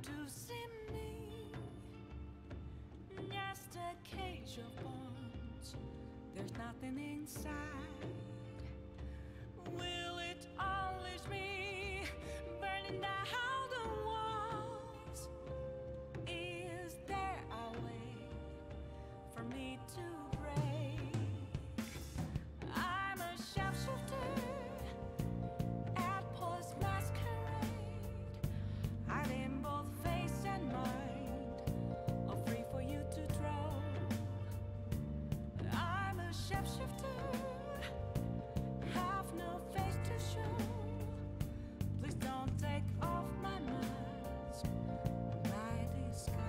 to see me, just a cage of bones. There's nothing inside. Will it unleash me, burning down the walls? Is there a way for me to break? I'm a sharpshooter at post masquerade, hiding both face and mind, all free for you to draw. I'm a sharpshooter, have no face to show. Please don't take off my mask, my disguise.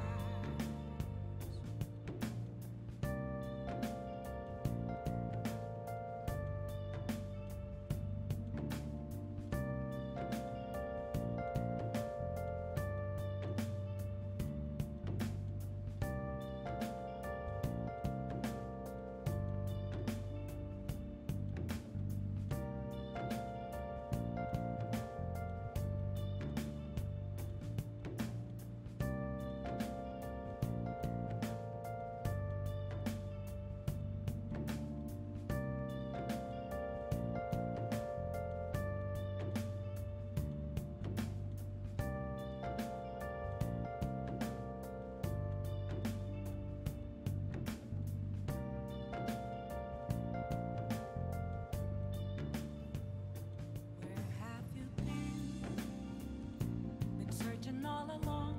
All along,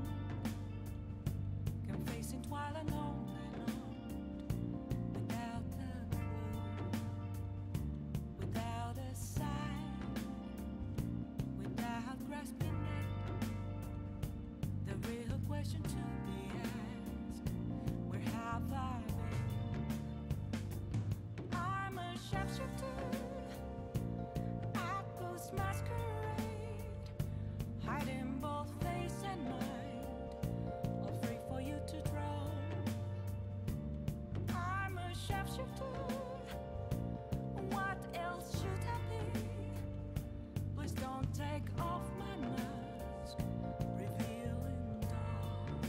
confessing while alone and on, without a clue, without a sign, without grasping it. The real question to be asked: where have I been? I'm a sharpshooter, Atlus masquerade, hiding both face and mind, all free for you to draw. I'm a sharpshooter, what else should I be? Please don't take off my mask, revealing dawn.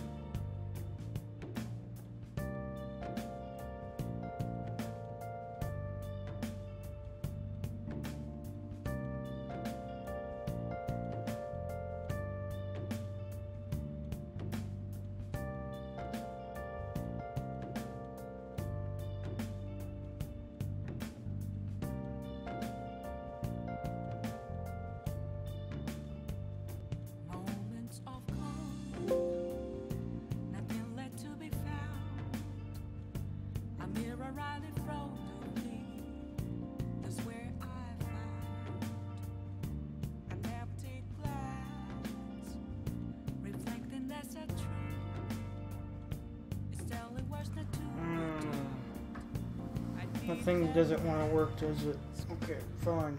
Moments of calm, nothing left to be found. A mirror right in front of me, that's where I found an empty glass, reflecting that's a truth. It's telling what's not to do. That thing doesn't want to work, does it? Okay, fine.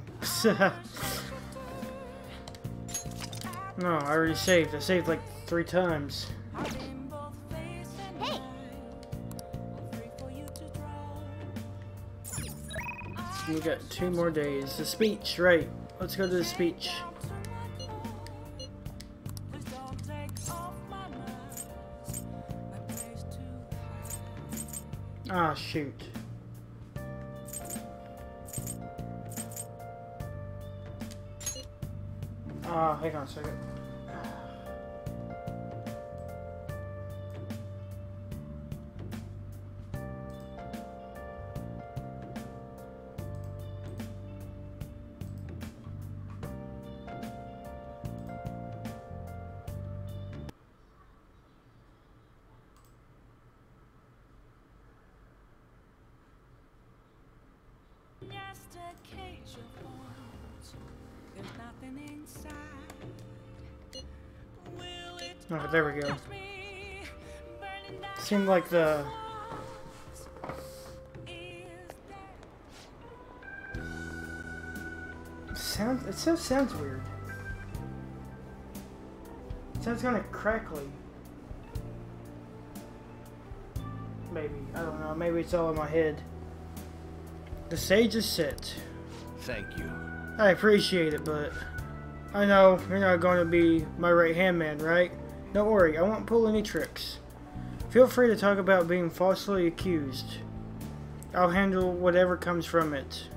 No, I already saved. I saved like 3 times. Hey! We got 2 more days. The speech, right. Let's go to the speech. Ah, shoot. Hang on a second. Just a cage of bones. There's nothing inside. Will it Oh, there we go. touch me, burning down Seemed like the walls? Is there sound. It still sounds weird. It sounds kind of crackly. Maybe, I don't know. Maybe it's all in my head. The stage is set. Thank you. I appreciate it, but I know you're not going to be my right-hand man, right? Don't worry, I won't pull any tricks. Feel free to talk about being falsely accused. I'll handle whatever comes from it.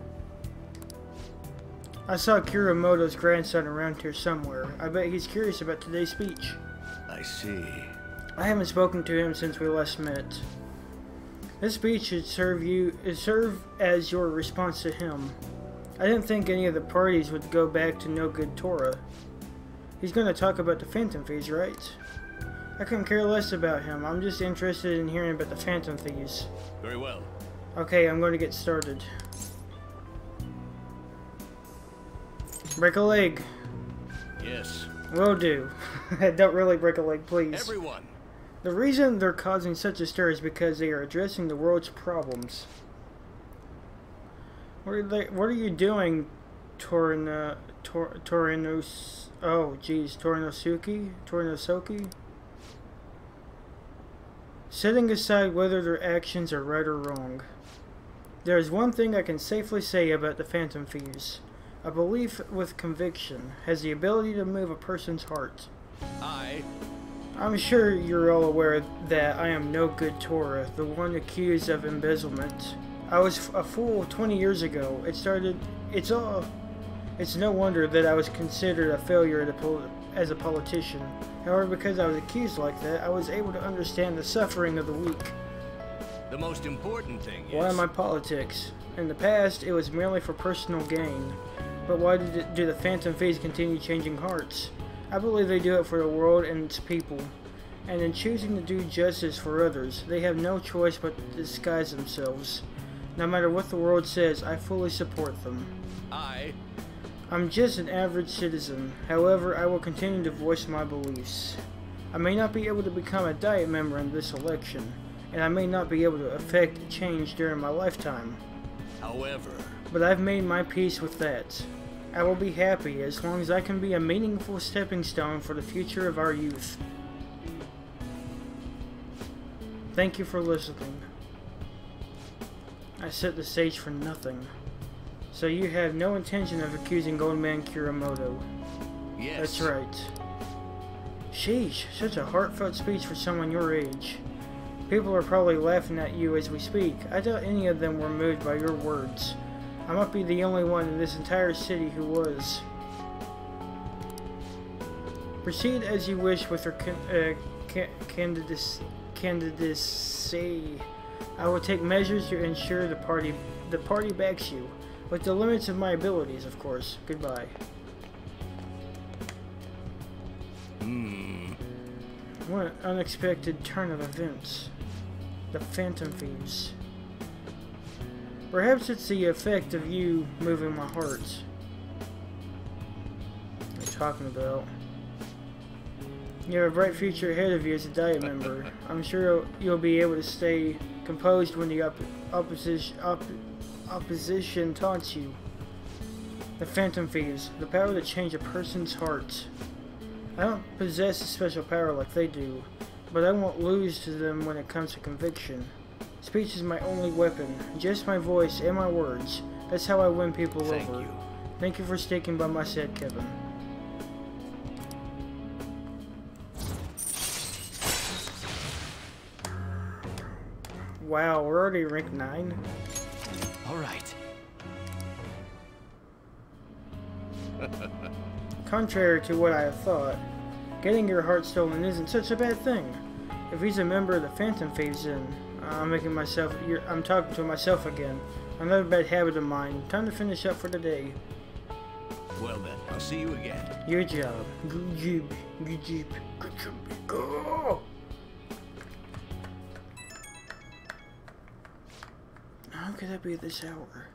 I saw Kuramoto's grandson around here somewhere. I bet he's curious about today's speech. I see. I haven't spoken to him since we last met. This speech should serve as your response to him. I didn't think any of the parties would go back to no good Torah. He's going to talk about the Phantom Thieves, right? I couldn't care less about him. I'm just interested in hearing about the Phantom Thieves. Very well. Okay, I'm going to get started. Break a leg. Yes. Will do. Don't really break a leg, please. Everyone. The reason they're causing such a stir is because they are addressing the world's problems. What are you doing, Torinosuke? Setting aside whether their actions are right or wrong. There is one thing I can safely say about the Phantom Thieves. A belief with conviction has the ability to move a person's heart. I'm sure you're all aware that I am no good Torah, the one accused of embezzlement. I was a fool 20 years ago. It's no wonder that I was considered a failure as a politician. However, because I was accused like that, I was able to understand the suffering of the weak. The most important thing is... Why am I politics? In the past, it was merely for personal gain. But why do the Phantom Thieves continue changing hearts? I believe they do it for the world and its people. And in choosing to do justice for others, they have no choice but to disguise themselves. No matter what the world says, I fully support them. I'm just an average citizen. However, I will continue to voice my beliefs. I may not be able to become a Diet member in this election, and I may not be able to effect change during my lifetime. However... But I've made my peace with that. I will be happy as long as I can be a meaningful stepping stone for the future of our youth. Thank you for listening. I set the stage for nothing. So you have no intention of accusing Goldman Kuramoto? Yes. That's right. Sheesh, such a heartfelt speech for someone your age. People are probably laughing at you as we speak. I doubt any of them were moved by your words. I might be the only one in this entire city who was. Proceed as you wish with your candidacy. I will take measures to ensure the party backs you, with the limits of my abilities, of course. Goodbye. What an unexpected turn of events. The Phantom Thieves. Perhaps it's the effect of you moving my heart. What are you talking about? You have a bright future ahead of you as a Diet member. I'm sure you'll be able to stay composed when the opposition taunts you. The Phantom Thieves, the power to change a person's heart. I don't possess a special power like they do, but I won't lose to them when it comes to conviction. Speech is my only weapon, just my voice and my words. That's how I win people over. Thank you. Thank you for sticking by my side, Kevin. Wow, we're already ranked 9? Alright. Contrary to what I have thought, getting your heart stolen isn't such a bad thing. If he's a member of the Phantom Thieves, then I'm talking to myself again. Another bad habit of mine. Time to finish up for the day. Well then, I'll see you again. Your job. Good job. Good job. Good job. Go! How could that be at this hour?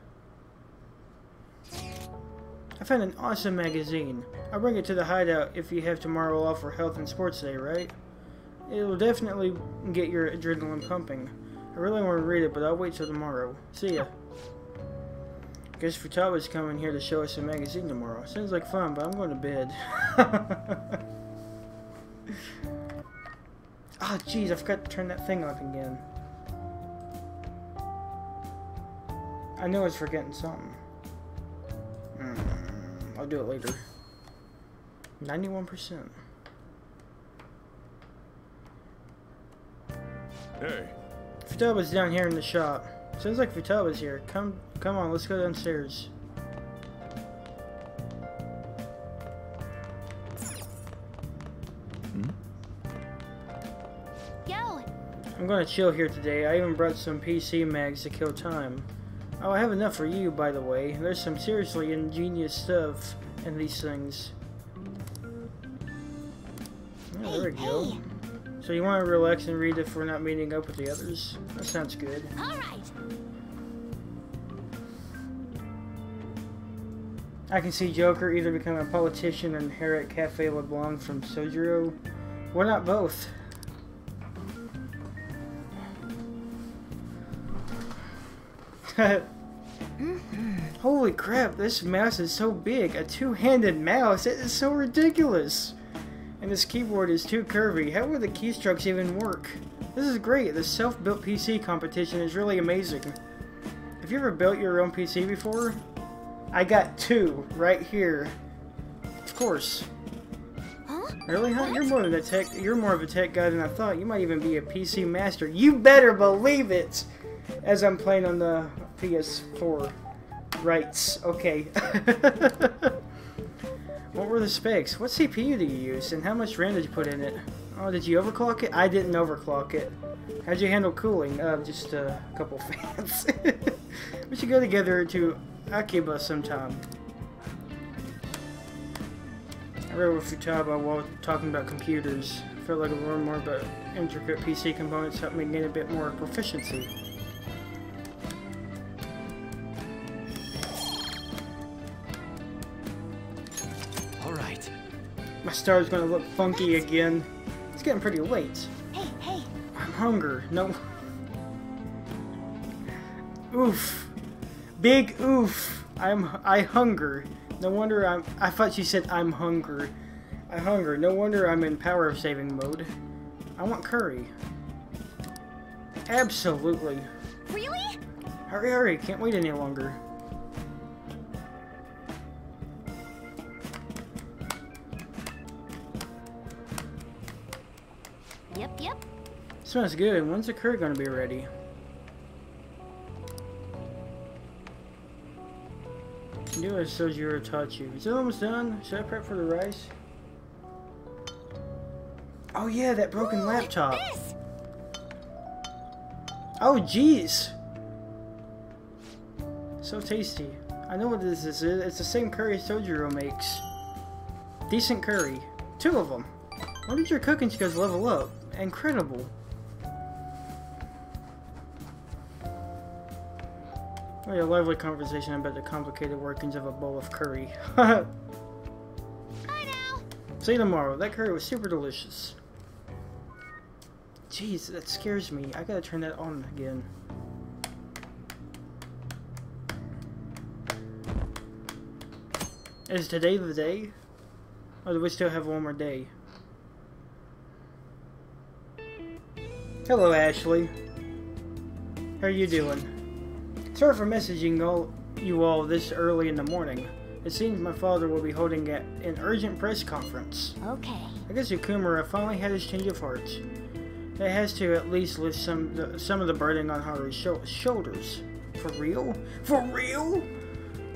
I found an awesome magazine. I'll bring it to the hideout if you have tomorrow off for Health and Sports Day, right? It'll definitely get your adrenaline pumping. I really want to read it, but I'll wait till tomorrow. See ya. Guess Futaba's coming here to show us a magazine tomorrow. Sounds like fun, but I'm going to bed. Ah, jeez, I forgot to turn that thing off again. I know I was forgetting something. I'll do it later. 91%. Hey. Futaba's down here in the shop. Sounds like Futaba's here. Come on, let's go downstairs. Yo. I'm gonna chill here today. I even brought some PC mags to kill time. Oh, I have enough for you, by the way. There's some seriously ingenious stuff in these things. Oh, there we go. Hey. So you want to relax and read if we're not meeting up with the others? That sounds good. All right. I can see Joker either become a politician or inherit Cafe LeBlanc from Sojiro. Why not both? Holy crap, this mouse is so big. A two-handed mouse. It is so ridiculous. And this keyboard is too curvy. How would the keystrokes even work? This is great. The self-built PC competition is really amazing. Have you ever built your own PC before? I got two right here. Of course. Huh? Really, huh? You're more of a tech guy than I thought. You might even be a PC master. You better believe it! As I'm playing on the PS4. Right. Okay. What were the specs? What CPU do you use? And how much RAM did you put in it? Oh, did you overclock it? I didn't overclock it. How'd you handle cooling? Just a couple fans. We should go together to Akiba sometime. I read with Futaba while talking about computers. I felt like I learned more about intricate PC components helped me gain a bit more proficiency. Alright. My star's gonna look funky again. It's getting pretty late. Hey. I'm hungry. No. Oof. Big oof. I hunger. No wonder I thought she said I'm hungry. I hunger. No wonder I'm in power saving mode. I want curry. Absolutely. Really? Hurry. Can't wait any longer. Yep. Smells good. When's the curry gonna be ready? Do as Sojiro taught you. Is it almost done? Should I prep for the rice? Oh yeah, that broken laptop. This? Oh jeez. So tasty. I know what this is. It's the same curry Sojiro makes. Decent curry. 2 of them. When did your cooking skills level up? Incredible. We had a lively conversation about the complicated workings of a bowl of curry. Bye now. See you tomorrow. That curry was super delicious. Jeez, that scares me. I gotta turn that on again. Is today the day? Or do we still have one more day? Hello, Ashley. How are you doing? Sorry for messaging you all this early in the morning. It seems my father will be holding an urgent press conference. Okay. I guess Ukumura finally had his change of heart. It has to at least lift some of the burden on Haru's shoulders. For real? For real?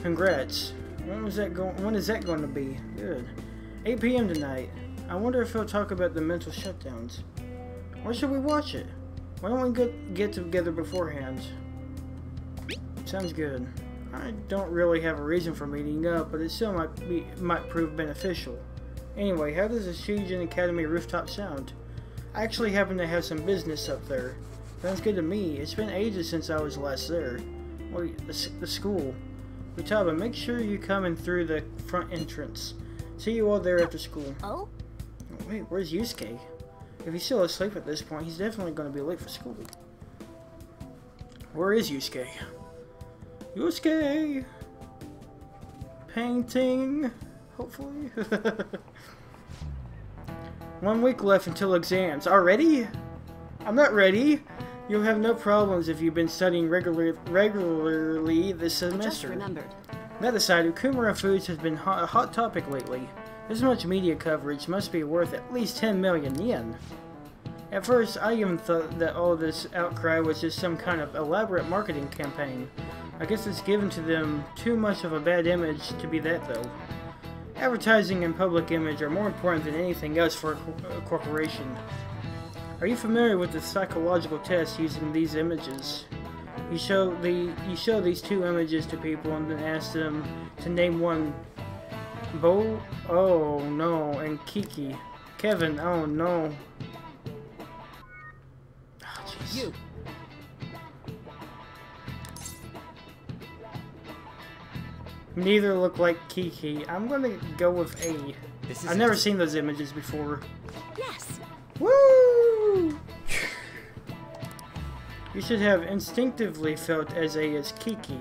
Congrats. When is that going to be? Good. 8 p.m. tonight. I wonder if he'll talk about the mental shutdowns. Where should we watch it? Why don't we get together beforehand? Sounds good. I don't really have a reason for meeting up, but it still might prove beneficial. Anyway, how does the Shujin Academy rooftop sound? I actually happen to have some business up there. Sounds good to me. It's been ages since I was last there. Wait, the school. Futaba, make sure you come in through the front entrance. See you all there after school. Oh? Wait, where's Yusuke? If he's still asleep at this point, he's definitely going to be late for school. Where is Yusuke? Yusuke! Painting, hopefully. 1 week left until exams. Already? I'm not ready. You'll have no problems if you've been studying regularly this semester. Just remembered. That aside, Ukumura Foods has been a hot topic lately. This much media coverage must be worth at least 10 million yen. At first, I even thought that all this outcry was just some kind of elaborate marketing campaign. I guess it's given to them too much of a bad image to be that, though. Advertising and public image are more important than anything else for a corporation. Are you familiar with the psychological test using these images? You show these two images to people and then ask them to name one. Bo? Oh no, and Kiki. Kevin, oh no. Oh, jeez. You. Neither look like Kiki. I'm gonna go with A. I've never seen those images before. Yes. Woo! You should have instinctively felt as A as Kiki.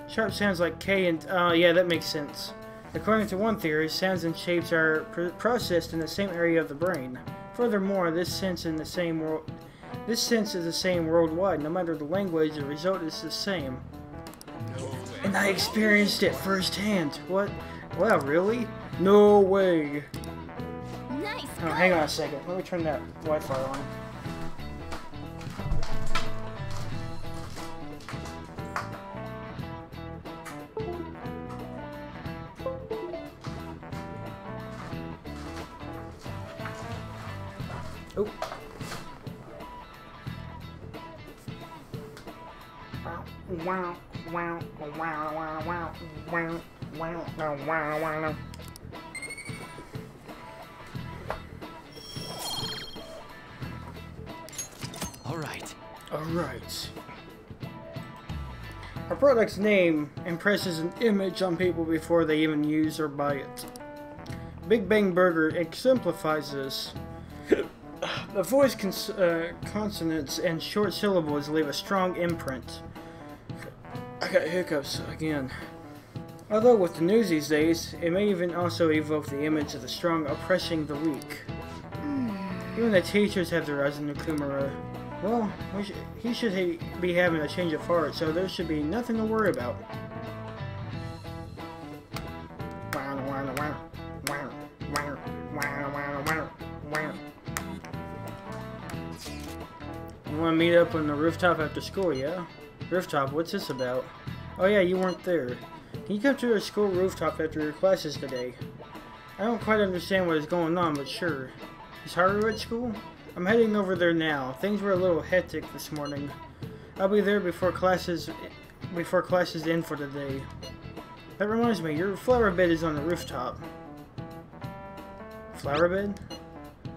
Sharp sounds like K and... yeah, that makes sense. According to one theory, sounds and shapes are processed in the same area of the brain. Furthermore, this sense is the same worldwide. No matter the language, the result is the same. And I experienced it firsthand. What? Wow, really? No way. Nice. Oh, hang on a second. Let me turn that Wi-Fi on. Oh. Wow, wow, wow, wow, wow, wow, wow, wow, wow, wow. All right. All right. Our product's name impresses an image on people before they even use or buy it. Big Bang Burger exemplifies this. The voice consonants and short syllables leave a strong imprint. I got hiccups again. Although with the news these days, it may even also evoke the image of the strong oppressing the weak. Even the teachers have their eyes on Nakamura. Well, he should be having a change of heart, so there should be nothing to worry about. You want to meet up on the rooftop after school, yeah? Rooftop, what's this about? Oh yeah, you weren't there. Can you come to our school rooftop after your classes today? I don't quite understand what is going on, but sure. Is Haru at school? I'm heading over there now. Things were a little hectic this morning. I'll be there before classes end for the day. That reminds me, your flower bed is on the rooftop. Flower bed?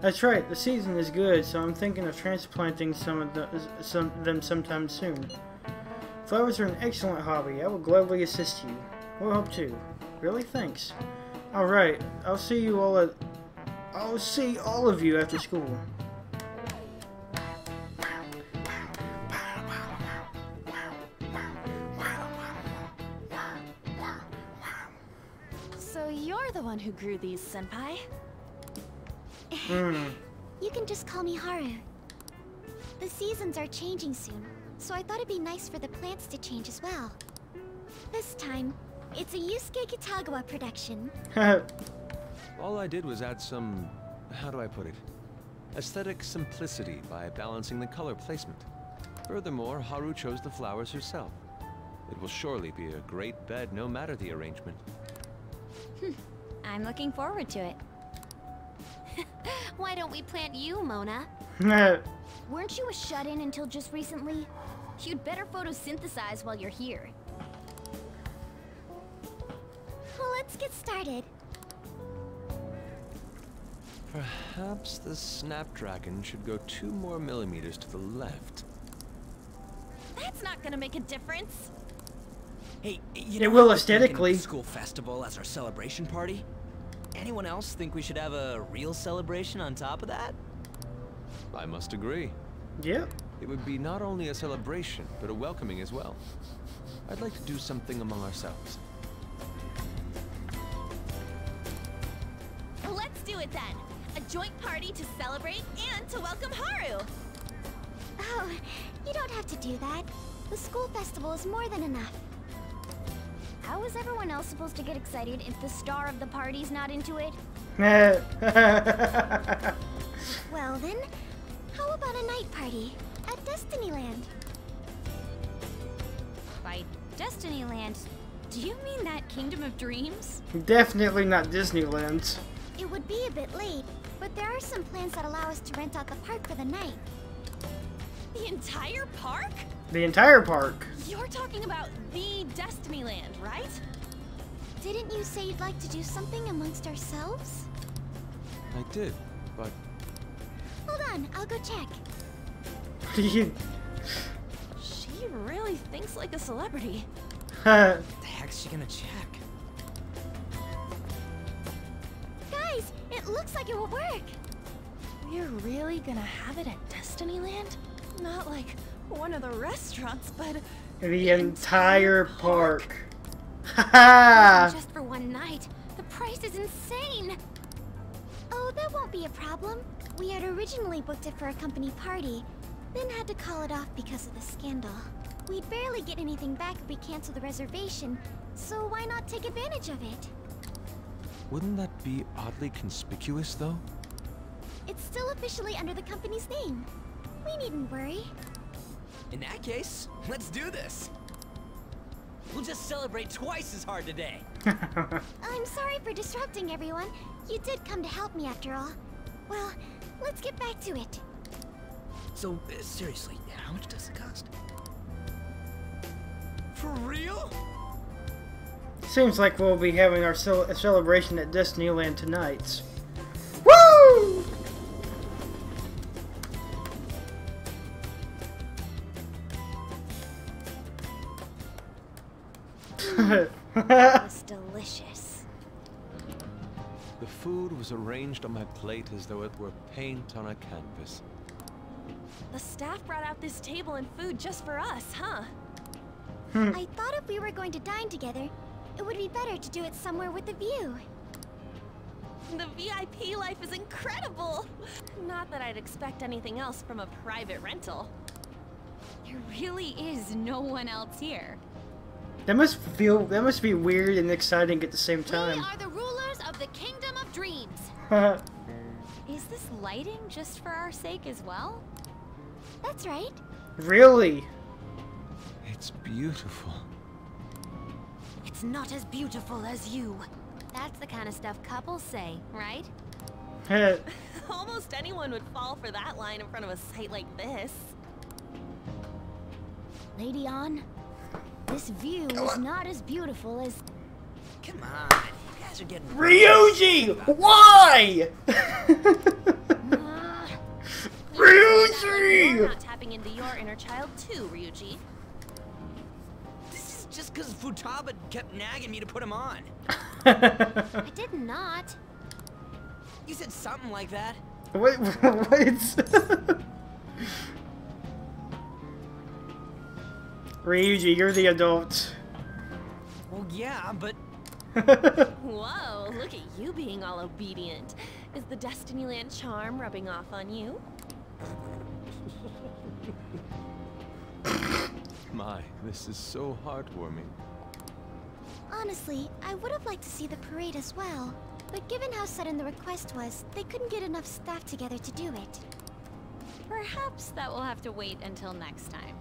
That's right, the season is good, so I'm thinking of transplanting some of them sometime soon. Flowers are an excellent hobby. I will gladly assist you. We'll help too. Really? Thanks. Alright, I'll see all of you after school. So you're the one who grew these, Senpai? You can just call me Haru. The seasons are changing soon, so I thought it'd be nice for the plants to change as well. This time, it's a Yusuke Kitagawa production. All I did was add some, how do I put it, aesthetic simplicity by balancing the color placement. Furthermore, Haru chose the flowers herself. It will surely be a great bed no matter the arrangement. I'm looking forward to it. Why don't we plant you, Mona? Weren't you a shut-in until just recently? You'd better photosynthesize while you're here. Well, let's get started. Perhaps the Snapdragon should go 2 more millimeters to the left. That's not gonna make a difference. Hey, you It know will how we're thinking of aesthetically. the school festival as our celebration party? Anyone else think we should have a real celebration on top of that? I must agree. Yep. It would be not only a celebration, but a welcoming as well. I'd like to do something among ourselves. Let's do it then. A joint party to celebrate and to welcome Haru. Oh, you don't have to do that. The school festival is more than enough. How is everyone else supposed to get excited if the star of the party's not into it? Well then, how about a night party at Destinyland? By Destinyland, do you mean that Kingdom of Dreams? Definitely not Disneyland. It would be a bit late, but there are some plans that allow us to rent out the park for the night. The entire park? The entire park. You're talking about the Destinyland, right? Didn't you say you'd like to do something amongst ourselves? I did, but Hold on, I'll go check. She really thinks like a celebrity. What the heck's she gonna check? Guys, it looks like it will work. We're really gonna have it at Destinyland? Not like one of the restaurants, but The entire park. Haha. just for one night. The price is insane. Oh, that won't be a problem. We had originally booked it for a company party, then had to call it off because of the scandal. We'd barely get anything back if we cancel the reservation, so why not take advantage of it? wouldn't that be oddly conspicuous, though? It's still officially under the company's name. We needn't worry. In that case, let's do this. We'll just celebrate twice as hard today. I'm sorry for disrupting everyone. You did come to help me after all. Well, let's get back to it. So, seriously, how much does it cost? For real? Seems like we'll be having our celebration at Disneyland tonight. Woo! That was delicious. The food was arranged on my plate as though it were paint on a canvas. The staff brought out this table and food just for us, huh? I thought if we were going to dine together, it would be better to do it somewhere with a view. The VIP life is incredible! Not that I'd expect anything else from a private rental. There really is no one else here. That must be weird and exciting at the same time. We are the rulers of the Kingdom of Dreams. Is this lighting just for our sake as well? That's right. Really? It's beautiful. It's not as beautiful as you. That's the kind of stuff couples say, right? Almost anyone would fall for that line in front of a site like this. Lady On, this view is not as beautiful as... Come on, you guys are getting... Ryuji! Why? You're Ryuji! not tapping into your inner child too, Ryuji. This is just because Futaba kept nagging me to put him on. I did not. You said something like that. What? Ryuji, you're the adult. Well, yeah, but... Whoa, look at you being all obedient. Is the Destinyland charm rubbing off on you? My, this is so heartwarming. Honestly, I would have liked to see the parade as well. But given how sudden the request was, they couldn't get enough staff together to do it. Perhaps that will have to wait until next time.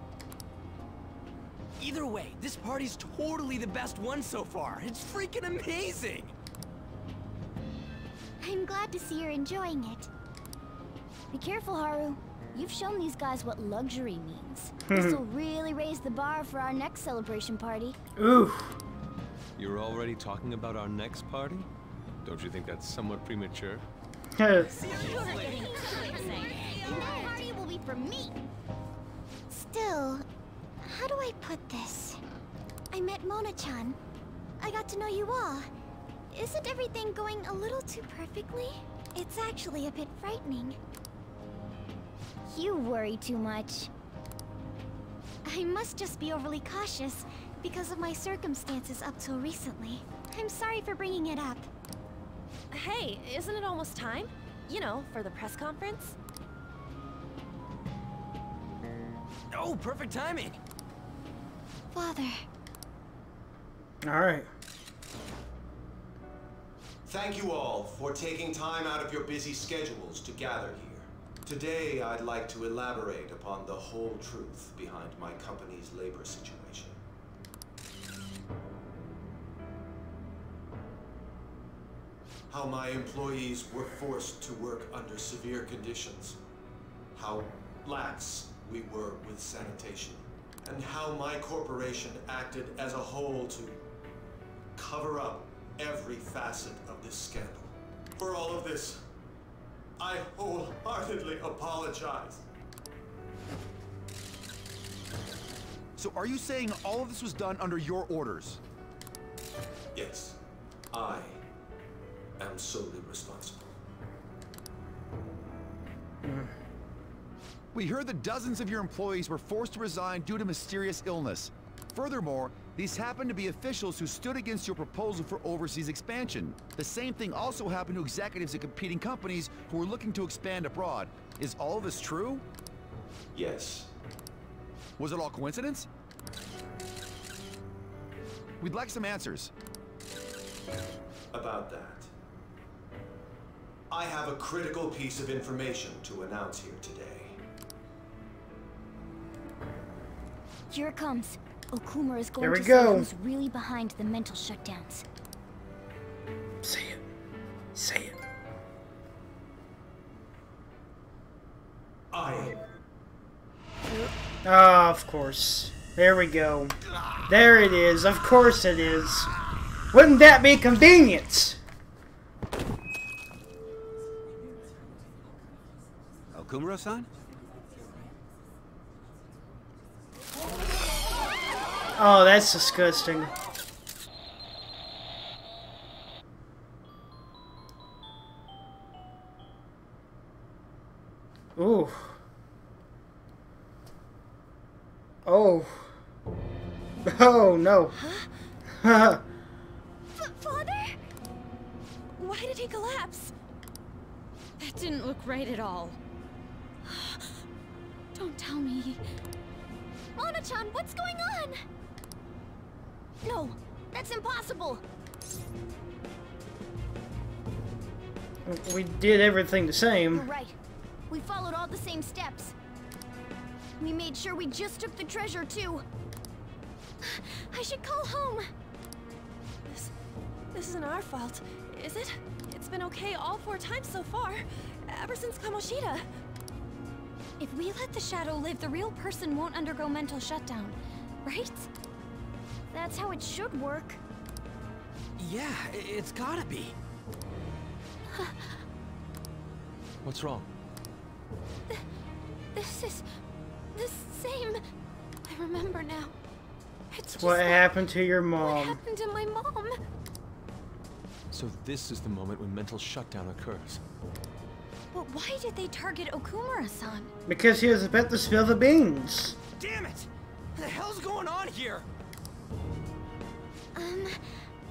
Either way, this party's totally the best one so far. It's freaking amazing! I'm glad to see you're enjoying it. Be careful, Haru. You've shown these guys what luxury means. This'll really raise the bar for our next celebration party. Ooh. You're already talking about our next party? Don't you think that's somewhat premature? That party will be for me. Still, how do I put this? I met Mona-chan. I got to know you all. Isn't everything going a little too perfectly? It's actually a bit frightening. You worry too much. I must just be overly cautious because of my circumstances up till recently. I'm sorry for bringing it up. Hey, isn't it almost time? You know, for the press conference? Oh, perfect timing! Father. Alright. Thank you all for taking time out of your busy schedules to gather here. Today, I'd like to elaborate upon the whole truth behind my company's labor situation. How my employees were forced to work under severe conditions. How lax we were with sanitation. And how my corporation acted as a whole to cover up every facet of this scandal. For all of this, I wholeheartedly apologize. So are you saying all of this was done under your orders? Yes, I am solely responsible. We heard that dozens of your employees were forced to resign due to mysterious illness. Furthermore, these happened to be officials who stood against your proposal for overseas expansion. The same thing also happened to executives at competing companies who were looking to expand abroad. Is all of this true? Yes. Was it all coincidence? We'd like some answers. About that, I have a critical piece of information to announce here today. Here it comes. Okumura is going There we to go. say who's really behind the mental shutdowns. Say it. Say it. I Ah, of course. There we go. There it is. Of course it is. Wouldn't that be convenient? Okumura-san? Oh, that's disgusting. Ooh. Oh. Oh, no. Father? Why did he collapse? That didn't look right at all. Don't tell me. Mona-chan, what's going on? No, that's impossible. We did everything the You're same. right. We followed all the same steps. We made sure we just took the treasure, too. I should call home. This isn't our fault, is it? It's been okay all 4 times so far, ever since Kamoshida. If we let the shadow live, the real person won't undergo mental shutdown, right? That's how it should work. Yeah, it's gotta be. What's wrong? This is the same. I remember now. It's just What like happened to your what mom? happened to my mom. So this is the moment when mental shutdown occurs. But why did they target Okumura-san? Because he was about to spill the beans. Damn it! What the hell's going on here?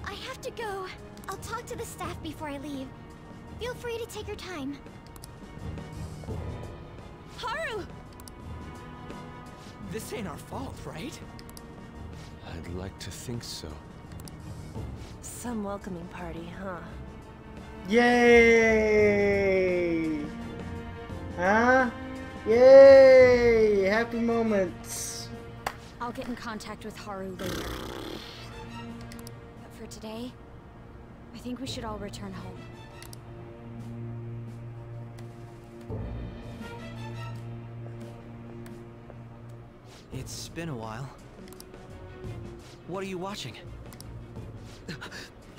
I have to go. I'll talk to the staff before I leave. Feel free to take your time. Haru! This ain't our fault, right? I'd like to think so. Some welcoming party, huh? Yay! Huh? Yay! Happy moments. I'll get in contact with Haru later. But for today, I think we should all return home. It's been a while. What are you watching?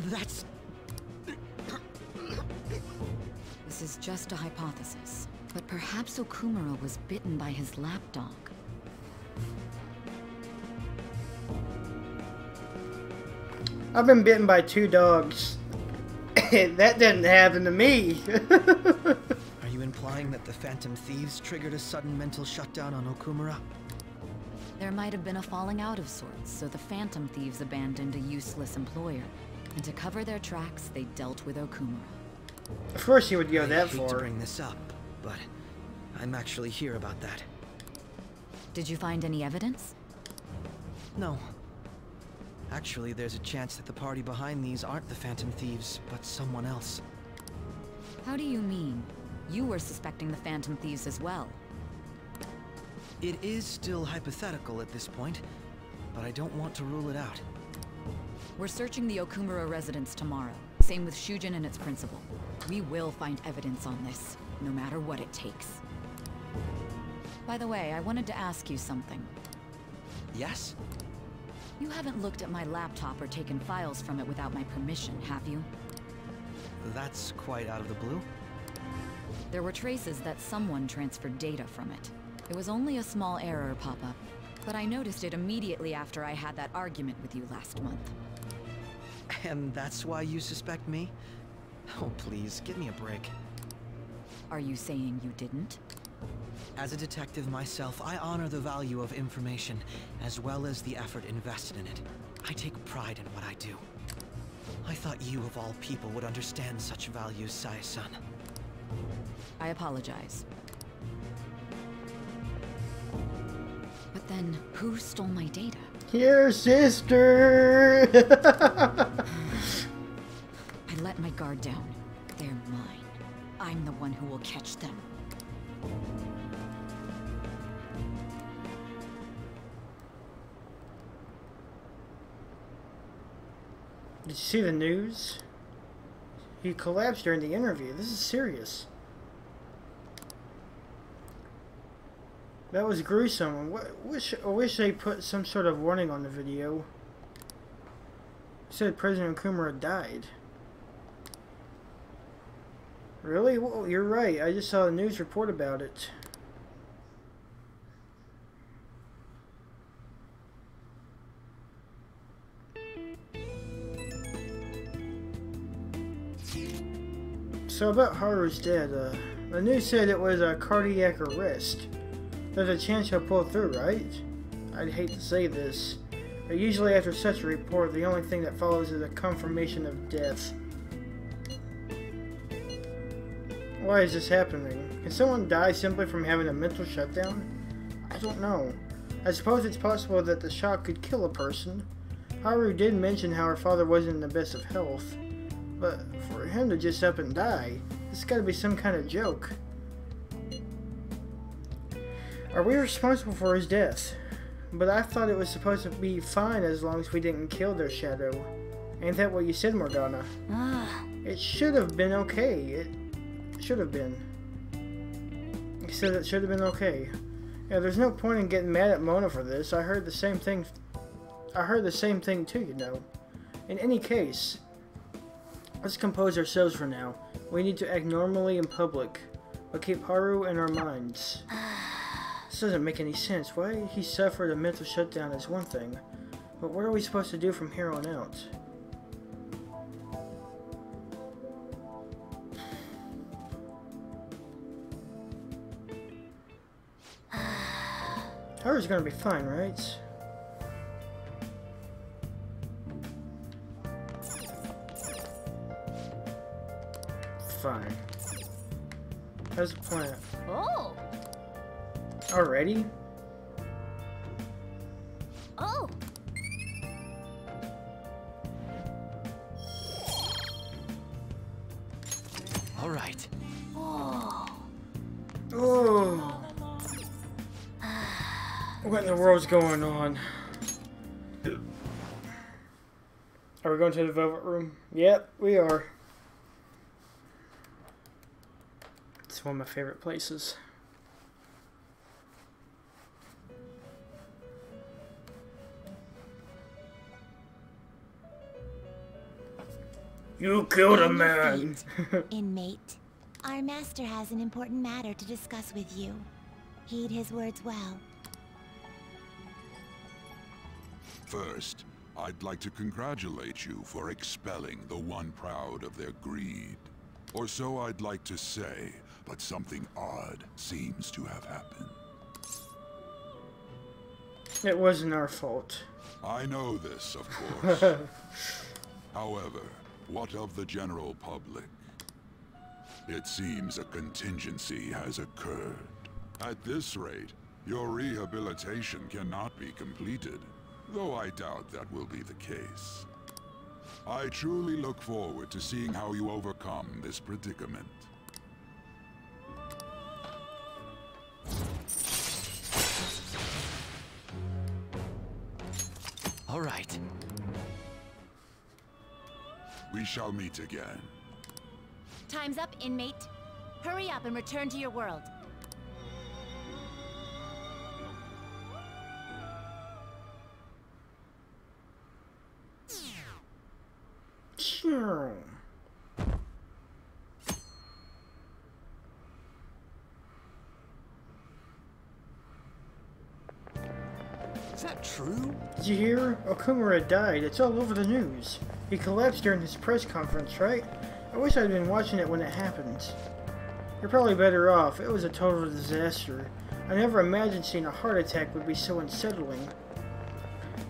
That's... This is just a hypothesis, but perhaps Okumura was bitten by his lapdog. I've been bitten by 2 dogs. That didn't happen to me. Are you implying that the Phantom Thieves triggered a sudden mental shutdown on Okumura? There might have been a falling out of sorts, so the Phantom Thieves abandoned a useless employer. And to cover their tracks, they dealt with Okumura. Of course you would go I that hate to far. bring this up, but I'm actually here about that. Did you find any evidence? No. Actually, there's a chance that the party behind these aren't the Phantom Thieves, but someone else. How do you mean? You were suspecting the Phantom Thieves as well. It is still hypothetical at this point, but I don't want to rule it out. We're searching the Okumura residence tomorrow. Same with Shujin and its principal. We will find evidence on this, no matter what it takes. By the way, I wanted to ask you something. Yes? You haven't looked at my laptop or taken files from it without my permission, have you? That's quite out of the blue. There were traces that someone transferred data from it. It was only a small error pop-up, but I noticed it immediately after I had that argument with you last month. And that's why you suspect me? Oh, please, give me a break. Are you saying you didn't? As a detective myself, I honor the value of information, as well as the effort invested in it. I take pride in what I do. I thought you, of all people, would understand such values, Sae-san. I apologize. But then, who stole my data? Your sister! I let my guard down. They're mine. I'm the one who will catch them. Did you see the news? He collapsed during the interview. This is serious. That was gruesome. I wish they put some sort of warning on the video. It said President Okumura died. Really? Well, you're right. I just saw the news report about it. So about Haru's death, the news said it was a cardiac arrest. There's a chance he'll pull through, right? I'd hate to say this, but usually after such a report, the only thing that follows is a confirmation of death. Why is this happening? Can someone die simply from having a mental shutdown? I don't know. I suppose it's possible that the shock could kill a person. Haru did mention how her father wasn't in the best of health. But for him to just up and die, this gotta be some kind of joke. Are we responsible for his death? But I thought it was supposed to be fine as long as we didn't kill their shadow. Ain't that what you said, Morgana? It should have been okay. It should have been. You said it should have been okay. Yeah, there's no point in getting mad at Mona for this. I heard the same thing. I heard the same thing too, you know. In any case, let's compose ourselves for now. We need to act normally in public, but keep Haru in our minds. This doesn't make any sense. Why he suffered a mental shutdown is one thing, but what are we supposed to do from here on out? Haru's gonna be fine, right? Fine. How's the plan? Oh! Already? Oh! All right. Oh! Oh! What in the world's going on? Are we going to the Velvet Room? Yep, we are. It's one of my favorite places. You killed a man! Inmate, our master has an important matter to discuss with you. Heed his words well. First, I'd like to congratulate you for expelling the one proud of their greed. Or so I'd like to say, but something odd seems to have happened. It wasn't our fault. I know this, of course. However, what of the general public? It seems a contingency has occurred. At this rate, your rehabilitation cannot be completed, though I doubt that will be the case. I truly look forward to seeing how you overcome this predicament. All right. We shall meet again. Time's up, inmate. Hurry up and return to your world. Sure. Is that true? Did you hear? Okumura died. It's all over the news. He collapsed during his press conference, right? I wish I'd been watching it when it happened. You're probably better off. It was a total disaster. I never imagined seeing a heart attack would be so unsettling.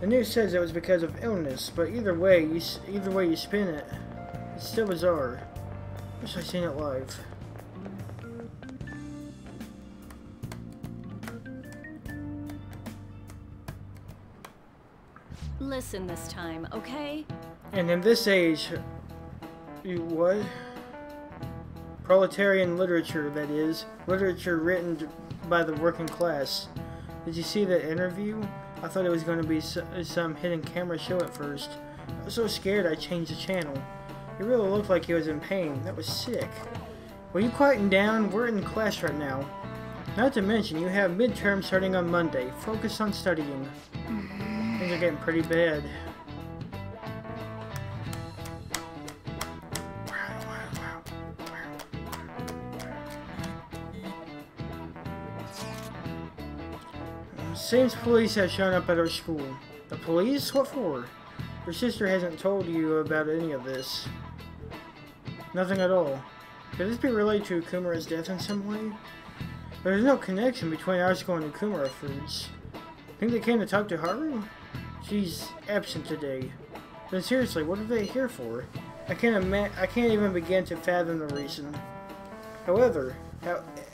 The news says it was because of illness, but either way you spin it, it's still bizarre. Wish I'd seen it live. Listen this time, okay? And in this age, you what? Proletarian literature, that is. Literature written by the working class. Did you see that interview? I thought it was going to be some hidden camera show at first. I was so scared I changed the channel. He really looked like he was in pain. That was sick. Will you quieten down? We're in class right now. Not to mention, you have midterms starting on Monday. Focus on studying. Things are getting pretty bad. Seems police have shown up at our school. The police? What for? Your sister hasn't told you about any of this. Nothing at all. Could this be related to Okumura's death in some way? But there's no connection between our school and Okumura Foods. Think they came to talk to Haru? She's absent today. But seriously, what are they here for? I can't even begin to fathom the reason. However,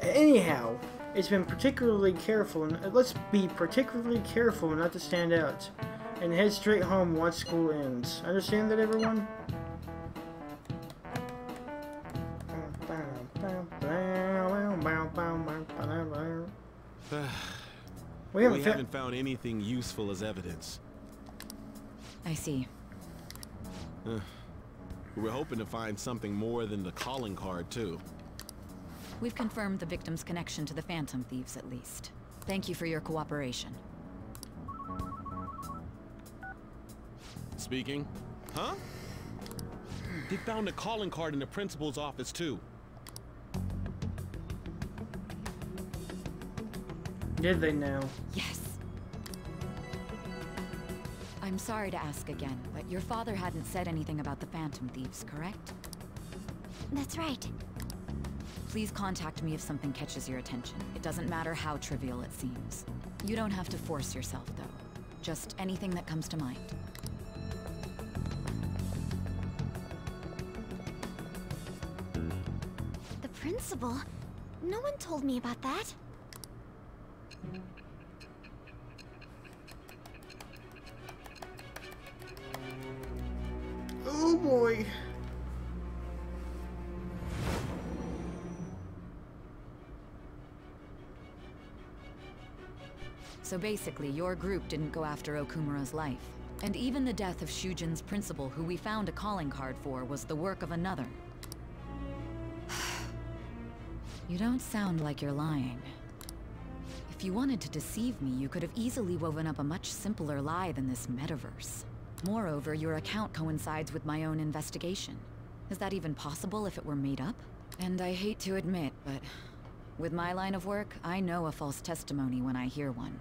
anyhow, it's been particularly careful, and let's be particularly careful not to stand out, and head straight home once school ends. Understand that, everyone? We haven't found anything useful as evidence. I see. We were hoping to find something more than the calling card, too. We've confirmed the victim's connection to the Phantom Thieves, at least. Thank you for your cooperation. Speaking. Huh? They found a calling card in the principal's office, too. Did they now? Yes. I'm sorry to ask again, but your father hadn't said anything about the Phantom Thieves, correct? That's right. Please contact me if something catches your attention. It doesn't matter how trivial it seems. You don't have to force yourself, though. Just anything that comes to mind. The principal? No one told me about that. Oh boy. So basically, your group didn't go after Okumura's life. And even the death of Shujin's principal, who we found a calling card for, was the work of another. You don't sound like you're lying. If you wanted to deceive me, you could have easily woven up a much simpler lie than this metaverse. Moreover, your account coincides with my own investigation. Is that even possible if it were made up? And I hate to admit, but with my line of work, I know a false testimony when I hear one.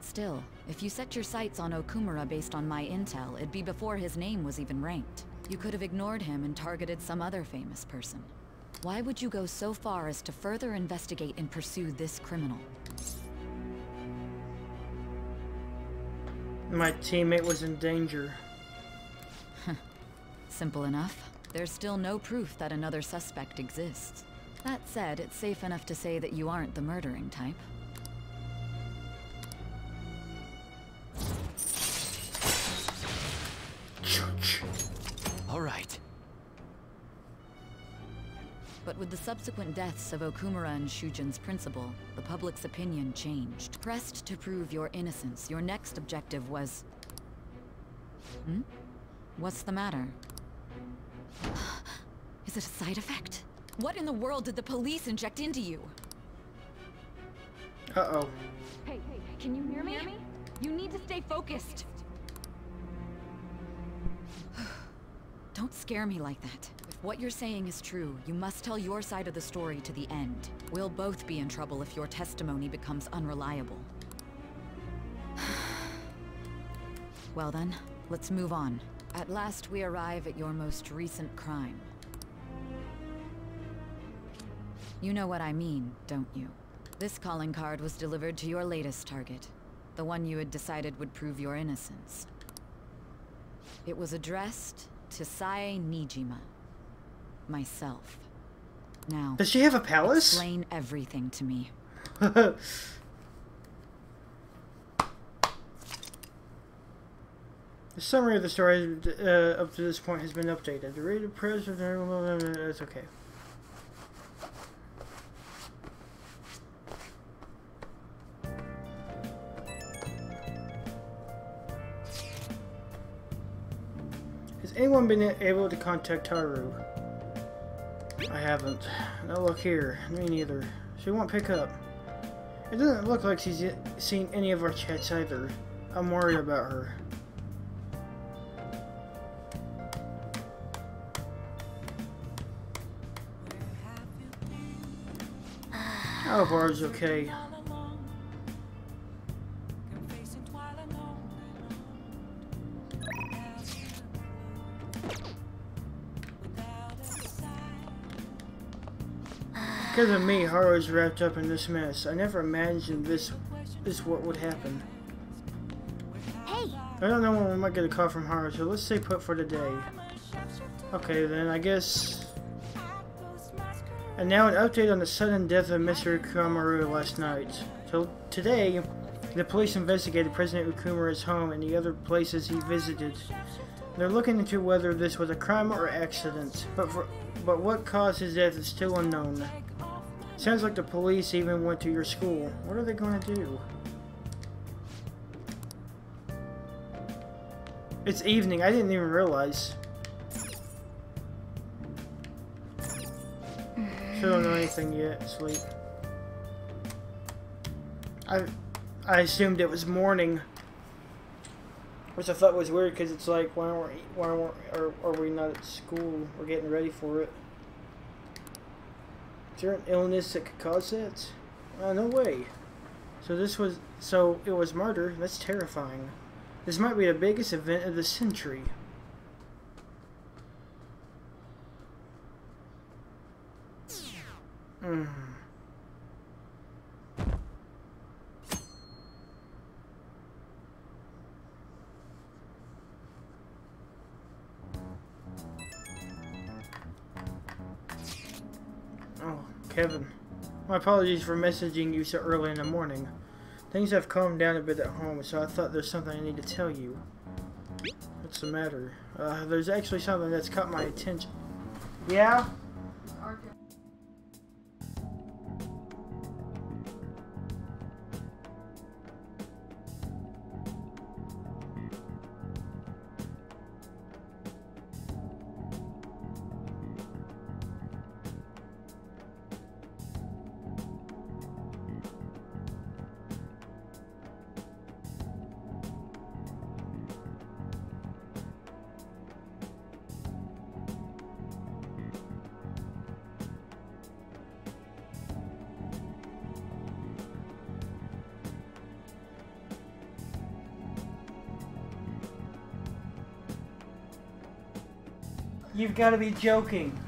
Still, if you set your sights on Okumura based on my intel, it'd be before his name was even ranked. You could have ignored him and targeted some other famous person. Why would you go so far as to further investigate and pursue this criminal? My teammate was in danger. Simple enough. There's still no proof that another suspect exists. That said, it's safe enough to say that you aren't the murdering type. All right. But with the subsequent deaths of Okumura and Shujin's principal, the public's opinion changed. Pressed to prove your innocence, your next objective was Hmm? What's the matter? Is it a side effect? What in the world did the police inject into you? Uh-oh. Hey, can you hear me? You need to stay focused. Don't scare me like that. If what you're saying is true, you must tell your side of the story to the end. We'll both be in trouble if your testimony becomes unreliable. Well then, let's move on. At last we arrive at your most recent crime. You know what I mean, don't you? This calling card was delivered to your latest target. The one you had decided would prove your innocence. It was addressed to Sae Nijima. Myself. Now, does she have a palace? Explain everything to me. The summary of the story up to this point has been updated. The rated press, that's okay. Has anyone been able to contact Haru? I haven't. No luck here. Me neither. She won't pick up. It doesn't look like she's seen any of our chats either. I'm worried about her. I hope Haru's okay. Because of me, Haru's wrapped up in this mess. I never imagined this is what would happen. Hey! I don't know when we might get a call from Haru, so let's stay put for the day. Okay then, I guess... And now an update on the sudden death of Mr. Ukamaru last night. So today, the police investigated President Ukumura's home and the other places he visited. They're looking into whether this was a crime or accident, but what caused his death is still unknown. Sounds like the police even went to your school. What are they going to do? It's evening. I didn't even realize. Still don't know anything yet. Sleep. I assumed it was morning, which I thought was weird because it's like why are we not at school? We're getting ready for it. Is there an illness that could cause that? No way. So it was murder. That's terrifying. This might be the biggest event of the century. Oh, Kevin. My apologies for messaging you so early in the morning. Things have calmed down a bit at home, so I thought there's something I need to tell you. What's the matter? There's actually something that's caught my attention. Yeah? You've got to be joking.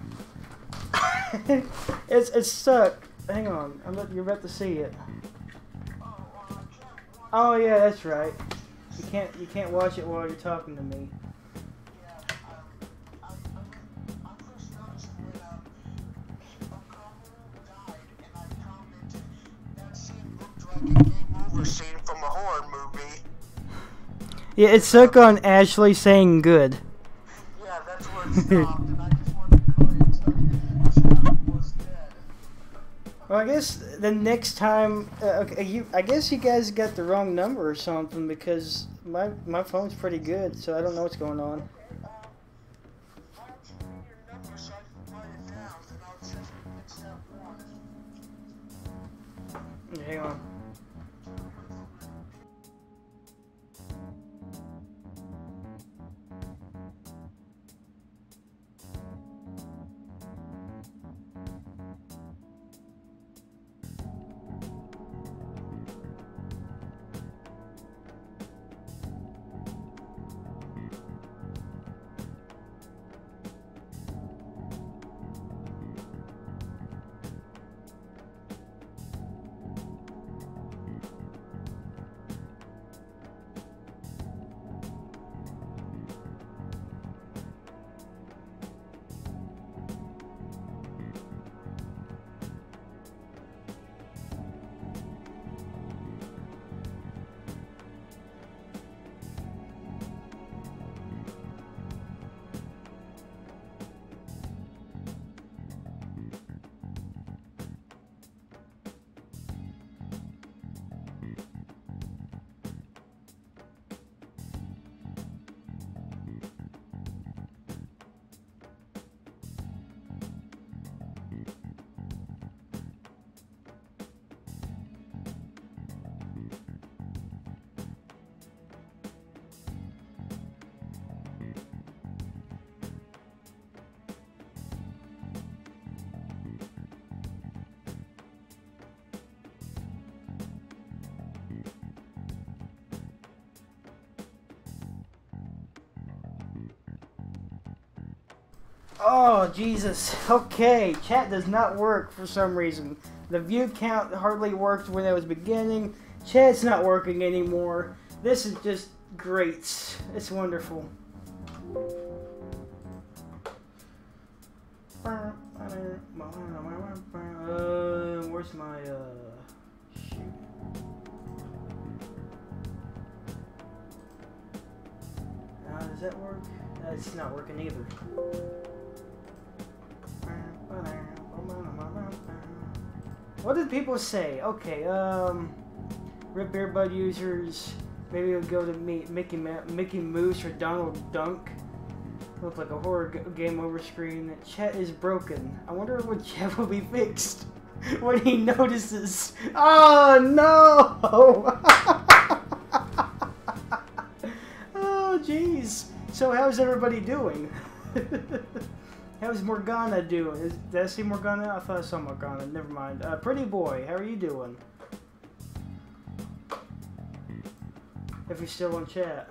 It's stuck. Hang on, you're about to see it. Oh yeah, that's right. You can't watch it while you're talking to me. Scene from a horror movie. Yeah, it's stuck on Ashley saying good. Yeah, that's where it stopped, and I just wanted to call you was dead. Well, I guess the next time, okay, I guess you guys got the wrong number or something because My phone's pretty good, so I don't know what's going on. Why don't you give me your number so I can write it down, and I'll check it next time one. Hang on. Oh, Jesus. Okay, chat does not work for some reason. The view count hardly worked when it was beginning. Chat's not working anymore. This is just great. It's wonderful. Where's my, shoot. Does that work? It's not working either. What did people say? Okay, Rip Earbud users, maybe we'll go to Mickey Moose or Donald Dunk. Look like a horror game over screen. Chat is broken. I wonder when chat will be fixed. When he notices. Oh no! Oh jeez. So how's everybody doing? How's Morgana doing? Did I see Morgana? I thought I saw Morgana. Never mind. Pretty boy, how are you doing? If you're still on chat.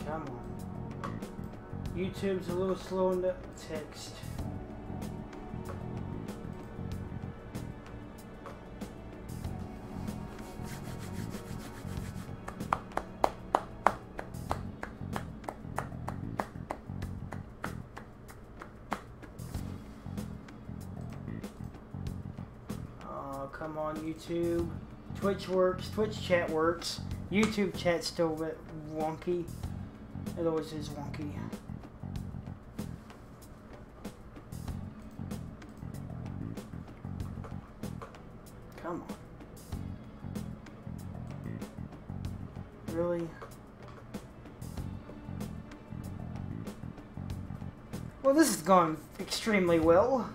Come on. YouTube's a little slow in the text. Oh, come on, YouTube. Twitch works. Twitch chat works. YouTube chat's still a bit wonky. It always is wonky. Come on. Really? Well, this has gone extremely well.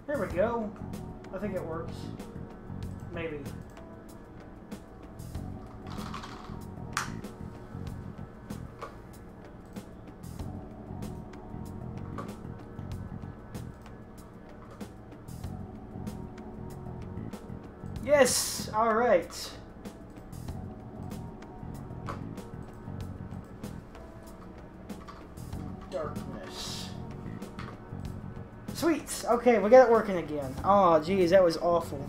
There we go. I think it works. Maybe. Yes! Alright. Darkness. Sweet! Okay, we got it working again. Oh, geez, that was awful.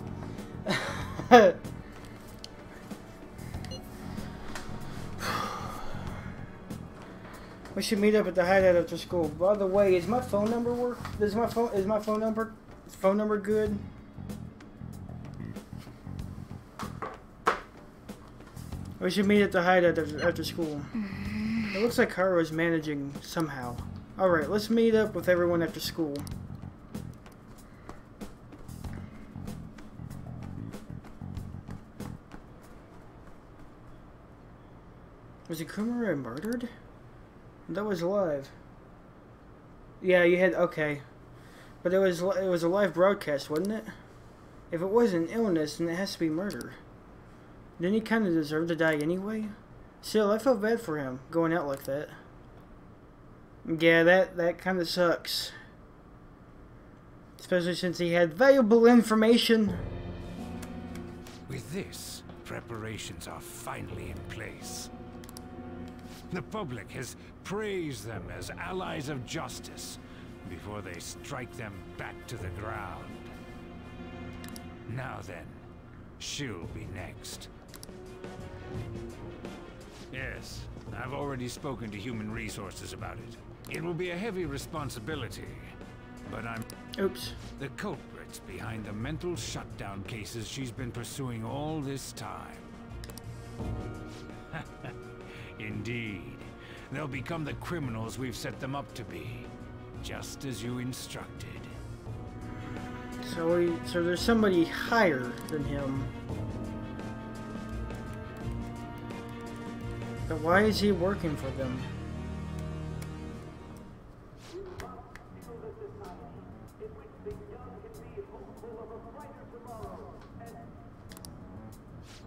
We should meet up at the hideout after school. By the way, is my phone number work? Is my phone number good? We should meet at the hideout after school. It looks like Haru is managing somehow. Alright, let's meet up with everyone after school. Was Okumura murdered? That was live. Yeah, you had... Okay. But it was a live broadcast, wasn't it? If it was an illness, then it has to be murder. Didn't he kind of deserve to die anyway? Still, I felt bad for him, going out like that. Yeah, that kind of sucks. Especially since he had valuable information. With this, preparations are finally in place. The public has praised them as allies of justice before they strike them back to the ground. Now then, she'll be next. Yes, I've already spoken to Human Resources about it. It will be a heavy responsibility, but I'm... Oops. The culprits behind the mental shutdown cases she's been pursuing all this time. Indeed. They'll become the criminals we've set them up to be, just as you instructed. So there's somebody higher than him. But why is he working for them?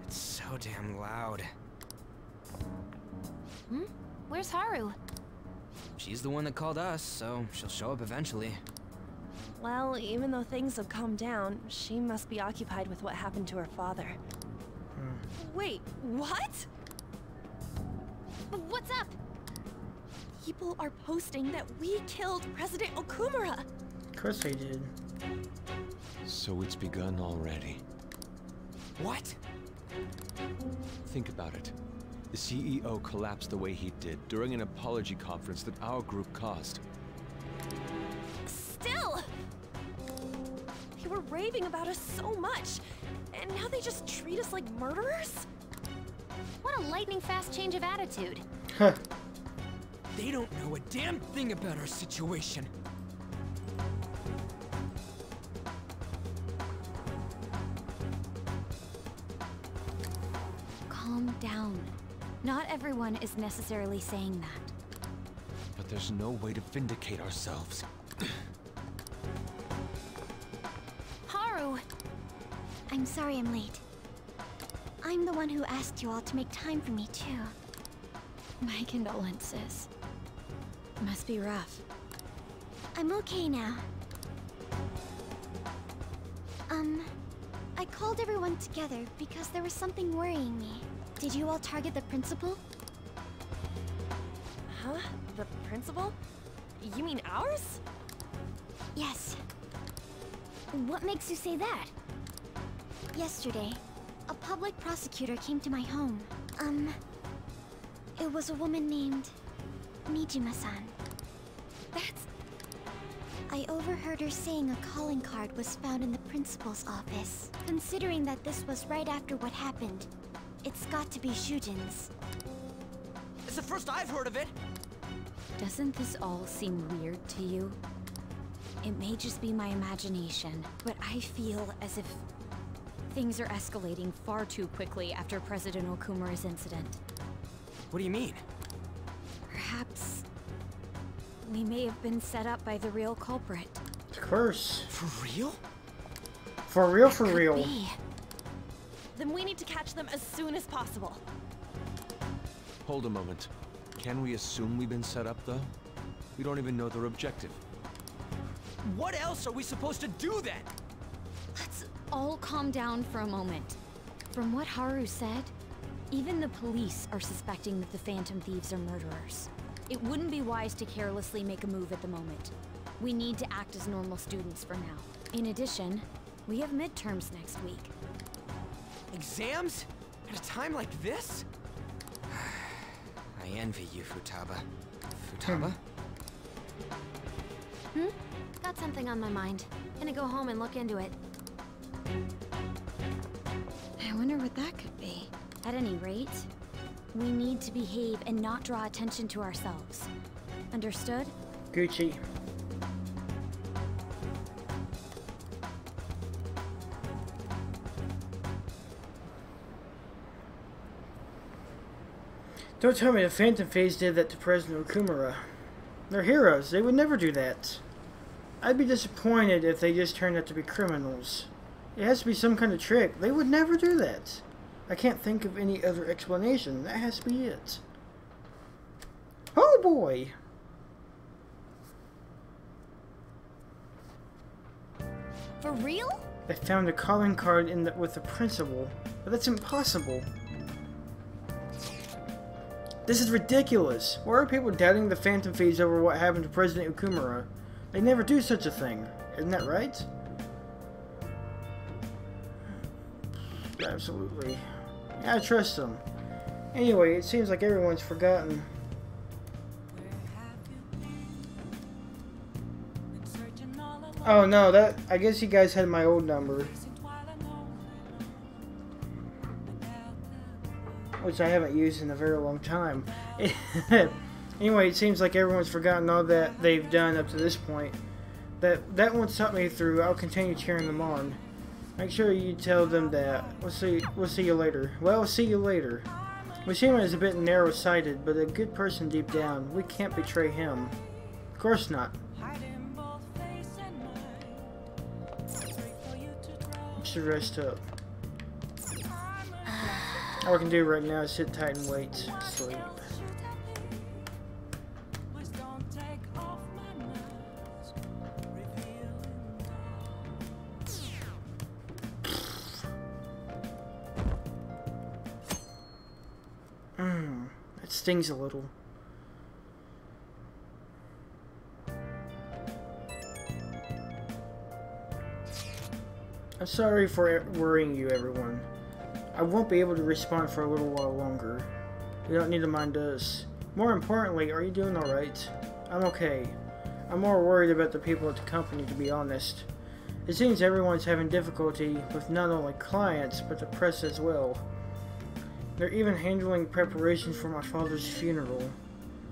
It's so damn loud. Hmm? Where's Haru? She's the one that called us, so she'll show up eventually. Well, even though things have calmed down, she must be occupied with what happened to her father. Wait, what? What's up? People are posting that we killed President Okumura. Of course they did. So it's begun already. What? Think about it. The CEO collapsed the way he did during an apology conference that our group caused. Still! They were raving about us so much, and now they just treat us like murderers? What a lightning-fast change of attitude. Huh. They don't know a damn thing about our situation. Calm down. Not everyone is necessarily saying that. But there's no way to vindicate ourselves. Haru! I'm sorry I'm late. I'm the one who asked you all to make time for me, too. My condolences. Must be rough. I'm okay now. I called everyone together because there was something worrying me. Did you all target the principal? Huh? The principal? You mean ours? Yes. What makes you say that? Yesterday, A public prosecutor came to my home. It was a woman named Nijima-san. That's... I overheard her saying a calling card was found in the principal's office. Considering that this was right after what happened, it's got to be Shujin's. It's the first I've heard of it. Doesn't this all seem weird to you? It may just be my imagination, but I feel as if things are escalating far too quickly after President Okumura's incident. What do you mean? Perhaps we may have been set up by the real culprit. Of course. For real? For real, for real. Be. Then we need to catch them as soon as possible. Hold a moment. Can we assume we've been set up, though? We don't even know their objective. What else are we supposed to do then? Let's all calm down for a moment. From what Haru said, even the police are suspecting that the Phantom Thieves are murderers. It wouldn't be wise to carelessly make a move at the moment. We need to act as normal students for now. In addition, we have midterms next week. Exams? At a time like this? I envy you, Futaba. Futaba? Got something on my mind. Gonna go home and look into it. I wonder what that could be. At any rate, we need to behave and not draw attention to ourselves. Understood? Gucci. Don't tell me the Phantom Phase did that to President Okumura. They're heroes. They would never do that. I'd be disappointed if they just turned out to be criminals. It has to be some kind of trick. They would never do that. I can't think of any other explanation. That has to be it. Oh boy! For real? They found a calling card with the principal, but that's impossible. This is ridiculous. Why are people doubting the Phantom Phase over what happened to President Okumura? They never do such a thing. Isn't that right? Absolutely. Yeah, I trust them. Anyway, it seems like everyone's forgotten. Oh no, I guess you guys had my old number. Which I haven't used in a very long time. Anyway, it seems like everyone's forgotten all that they've done up to this point. That won't stop me through. I'll continue cheering them on. Make sure you tell them that. We'll see you later. Well, see you later. Mishima is a bit narrow-sighted, but a good person deep down. We can't betray him. Of course not. You should rest up. All I can do right now is sit tight and wait to sleep. It stings a little. I'm sorry for worrying you, everyone. I won't be able to respond for a little while longer. You don't need to mind us. More importantly, are you doing alright? I'm okay. I'm more worried about the people at the company, to be honest. It seems everyone's having difficulty with not only clients, but the press as well. They're even handling preparations for my father's funeral.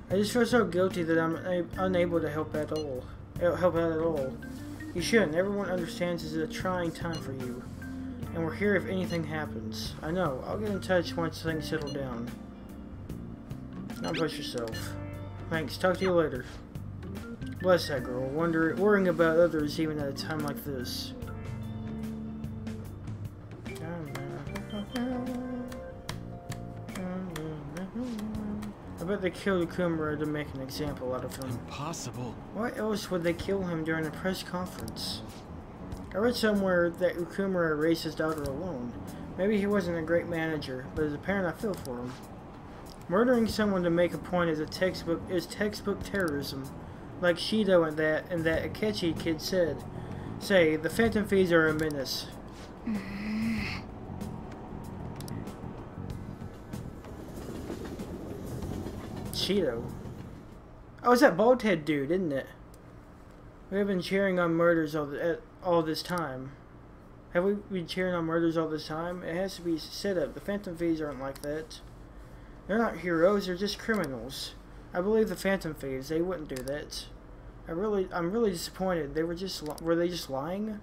I just feel so guilty that I'm unable to help out at all. You shouldn't. Everyone understands this is a trying time for you. And we're here if anything happens. I know. I'll get in touch once things settle down. Don't push yourself. Thanks. Talk to you later. Bless that girl. Worrying about others even at a time like this. I bet they killed Okumura to make an example out of him. Impossible. Why else would they kill him during a press conference? I read somewhere that Okumura raised his daughter alone. Maybe he wasn't a great manager, but as a parent I feel for him. Murdering someone to make a point is textbook terrorism. Like Shido and that Akechi kid said. Say, the Phantom Thieves are a menace. Cheeto. Oh, it's that bald head dude, isn't it? We have been cheering on murders all this time. Have we been cheering on murders all this time? It has to be set up. The Phantom Thieves aren't like that. They're not heroes, they're just criminals. I believe the Phantom Thieves, they wouldn't do that. I'm really disappointed. Were they just lying?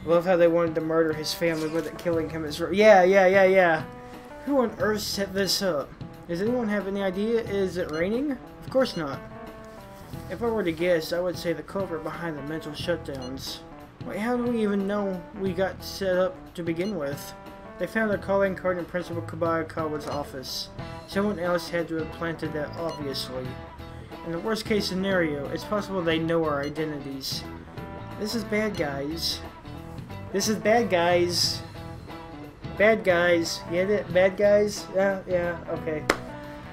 Love how they wanted to murder his family without killing him. Yeah. Who on earth set this up? Does anyone have any idea? Is it raining? Of course not. If I were to guess, I would say the culprit behind the mental shutdowns. Wait, how do we even know we got set up to begin with? They found a calling card in Principal Kabayakawa's office. Someone else had to have planted that, obviously. In the worst case scenario, it's possible they know our identities. This is bad guys. This is bad guys. Bad guys. Get it? Bad guys? Yeah, okay.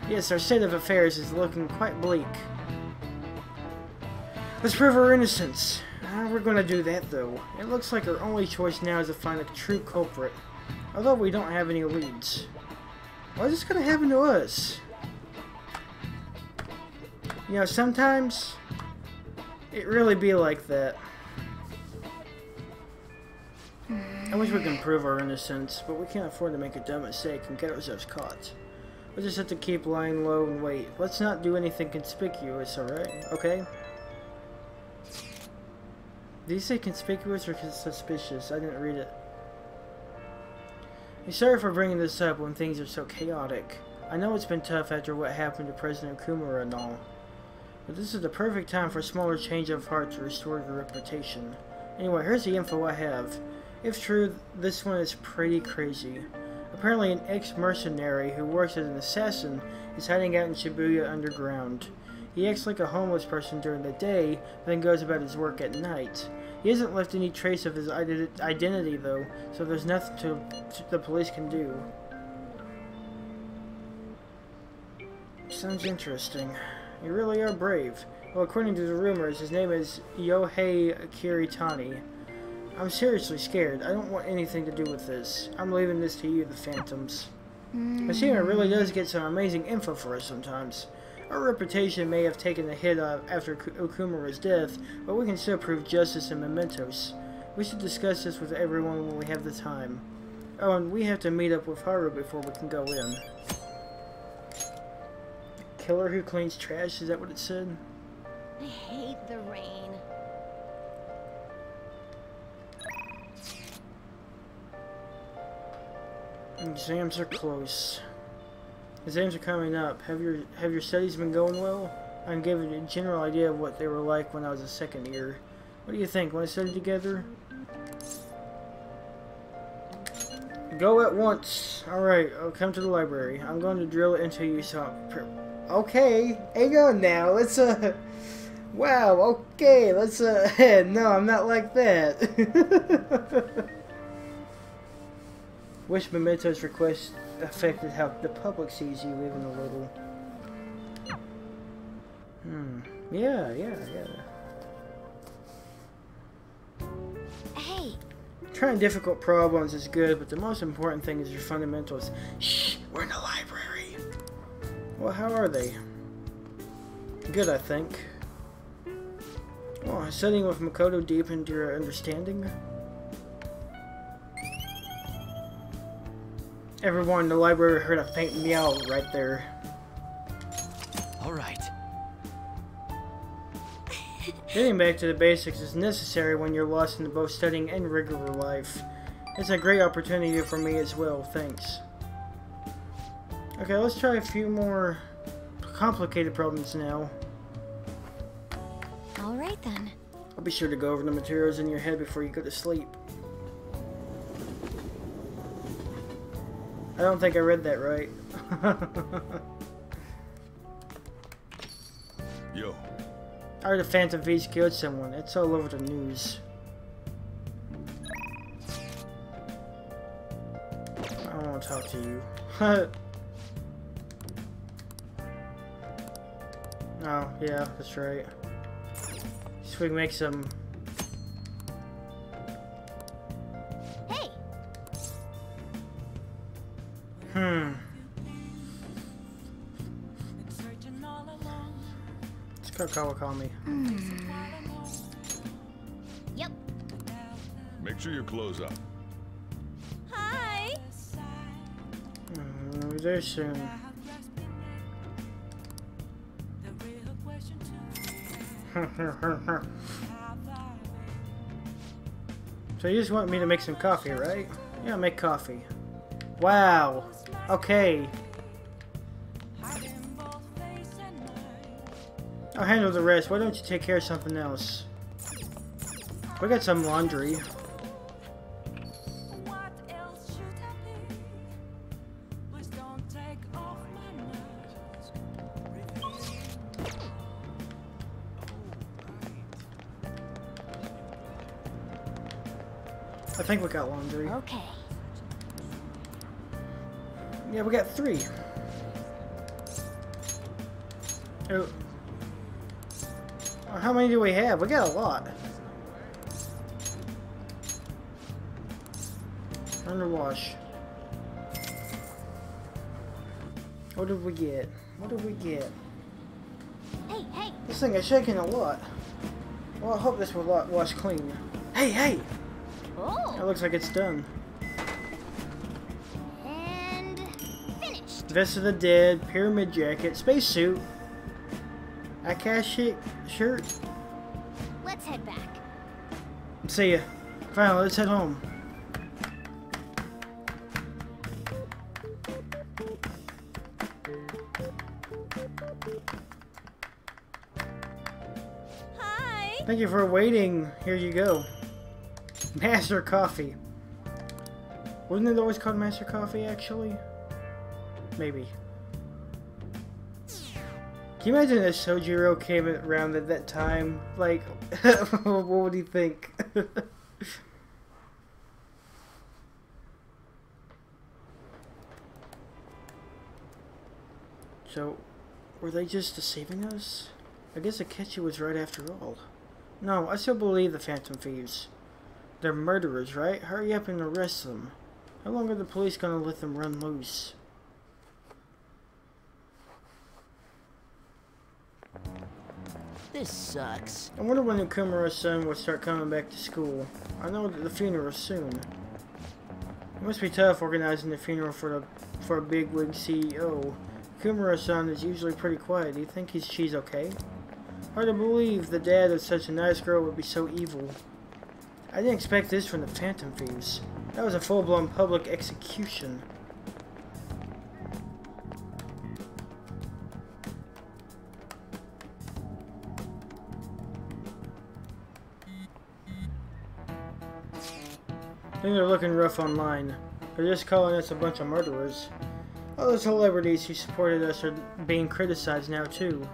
Yes, our state of affairs is looking quite bleak. Let's prove our innocence. We're gonna do that, though. It looks like our only choice now is to find a true culprit. Although we don't have any leads. Why is this gonna happen to us? You know, sometimes it really be like that. I wish we could prove our innocence, but we can't afford to make a dumb mistake and get ourselves caught. We'll just have to keep lying low and wait. Let's not do anything conspicuous, alright? Okay? Did you say conspicuous or suspicious? I didn't read it. I'm sorry for bringing this up when things are so chaotic. I know it's been tough after what happened to President Kumura and all. But this is the perfect time for a smaller change of heart to restore your reputation. Anyway, here's the info I have. If true, this one is pretty crazy. Apparently an ex-mercenary who works as an assassin is hiding out in Shibuya underground. He acts like a homeless person during the day, but then goes about his work at night. He hasn't left any trace of his identity though, so there's nothing the police can do. Sounds interesting. You really are brave. Well, according to the rumors, his name is Yohei Kiritani. I'm seriously scared. I don't want anything to do with this. I'm leaving this to you, the Phantoms. Mishima really does get some amazing info for us sometimes. Our reputation may have taken a hit after Okumura's death, but we can still prove justice in mementos. We should discuss this with everyone when we have the time. Oh, and we have to meet up with Haru before we can go in. Killer who cleans trash, is that what it said? I hate the rain. Exams are close. Exams are coming up. Have your studies been going well? I can give you a general idea of what they were like when I was a second year. What do you think? Want to study together? Go at once. Alright, I'll come to the library. I'm going to drill it into you so... Okay, hang on now. Let's, wow, okay, let's, no, I'm not like that. Wish Memento's request affected how the public sees you even a little. Yeah. Hey! Trying difficult problems is good, but the most important thing is your fundamentals. Shh! We're in the library! Well, how are they? Good, I think. Well, studying with Makoto deepened your understanding? Everyone in the library heard a faint meow right there. Alright. Getting back to the basics is necessary when you're lost in both studying and regular life. It's a great opportunity for me as well, thanks. Okay, let's try a few more complicated problems now. Alright then. I'll be sure to go over the materials in your head before you go to sleep. I don't think I read that right. Yo. I heard a Phantom Thieves killed someone. It's all over the news. I don't want to talk to you. Oh, yeah, that's right. So we can make some... Let's go Kawakami. Yep. Make sure you close up. Hi. Very soon. So you just want me to make some coffee, right? Yeah, make coffee. Wow. Okay. I'll handle the rest. Why don't you take care of something else? We got some laundry. I think we got laundry. Okay. Yeah, we got 3. Oh. How many do we have? We got a lot. Underwash. What did we get? What did we get? Hey, hey. This thing is shaking a lot. Well, I hope this will wash clean. Hey, hey! Oh. It looks like it's done. And finished. Vest of the Dead, pyramid jacket, spacesuit, Akashi shirt. Let's head back. See ya. Finally, let's head home. Hi. Thank you for waiting. Here you go. Master Coffee. Wasn't it always called Master Coffee, actually? Maybe. Can you imagine if Sojiro came around at that time? Like, what would he think? So, were they just deceiving us? I guess Akechi was right after all. No, I still believe the Phantom Thieves. They're murderers, right? Hurry up and arrest them. How long are the police gonna let them run loose? This sucks. I wonder when Okumura's son will start coming back to school. I know that the funeral's soon. It must be tough organizing the funeral for a bigwig CEO. Okumura's son is usually pretty quiet. Do you think she's okay? Hard to believe the dad of such a nice girl would be so evil. I didn't expect this from the Phantom Thieves. That was a full-blown public execution. Things are looking rough online. They're just calling us a bunch of murderers. All those celebrities who supported us are being criticized now too.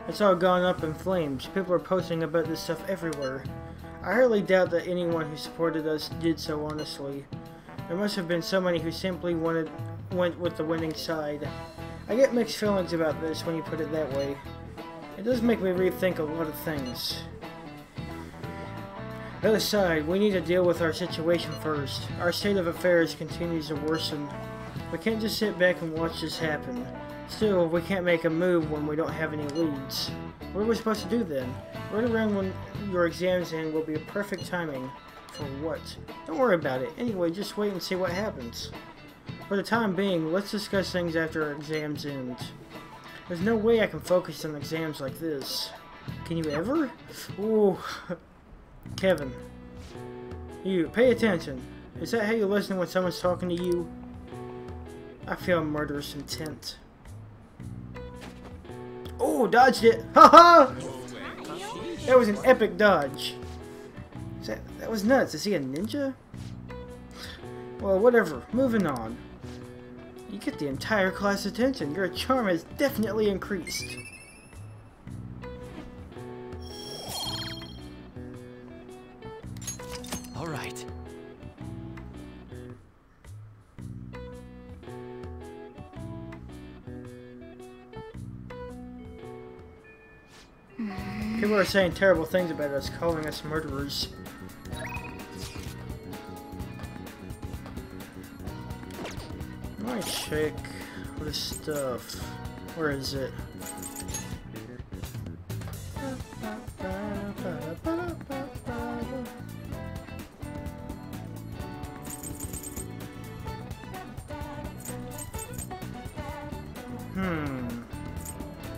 It's all gone up in flames. People are posting about this stuff everywhere. I hardly doubt that anyone who supported us did so honestly. There must have been so many who simply went with the winning side. I get mixed feelings about this when you put it that way. It does make me rethink a lot of things. That aside, we need to deal with our situation first. Our state of affairs continues to worsen. We can't just sit back and watch this happen. Still, we can't make a move when we don't have any leads. What are we supposed to do then? Right around when your exams end will be a perfect timing. For what? Don't worry about it. Anyway, just wait and see what happens. For the time being, let's discuss things after our exams end. There's no way I can focus on exams like this. Can you ever? Ooh. Kevin. You, pay attention. Is that how you listen when someone's talking to you? I feel murderous intent. Oh, dodged it! Haha! That was an epic dodge. That was nuts. Is he a ninja? Well, whatever. Moving on. You get the entire class attention. Your charm has definitely increased. All right. People are saying terrible things about us, calling us murderers. Nice. check all this stuff. Where is it?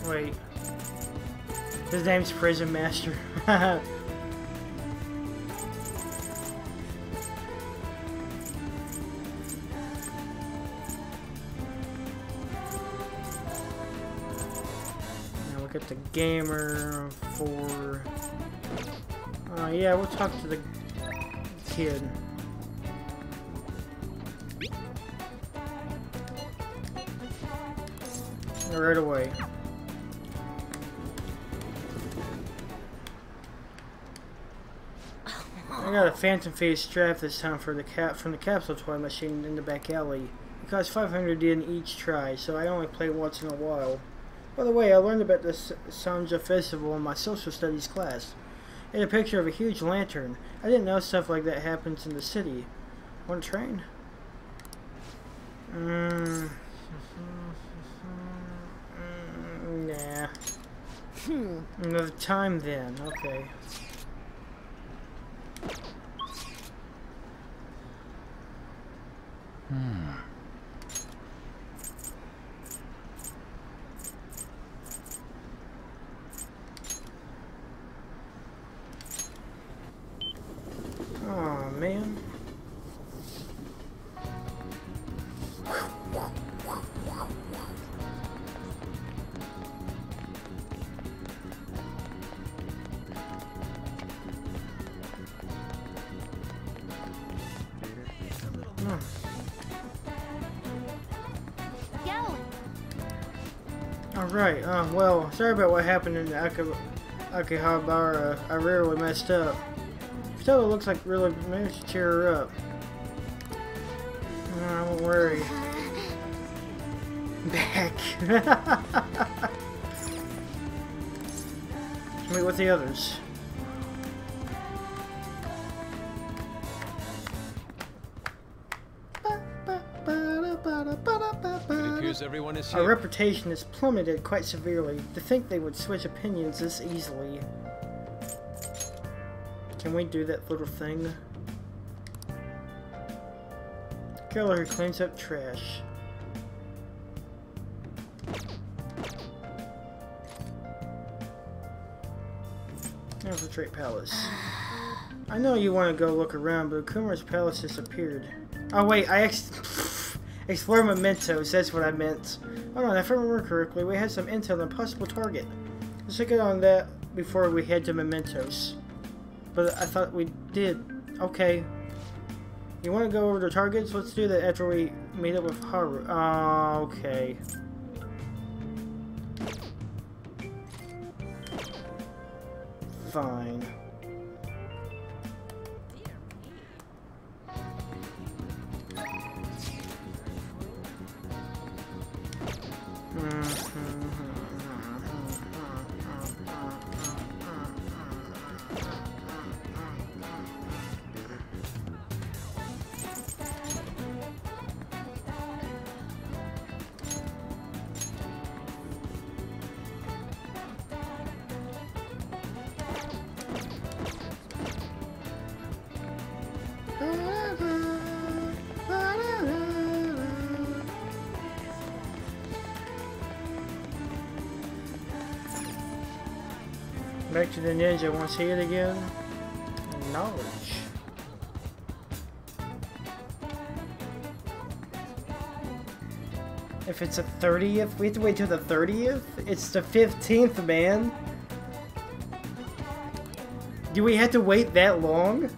Wait. His name's Prison Master. Get the gamer for... yeah, we'll talk to the kid. Right away. I got a Phantom Phase strap this time for the from the capsule toy machine in the back alley. It cost 500 yen each try, so I only play once in a while. By the way, I learned about the Sanja Festival in my social studies class. It had a picture of a huge lantern. I didn't know stuff like that happens in the city. Want a train? Nah. Another time then. Okay. Oh man. Alright, well, sorry about what happened in the Akihabara. I rarely messed up. Still, it looks like really managed to cheer her up. I won't worry. Back. Meet with the others. Everyone is here. Our reputation has plummeted quite severely. To think they would switch opinions this easily. Can we do that little thing? Killer who cleans up trash. Infiltrate palace. I know you want to go look around, but Kumara's palace disappeared. Oh wait, explore mementos, that's what I meant. Hold on, if I remember correctly, we had some intel on a possible target. Let's check it on that before we head to mementos. But I thought we did. Okay. You want to go over the targets? Let's do that after we meet up with Haru. Okay. Fine. Back to the ninja. Want to see it again? Knowledge. If it's a 30th, we have to wait till the 30th? It's the 15th, man. Do we have to wait that long?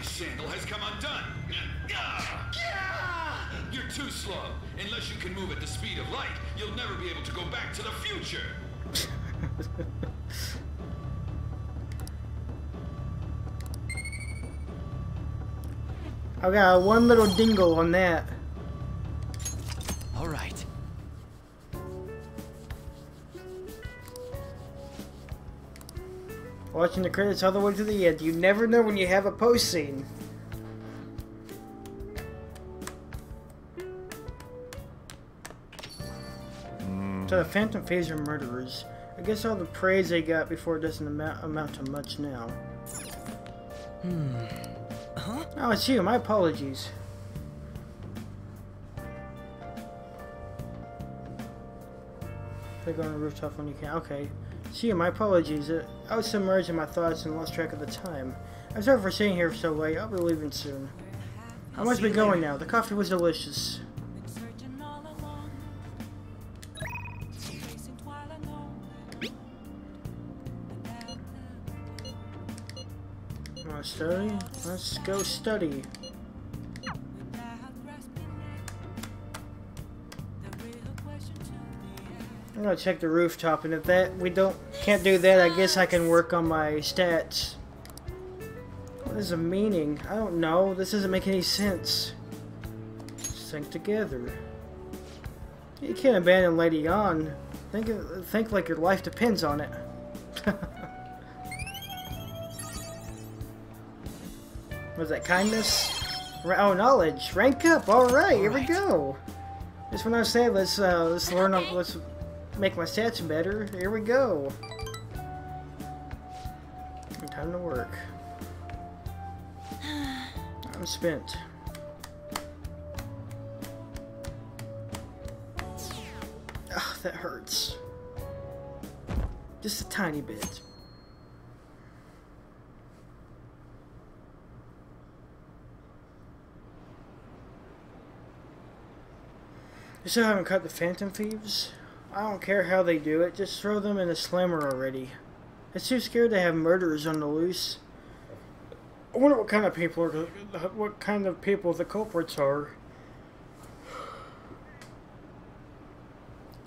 Sandal has come undone. You're too slow. Unless you can move at the speed of light, you'll never be able to go back to the future. I got one little dingle on that. Watching the credits all the way to the end. You never know when you have a post scene. So the Phantom Phaser murderers. I guess all the praise they got before doesn't amount to much now. Huh? Oh, it's you. My apologies. Click on the rooftop when you can. Okay. It's you. My apologies. I was submerged in my thoughts and lost track of the time. I'm sorry for staying here so late. I'll be leaving soon. I must be going now. The coffee was delicious. Want to study? Let's go study. I'm gonna check the rooftop, and if can't do that, I guess I can work on my stats. What is the meaning? I don't know. This doesn't make any sense. Think together. You can't abandon Lady On. Think like your life depends on it. Was that kindness? Oh, knowledge. Rank up. All right, here we go. Just when I say let's learn. Let's make my stats better. Here we go. Time to work. I'm spent. Oh, that hurts. Just a tiny bit. You still haven't caught the Phantom Thieves? I don't care how they do it, just throw them in a slammer already. It's too scared to have murderers on the loose. I wonder what kind of people the culprits are.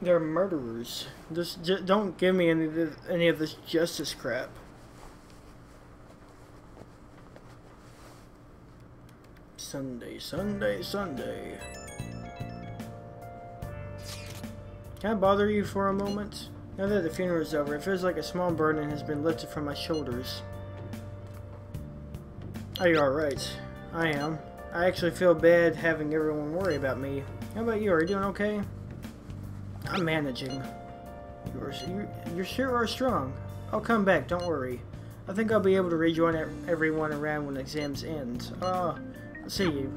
They're murderers. Just don't give me any of this justice crap. Sunday, Sunday, Sunday. Can I bother you for a moment? Now that the funeral is over, it feels like a small burden has been lifted from my shoulders. Are you alright? I am. I actually feel bad having everyone worry about me. How about you? Are you doing okay? I'm managing. You sure are strong. I'll come back, don't worry. I think I'll be able to rejoin everyone around when exams end. I'll see you.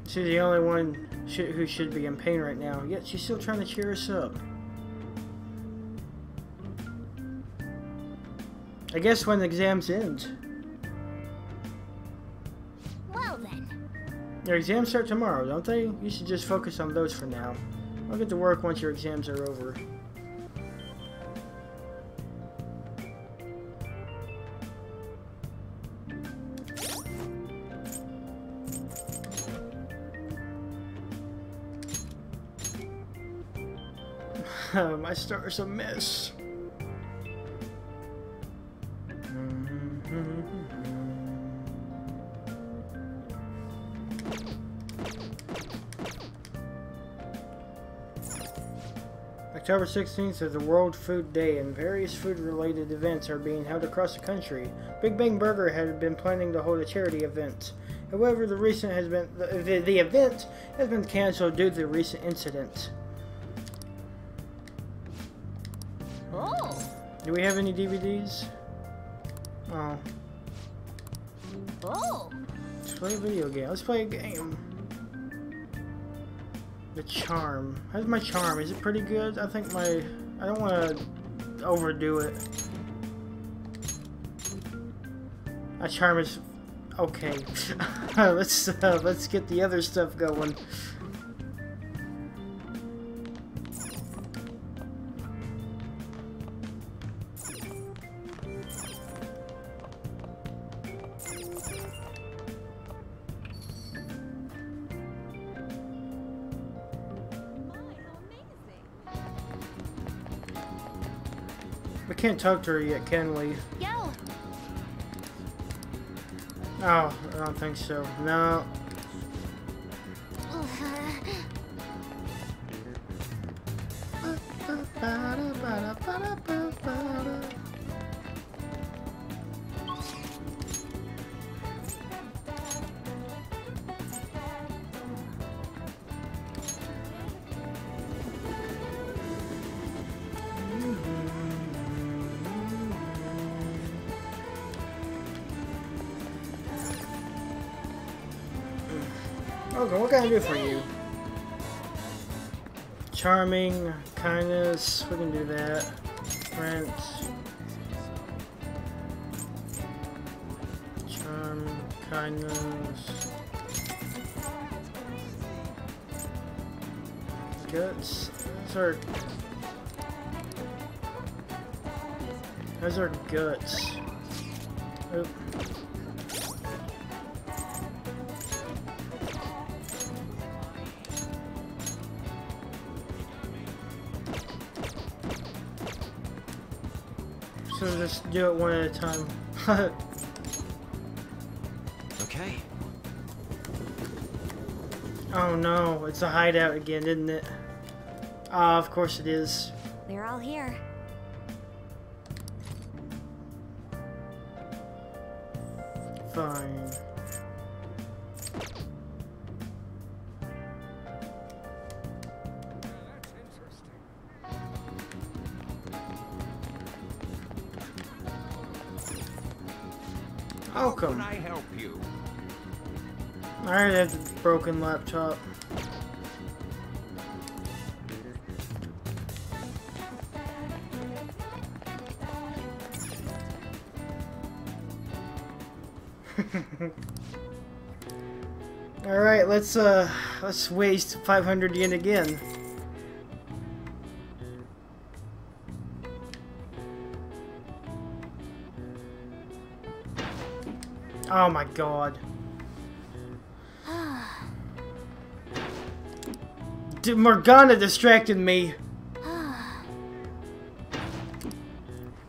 She's the only one who should be in pain right now, yet she's still trying to cheer us up. I guess when the exams end. Well then. Your exams start tomorrow, don't they? You should just focus on those for now. I'll get to work once your exams are over. My star's a mess. October 16th is the World Food Day, and various food-related events are being held across the country. Big Bang Burger had been planning to hold a charity event. However, the event has been canceled due to the recent incident. Oh. Do we have any DVDs? Oh. Oh. Let's play a video game. Let's play a game. The charm. How's my charm? Is it pretty good? I think I don't want to overdo it. My charm is okay. Let's get the other stuff going. We can't talk to her yet, can we? Yo. Oh, I don't think so. No. Okay, what can I do for you? Charming, kindness, we can do that. Friends. Charm, kindness. Guts. Those are guts. Oop. So just do it one at a time. Okay. Oh no, it's a hideout again, isn't it? Ah, of course it is. They're all here. Fine. How Welcome. can I help you? I already have the broken laptop. All right, let's waste 500 yen again. Oh my god. Morgana distracted me.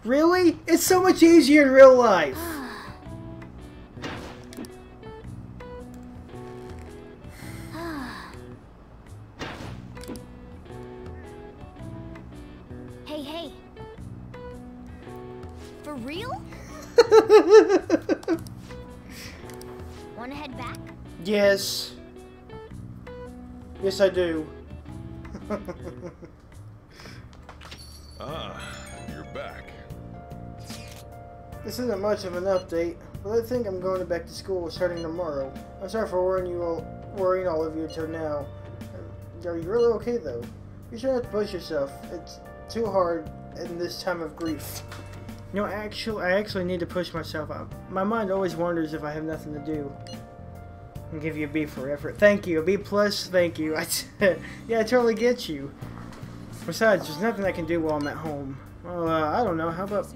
Really? It's so much easier in real life. Hey, hey. For real? Wanna head back? Yes. Yes, I do. Ah, you're back. This isn't much of an update, but I think I'm going back to school starting tomorrow. I'm sorry for worrying all of you until now. Are you really okay though? You shouldn't have to push yourself. It's too hard in this time of grief. You know, I actually need to push myself out. My mind always wonders if I have nothing to do. I'll give you a B for effort. Thank you. A B plus. Thank you. Yeah, I totally get you. Besides, there's nothing I can do while I'm at home. Well, I don't know. How about...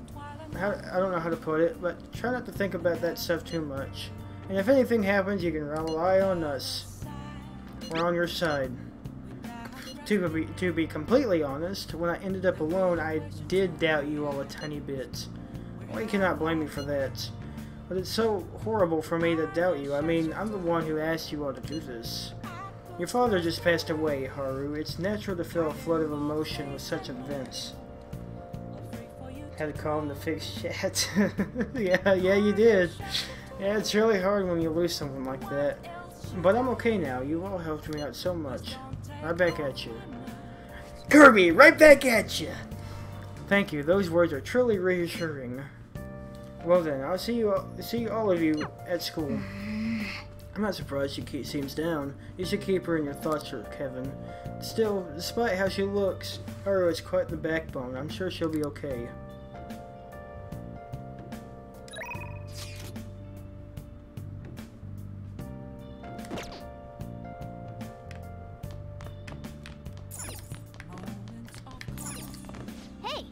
I don't know how to put it, but try not to think about that stuff too much. And if anything happens, you can rely on us. We're on your side. To be completely honest, when I ended up alone, I did doubt you all a tiny bit. Well, you cannot blame me for that. But it's so horrible for me to doubt you. I mean, I'm the one who asked you all to do this. Your father just passed away, Haru. It's natural to feel a flood of emotion with such events. Had to call him to fix chat. yeah, you did. Yeah, it's really hard when you lose someone like that. But I'm okay now. You all helped me out so much. Right back at you. Kirby, right back at you! Thank you. Those words are truly reassuring. Well then, I'll see all of you at school. I'm not surprised she seems down. You should keep her in your thoughts, Kevin. Still, despite how she looks, Haru is quite the backbone. I'm sure she'll be okay. Hey!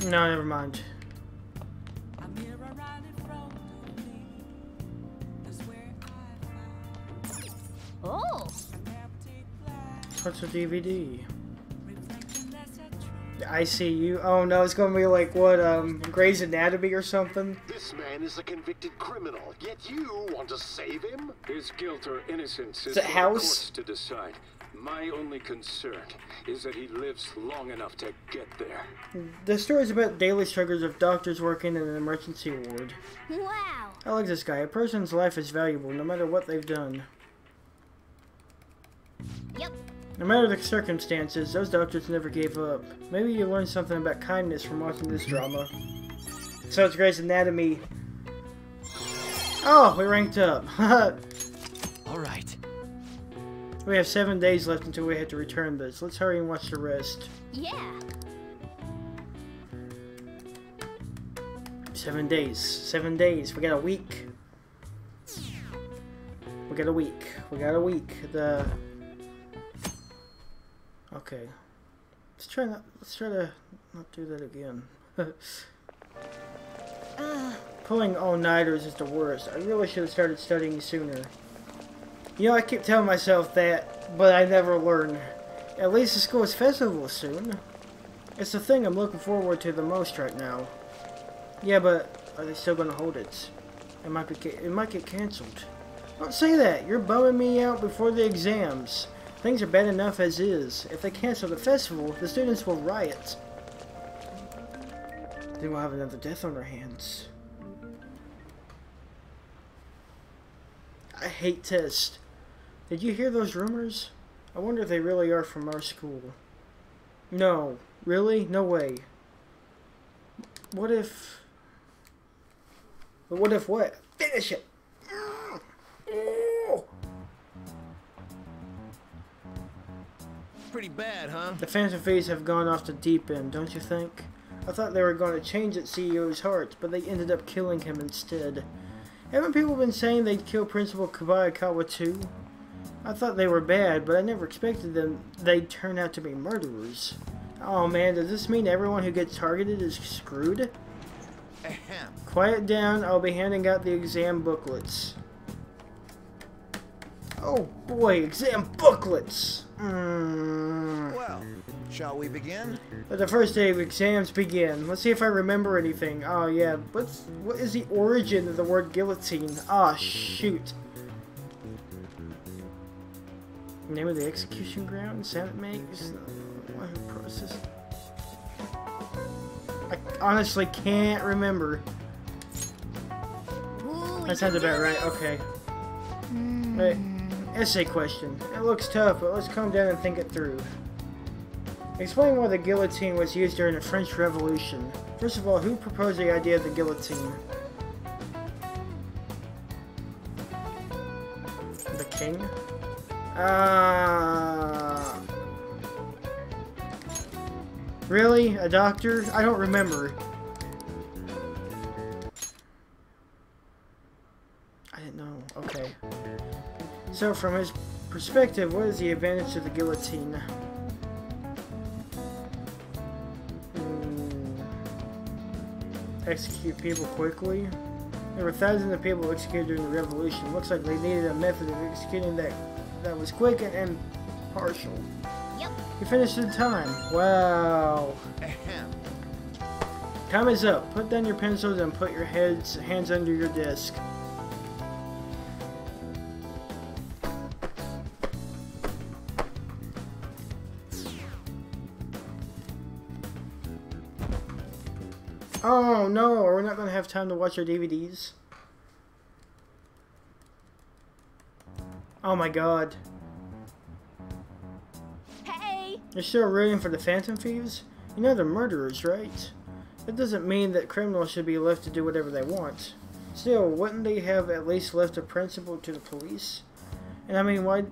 No, never mind. Oh! What's a DVD? I see you. Oh no, it's gonna be like what, Grey's Anatomy or something? This man is a convicted criminal, yet you want to save him? His guilt or innocence is The for the house? courts to decide. My only concern is that he lives long enough to get there. The story is about daily struggles of doctors working in an emergency ward. Wow! I like this guy. A person's life is valuable, no matter what they've done. Yep. No matter the circumstances, those doctors never gave up. Maybe you learned something about kindness from watching this drama. So it's Grey's Anatomy. Oh, we ranked up. right. We have 7 days left until we have to return this. Let's hurry and watch the rest. Yeah. 7 days. 7 days. We got a week. We got a week. We got a week. Okay. Let's try to not do that again. Pulling all-nighters is the worst. I really should have started studying sooner. You know, I keep telling myself that, but I never learn. At least the school's festival is soon. It's the thing I'm looking forward to the most right now. Yeah, but are they still gonna hold it? It might get cancelled. Don't say that. You're bumming me out before the exams. Things are bad enough as is. If they cancel the festival, the students will riot. Then we'll have another death on our hands. I hate tests. Did you hear those rumors? I wonder if they really are from our school. No. Really? No way. What if... What if what? Finish it! Pretty bad, huh? The Phantom Thieves have gone off the deep end, don't you think? I thought they were going to change the CEO's heart, but they ended up killing him instead. Haven't people been saying they'd kill Principal Kabayakawa too? I thought they were bad, but I never expected they'd turn out to be murderers. Oh man, does this mean everyone who gets targeted is screwed? Quiet down, I'll be handing out the exam booklets. Oh boy, exam booklets! Well, shall we begin? Let the first day of exams begin. Let's see if I remember anything. Oh yeah, what is the origin of the word guillotine? Ah, shoot. Name of the execution ground? Senate makes? Process. I honestly can't remember. Ooh, That sounds about right. Okay. Wait. Essay question. It looks tough, but let's calm down and think it through. Explain why the guillotine was used during the French Revolution. First of all, who proposed the idea of the guillotine? The king? Really? A doctor? I don't remember. I didn't know. Okay. So, from his perspective, what is the advantage of the guillotine? Execute people quickly? There were thousands of people executed during the revolution. Looks like they needed a method of executing that was quick and impartial. Yep. You finished in time. Wow. Time is up. Put down your pencils and put your hands under your desk. Oh no, are we not going to have time to watch our DVDs? Oh my god. Hey! You're still rooting for the Phantom Thieves? You know they're murderers, right? That doesn't mean that criminals should be left to do whatever they want. Still, wouldn't they have at least left a principal to the police? And I mean, why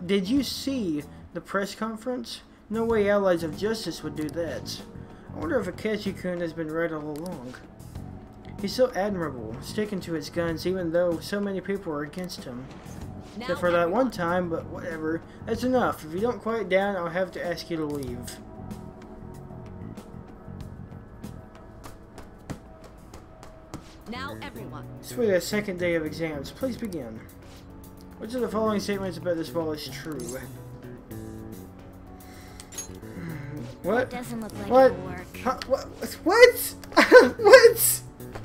did you see the press conference? No way Allies of Justice would do that. I wonder if Akechi-kun has been right all along. He's so admirable, sticking to his guns even though so many people are against him. Except for that one time, but whatever. That's enough. If you don't quiet down, I'll have to ask you to leave. Now everyone. It's for the second day of exams. Please begin. Which of the following statements about this ball is true? What? That doesn't look like What? it'll work. Huh? What? What? What?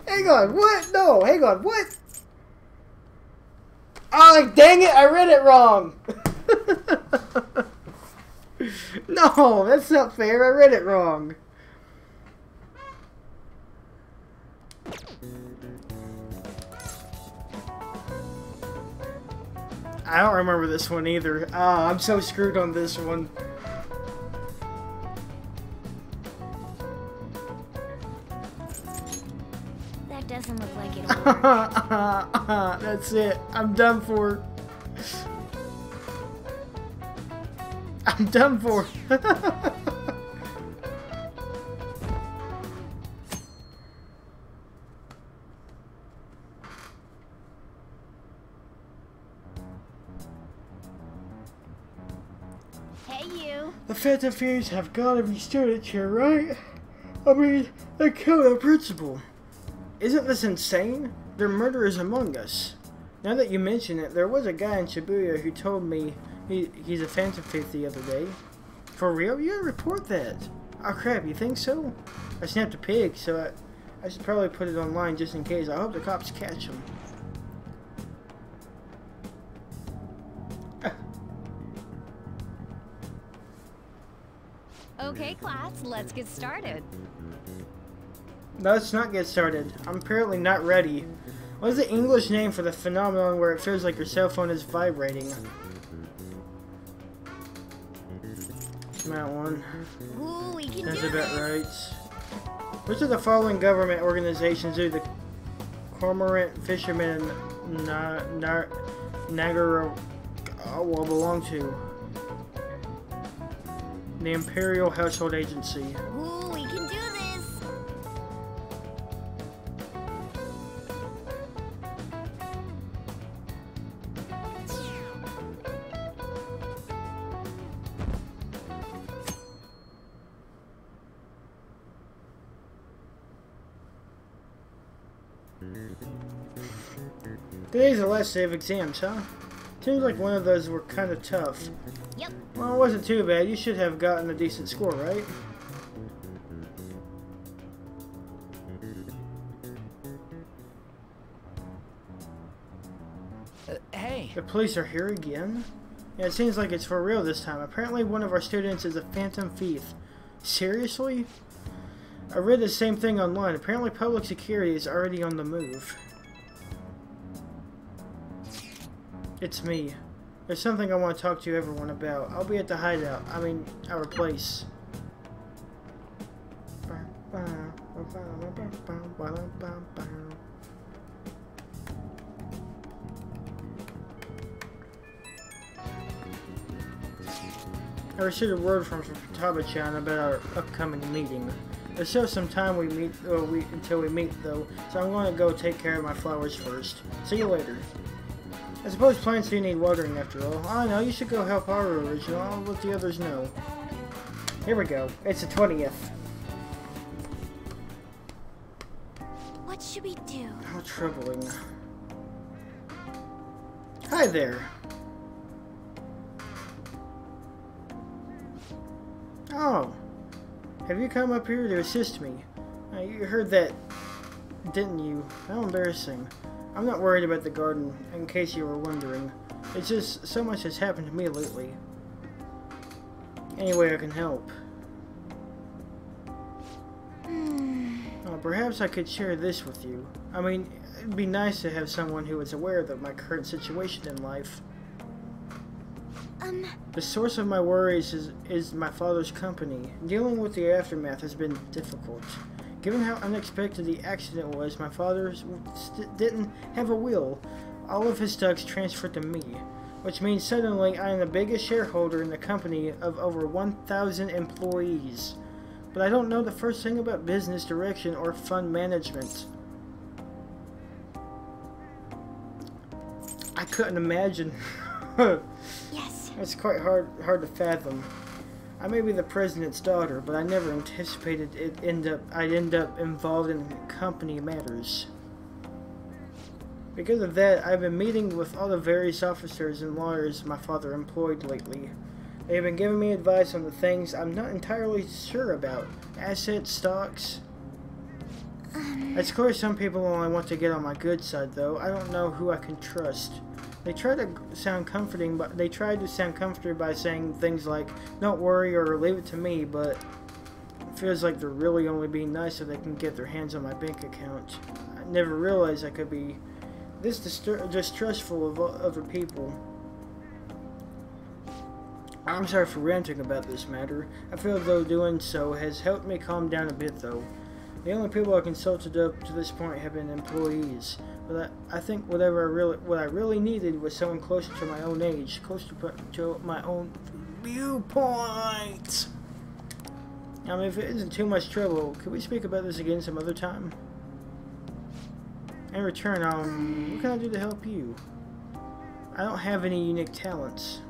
Hang on. What? No. Hang on. What? Oh, dang it! I read it wrong. No, that's not fair. I read it wrong. I don't remember this one either. Ah, I'm so screwed on this one. That doesn't look like it'll work. That's it. I'm done for. I'm done for. Hey, you. The Phantom Thieves have got every student here, right? I mean, they killed our principal. Isn't this insane? They're murderers among us. Now that you mention it, there was a guy in Shibuya who told me he's a Phantom Thief the other day. For real? You didn't report that? Oh crap, you think so? I snapped a pig, so I should probably put it online just in case. I hope the cops catch him. Okay, class, let's get started. Let's not get started. I'm apparently not ready. What is the English name for the phenomenon where it feels like your cell phone is vibrating? That one. Ooh, we can That's do about this. right. Which of the following government organizations do the Cormorant Fishermen Nagara will belong to? The Imperial Household Agency. Ooh, we can do this. Today's the last day of exams, huh? Seems like one of those were kind of tough. Yep. Well, it wasn't too bad. You should have gotten a decent score, right? Hey. The police are here again? Yeah, it seems like it's for real this time. Apparently one of our students is a phantom thief. Seriously? I read the same thing online. Apparently public security is already on the move. It's me. There's something I want to talk to everyone about. I'll be at the hideout. I mean, our place. I received a word from Futaba-chan about our upcoming meeting. There's still some time until we meet though, so I'm going to go take care of my flowers first. See you later. I suppose plants do need watering after all. I know, you should go help Haru original. I'll let the others know. Here we go. It's the 20th. What should we do? How troubling. Hi there. Oh. Have you come up here to assist me? You heard that, didn't you? How embarrassing. I'm not worried about the garden, in case you were wondering. It's just so much has happened to me lately. Any way I can help. Perhaps I could share this with you. I mean, it'd be nice to have someone who is aware of my current situation in life. The source of my worries is my father's company. Dealing with the aftermath has been difficult. Given how unexpected the accident was, my father didn't have a will. All of his stocks transferred to me, which means suddenly I am the biggest shareholder in the company of over 1,000 employees. But I don't know the first thing about business direction or fund management. I couldn't imagine. Yes. It's quite hard to fathom. I may be the president's daughter, but I never anticipated I'd end up involved in company matters. Because of that, I've been meeting with all the various officers and lawyers my father employed lately. They've been giving me advice on the things I'm not entirely sure about. Assets, stocks. It's clear some people only want to get on my good side, though. I don't know who I can trust. They tried to sound comforting, by saying things like, "Don't worry" or "Leave it to me," but it feels like they're really only being nice so they can get their hands on my bank account. I never realized I could be this distrustful of other people. I'm sorry for ranting about this matter. I feel as though doing so has helped me calm down a bit, though. The only people I consulted up to this point have been employees. But I think what I really needed was someone closer to my own age, closer to my own viewpoint. I mean, if it isn't too much trouble, could we speak about this again some other time? In return, what can I do to help you? I don't have any unique talents.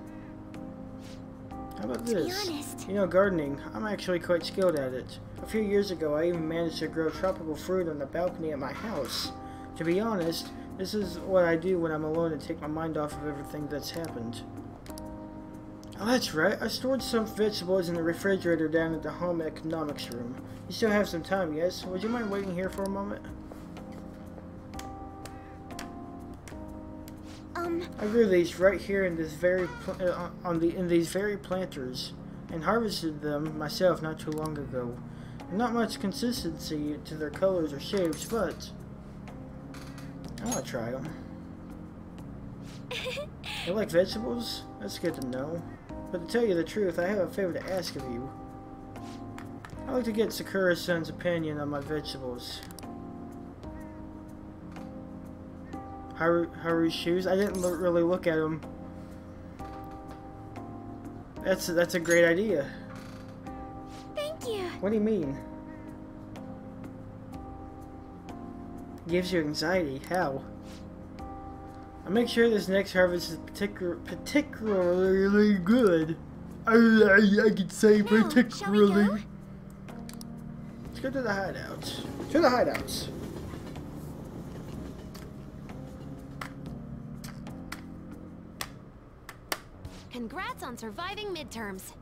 How about this? To be honest. You know, gardening. I'm actually quite skilled at it. A few years ago, I even managed to grow tropical fruit on the balcony at my house. To be honest, this is what I do when I'm alone and take my mind off of everything that's happened. Oh, that's right. I stored some vegetables in the refrigerator down at the home economics room. You still have some time, yes? Would you mind waiting here for a moment? I grew these right here in this very in these very planters, and harvested them myself not too long ago. Not much consistency to their colors or shapes, but I want to try them. You like vegetables? That's good to know. But to tell you the truth, I have a favor to ask of you. I'd like to get Sakura-san's opinion on my vegetables. Haru's shoes? I didn't really look at them. That's a great idea. Thank you. What do you mean? Gives you anxiety. How? I'll make sure this next harvest is particularly good. I could say particularly. Shall we go? Let's go to the hideouts. To the hideouts. Congrats on surviving midterms.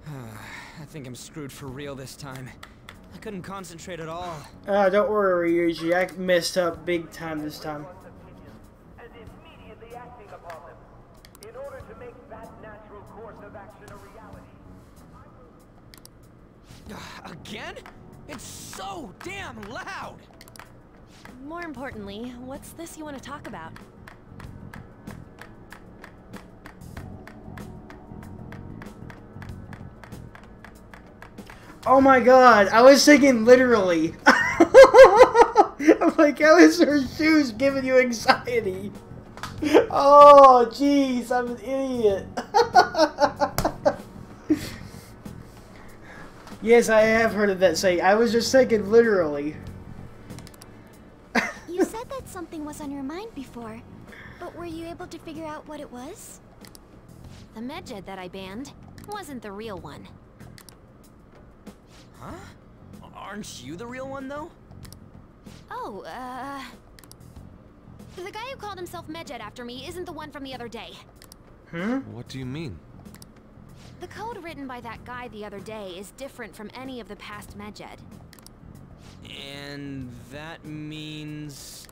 I think I'm screwed for real this time. I couldn't concentrate at all. Don't worry, Ryuji. I messed up big time this time. And immediately acting upon them, in order to make that natural course of action a reality. Again? It's so damn loud! More importantly, what's this you want to talk about? Oh my god, I was thinking literally. I'm like, how is her shoes giving you anxiety? Oh, jeez, I'm an idiot. Yes, I have heard of that saying. I was just thinking literally. You said that something was on your mind before, but were you able to figure out what it was? The medjed that I banned wasn't the real one. Huh? Aren't you the real one, though? Oh, the guy who called himself Medjed after me isn't the one from the other day. What do you mean? The code written by that guy the other day is different from any of the past Medjed. And that means...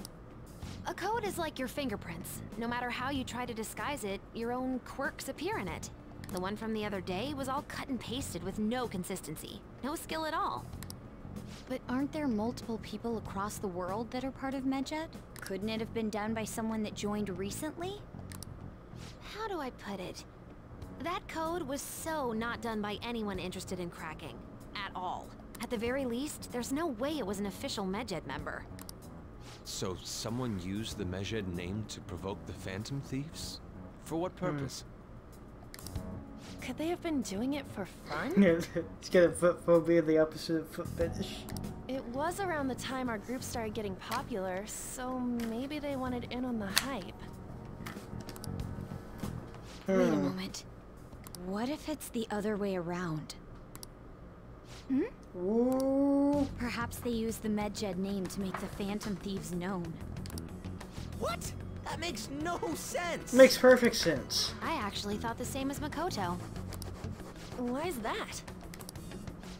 A code is like your fingerprints. No matter how you try to disguise it, your own quirks appear in it. The one from the other day was all cut and pasted with no consistency. No skill at all. But aren't there multiple people across the world that are part of Medjed? Couldn't it have been done by someone that joined recently? How do I put it? That code was so not done by anyone interested in cracking. At all. At the very least, there's no way it was an official Medjed member. So someone used the Medjed name to provoke the Phantom Thieves? For what purpose? Could they have been doing it for fun? It's got a foot phobia, the opposite of foot fetish. It was around the time our group started getting popular, so maybe they wanted in on the hype. Wait a moment. What if it's the other way around? Ooh. Perhaps they used the Medjed name to make the Phantom Thieves known. What? That makes no sense! Makes perfect sense. I actually thought the same as Makoto. Why is that?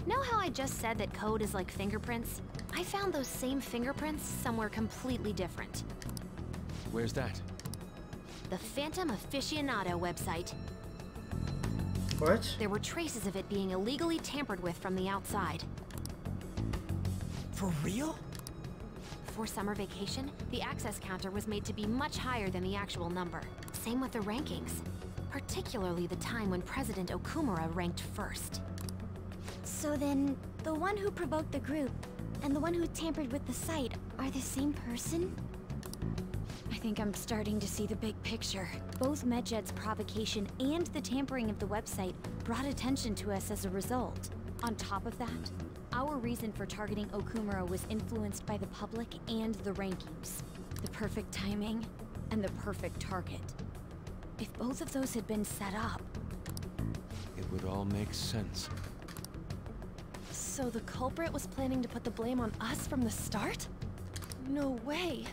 Know how I just said that code is like fingerprints? I found those same fingerprints somewhere completely different. Where's that? The Phantom Aficionado website. What? There were traces of it being illegally tampered with from the outside. For real? For summer vacation, the access counter was made to be much higher than the actual number. Same with the rankings. Particularly the time when President Okumura ranked first. So then, the one who provoked the group and the one who tampered with the site are the same person? think I'm starting to see the big picture. Both Medjed's provocation and the tampering of the website brought attention to us as a result. On top of that, our reason for targeting Okumura was influenced by the public and the rankings. The perfect timing and the perfect target. If both of those had been set up... It would all make sense. So the culprit was planning to put the blame on us from the start? No way.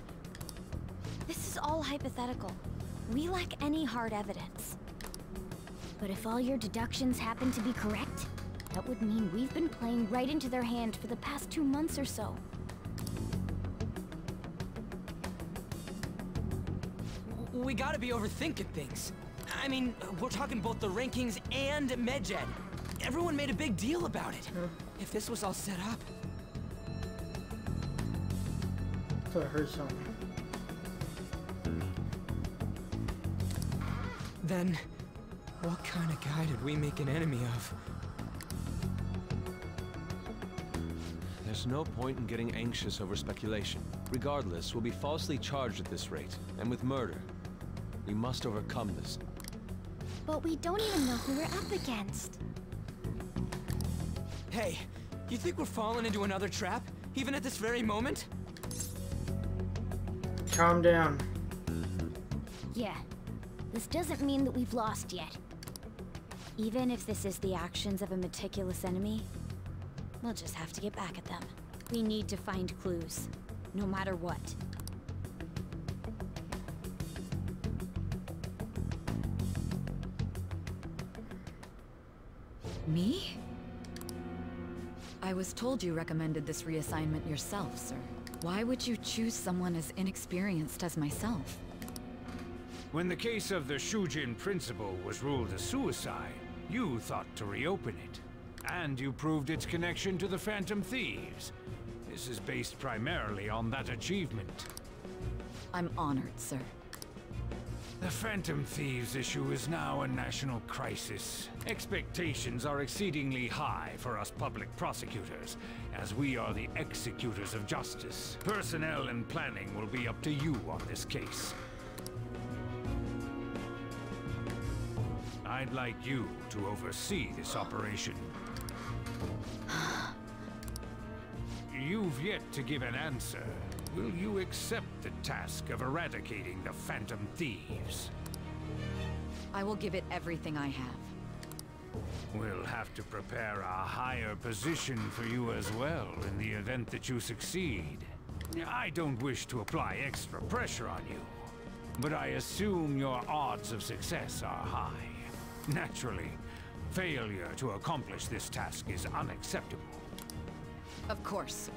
This is all hypothetical. We lack any hard evidence. But if all your deductions happen to be correct, that would mean we've been playing right into their hand for the past 2 months or so. We gotta be overthinking things. I mean, we're talking both the rankings and Medjed. Everyone made a big deal about it. If this was all set up... I thought I heard something. Then, what kind of guy did we make an enemy of? There's no point in getting anxious over speculation. Regardless, we'll be falsely charged at this rate, and with murder. We must overcome this. But we don't even know who we're up against. Hey, you think we're falling into another trap, even at this very moment? Calm down. Yeah. This doesn't mean that we've lost yet. Even if this is the actions of a meticulous enemy, we'll just have to get back at them. We need to find clues, no matter what. Me? I was told you recommended this reassignment yourself, sir. Why would you choose someone as inexperienced as myself? When the case of the Shujin principal was ruled a suicide, you thought to reopen it. And you proved its connection to the Phantom Thieves. This is based primarily on that achievement. I'm honored, sir. The Phantom Thieves issue is now a national crisis. Expectations are exceedingly high for us public prosecutors, as we are the executors of justice. Personnel and planning will be up to you on this case. I'd like you to oversee this operation. You've yet to give an answer. Will you accept the task of eradicating the Phantom Thieves? I will give it everything I have. We'll have to prepare a higher position for you as well in the event that you succeed. I don't wish to apply extra pressure on you, but I assume your odds of success are high. Naturally, failure to accomplish this task is unacceptable. Of course.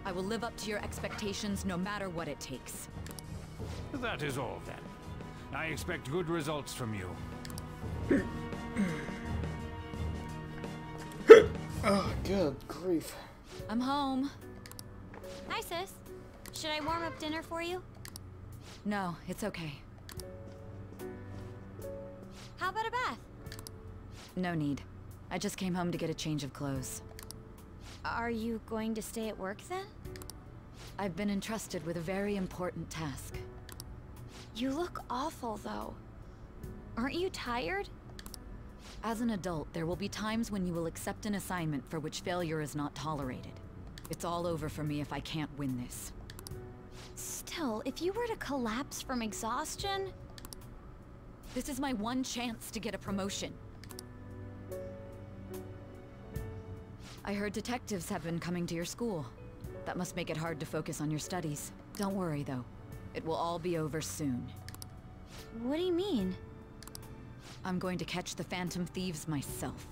I will live up to your expectations no matter what it takes. That is all then. I expect good results from you. Oh, good grief. I'm home. Hi, sis. Should I warm up dinner for you? No, it's okay. How about a bath? No need. I just came home to get a change of clothes. Are you going to stay at work then? I've been entrusted with a very important task. You look awful, though. Aren't you tired? As an adult, there will be times when you will accept an assignment for which failure is not tolerated. It's all over for me if I can't win this. Still, if you were to collapse from exhaustion... This is my one chance to get a promotion. I heard detectives have been coming to your school. That must make it hard to focus on your studies. Don't worry, though. It will all be over soon. What do you mean? I'm going to catch the Phantom Thieves myself.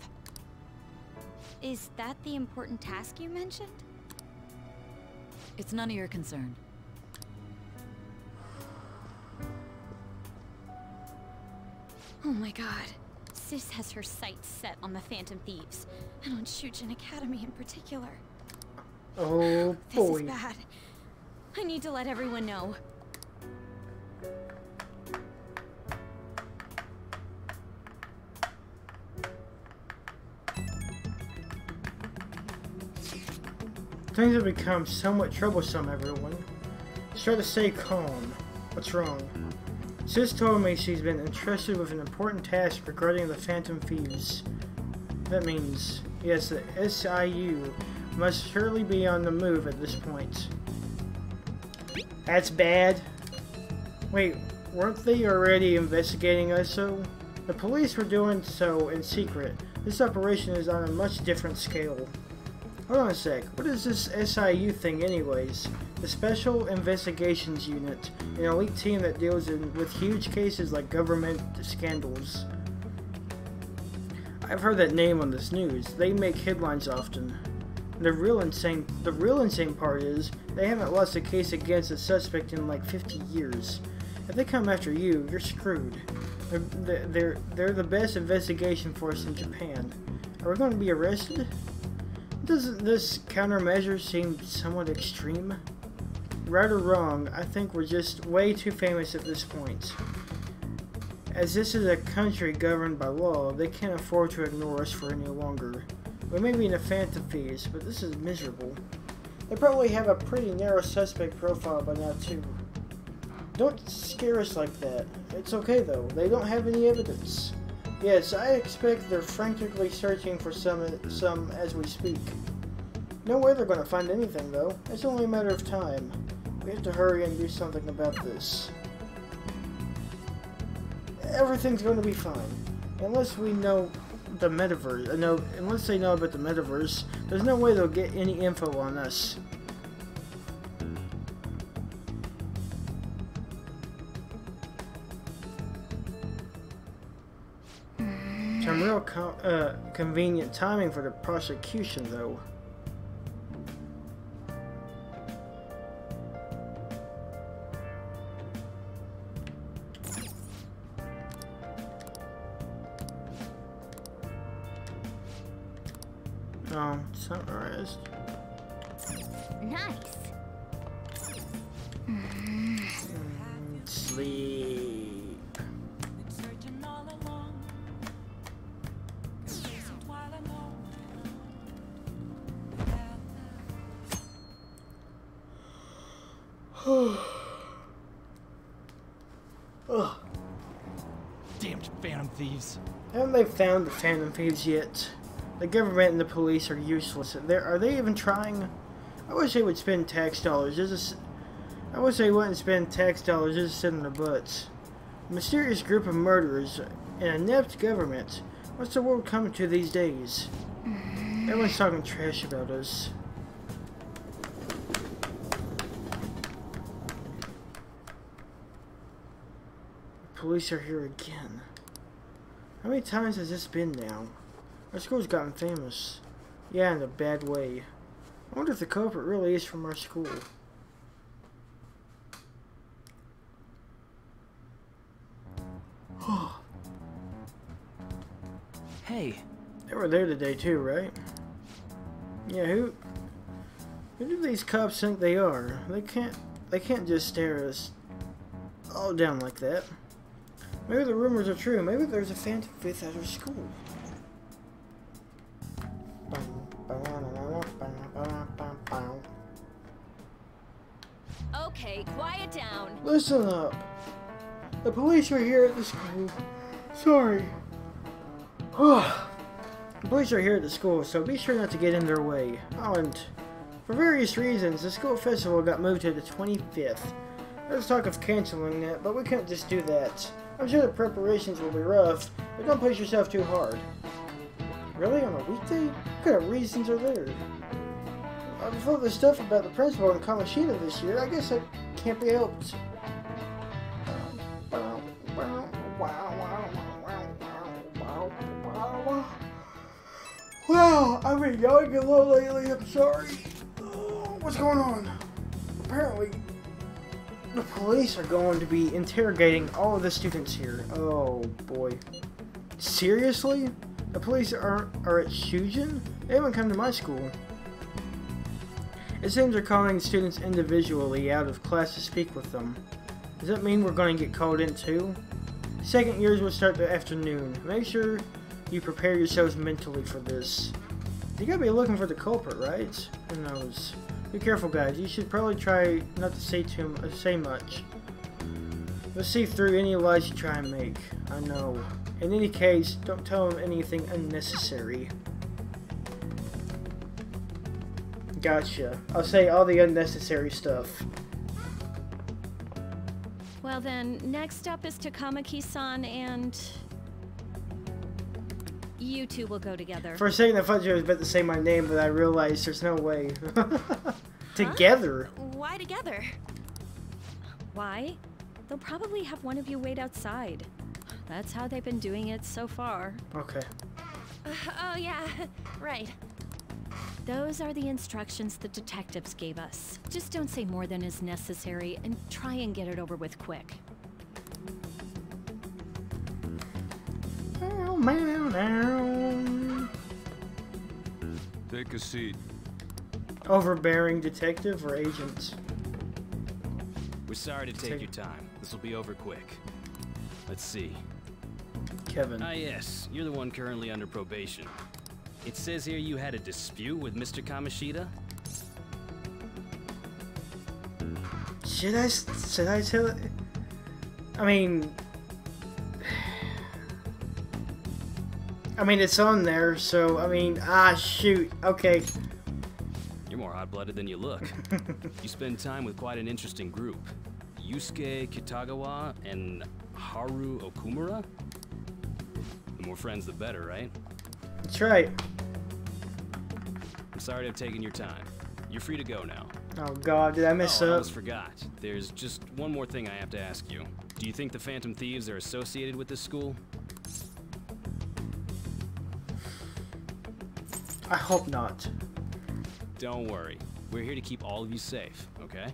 Is that the important task you mentioned? It's none of your concern. Oh my god. Sis has her sights set on the Phantom Thieves, and on Shujin Academy in particular. Oh boy. This is bad. I need to let everyone know. Things have become somewhat troublesome, everyone. Just try to stay calm. What's wrong? Sis told me she's been entrusted with an important task regarding the Phantom Thieves. That means, yes, the SIU must surely be on the move at this point. That's bad. Wait, weren't they already investigating us though? The police were doing so in secret. This operation is on a much different scale. Hold on a sec, what is this SIU thing anyways? The Special Investigations Unit, an elite team that deals with huge cases like government scandals. I've heard that name on this news. They make headlines often. The real insane part is, they haven't lost a case against a suspect in like 50 years. If they come after you, you're screwed. They're the best investigation force in Japan. Are we going to be arrested? Doesn't this countermeasure seem somewhat extreme? Right or wrong, I think we're just way too famous at this point. As this is a country governed by law, they can't afford to ignore us for any longer. We may be in a Phantom Thieves, but this is miserable. They probably have a pretty narrow suspect profile by now too. Don't scare us like that. It's okay though, they don't have any evidence. Yes, I expect they're frantically searching for some as we speak. No way they're going to find anything though. It's only a matter of time. We have to hurry and do something about this. Everything's going to be fine. Unless we know the metaverse. Unless they know about the metaverse, there's no way they'll get any info on us. Some real convenient timing for the prosecution, though. Oh, sunrise. Nice. Sleep. Ugh. Damned Phantom Thieves. Haven't they found the Phantom Thieves yet? The government and the police are useless. Are they even trying? I wish they would spend tax dollars. I wish they wouldn't spend tax dollars just to sit on their butts. A mysterious group of murderers and an inept government. What's the world coming to these days? Everyone's talking trash about us. The police are here again. How many times has this been now? Our school's gotten famous. Yeah, in a bad way. I wonder if the culprit really is from our school. Hey. They were there today too, right? Yeah, who do these cops think they are? They can't just stare us all down like that. Maybe the rumors are true. Maybe there's a Phantom Fifth at our school. Okay, quiet down. Listen up. The police are here at the school. Sorry. The police are here at the school, so be sure not to get in their way. Oh, and for various reasons, the school festival got moved to the 25th. There's talk of canceling that, but we can't just do that. I'm sure the preparations will be rough, but don't push yourself too hard. Really? On a weekday? What kind of reasons are there? With all this stuff about the principal in Kamoshida this year, I guess it can't be helped. Wow, I've been yawning a little lately, I'm sorry. What's going on? Apparently, the police are going to be interrogating all of the students here. Oh boy. Seriously? The police are at Shujin? They haven't come to my school. It seems they're calling students individually out of class to speak with them. Does that mean we're going to get called in too? Second years will start the afternoon. Make sure you prepare yourselves mentally for this. You gotta be looking for the culprit, right? Who knows? Be careful, guys. You should probably try not to say much. Let's see through any lies you try and make. I know. In any case, don't tell him anything unnecessary. Gotcha. I'll say all the unnecessary stuff. Well then, next up is Takamaki-san and... you two will go together. For a second I thought you was about to say my name, but I realized there's no way. Together? Huh? Why together? Why? They'll probably have one of you wait outside. That's how they've been doing it so far. Okay. Oh yeah, right. Those are the instructions the detectives gave us. Just don't say more than is necessary and try and get it over with quick. Take a seat. Overbearing detective or agents? We're sorry to take your time. This will be over quick. Let's see. Kevin. Ah yes, you're the one currently under probation. It says here you had a dispute with Mr. Kamoshida? Should I tell it? I mean, it's on there, so, shoot, okay. You're more hot-blooded than you look. You spend time with quite an interesting group. Yusuke Kitagawa and Haru Okumura? The more friends, the better, right? That's right. I'm sorry to have taken your time. You're free to go now. Oh god, did I mess I up? almost forgot. There's just one more thing I have to ask you. Do you think the Phantom Thieves are associated with this school? I hope not. Don't worry. We're here to keep all of you safe, okay?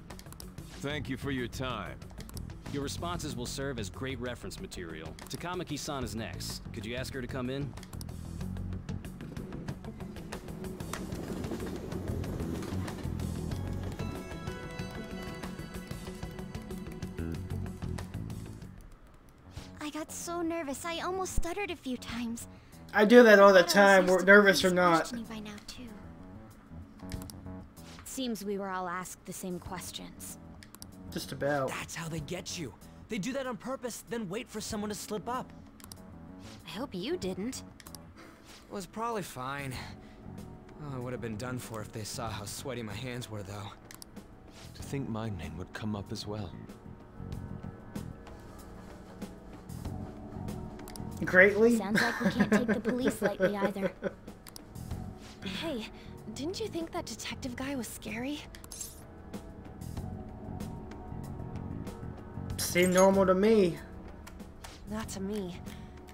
Thank you for your time. Your responses will serve as great reference material. Takamaki-san is next. Could you ask her to come in? I got so nervous, I almost stuttered a few times. I do that all the time, we're nervous or not. By now too. Seems we were all asked the same questions. Just about. That's how they get you. They do that on purpose, then wait for someone to slip up. I hope you didn't. It was probably fine. Oh, I would have been done for if they saw how sweaty my hands were, though. To think my name would come up as well. Greatly? Sounds like we can't take the police lightly either. Hey, didn't you think that detective guy was scary? Seemed normal to me. Not to me.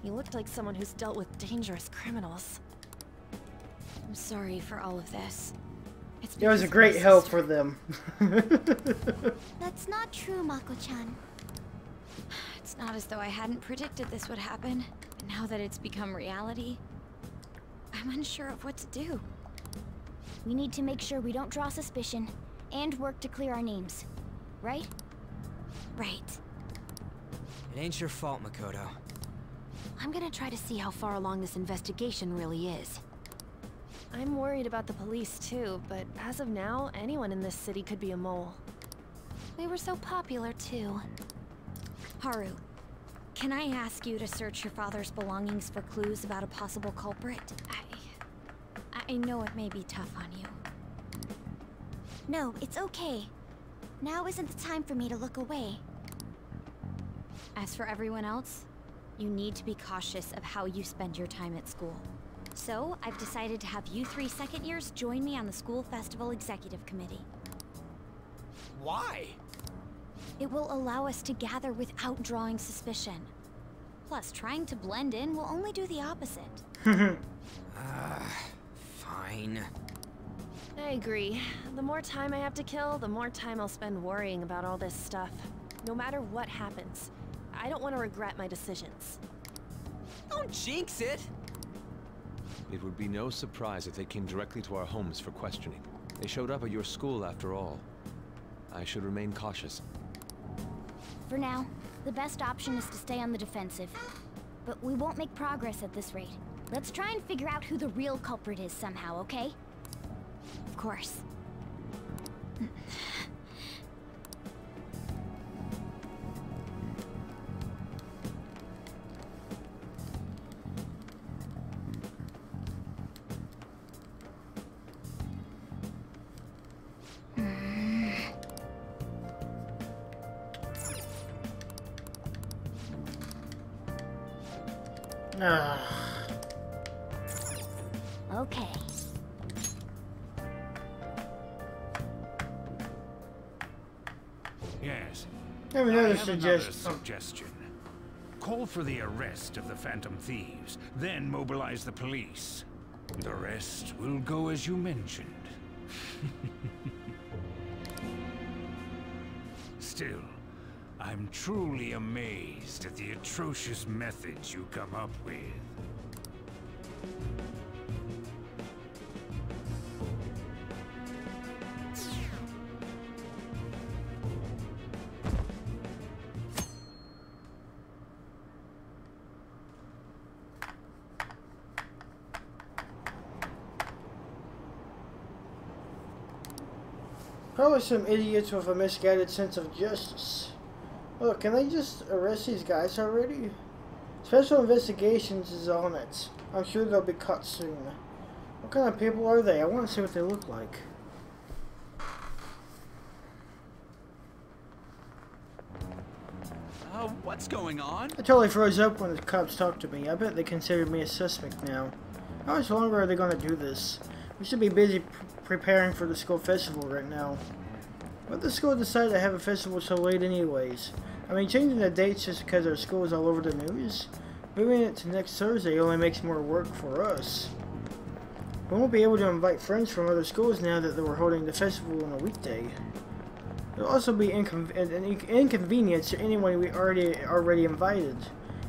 He looked like someone who's dealt with dangerous criminals. I'm sorry for all of this. It was a great help for them. That's not true, Mako-chan. It's not as though I hadn't predicted this would happen. And now that it's become reality, I'm unsure of what to do. We need to make sure we don't draw suspicion, and work to clear our names. Right? Right. It ain't your fault, Makoto. I'm gonna try to see how far along this investigation really is. I'm worried about the police too, but as of now, anyone in this city could be a mole. We were so popular too. Haru, can I ask you to search your father's belongings for clues about a possible culprit? I know it may be tough on you. No, it's okay. Now isn't the time for me to look away. As for everyone else, you need to be cautious of how you spend your time at school. So, I've decided to have you 3 second years join me on the school festival executive committee. Why? It will allow us to gather without drawing suspicion. Plus, trying to blend in will only do the opposite. Fine. I agree. The more time I have to kill, the more time I'll spend worrying about all this stuff. No matter what happens, I don't want to regret my decisions. Don't jinx it! It would be no surprise if they came directly to our homes for questioning. They showed up at your school after all. I should remain cautious. For now, the best option is to stay on the defensive. But we won't make progress at this rate. Let's try and figure out who the real culprit is somehow, okay? Of course. Okay. Yes. I have another suggestion. Call for the arrest of the Phantom Thieves, then mobilize the police. The rest will go as you mentioned. Still, I'm truly amazed at the atrocious methods you come up with. Probably some idiots with a misguided sense of justice. Look, can they just arrest these guys already? Special Investigations is on it. I'm sure they'll be caught soon. What kind of people are they? I want to see what they look like. What's going on? I totally froze up when the cops talked to me. I bet they consider me a suspect now. How much longer are they going to do this? We should be busy preparing for the school festival right now. But the school decided to have a festival so late anyways. I mean, changing the dates just because our school is all over the news? Moving it to next Thursday only makes more work for us. We won't be able to invite friends from other schools now that we're holding the festival on a weekday. It'll also be an inconvenience to anyone we already invited.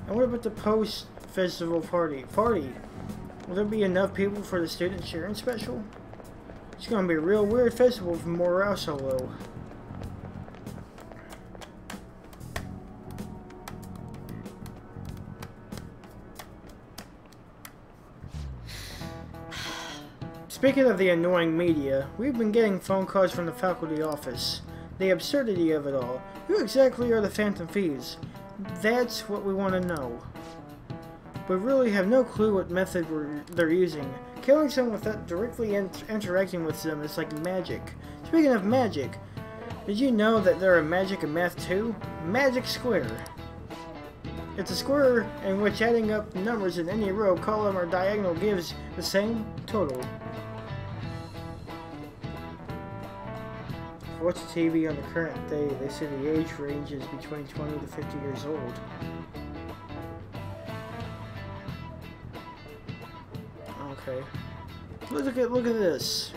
And what about the post-festival party? Will there be enough people for the student sharing special? It's going to be a real weird festival with morale so low. Speaking of the annoying media, we've been getting phone calls from the faculty office. The absurdity of it all. Who exactly are the Phantom Thieves? That's what we want to know. We really have no clue what method they're using. Killing someone without directly interacting with them is like magic. Speaking of magic, did you know that there are magic in math too? Magic square. It's a square in which adding up numbers in any row, column, or diagonal gives the same total. Watch TV on the current day. They say the age range is between 20 to 50 years old. Okay. Look at this.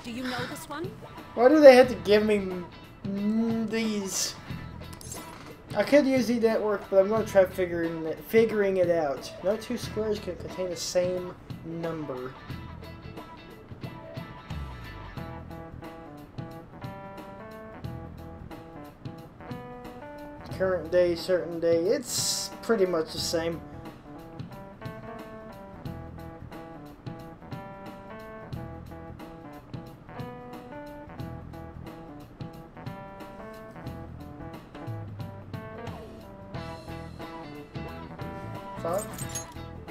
Do you know this one? Why do they have to give me these? I could use the network, but I'm going to try figuring it out. No two squares can contain the same number. Current day, certain day, it's pretty much the same.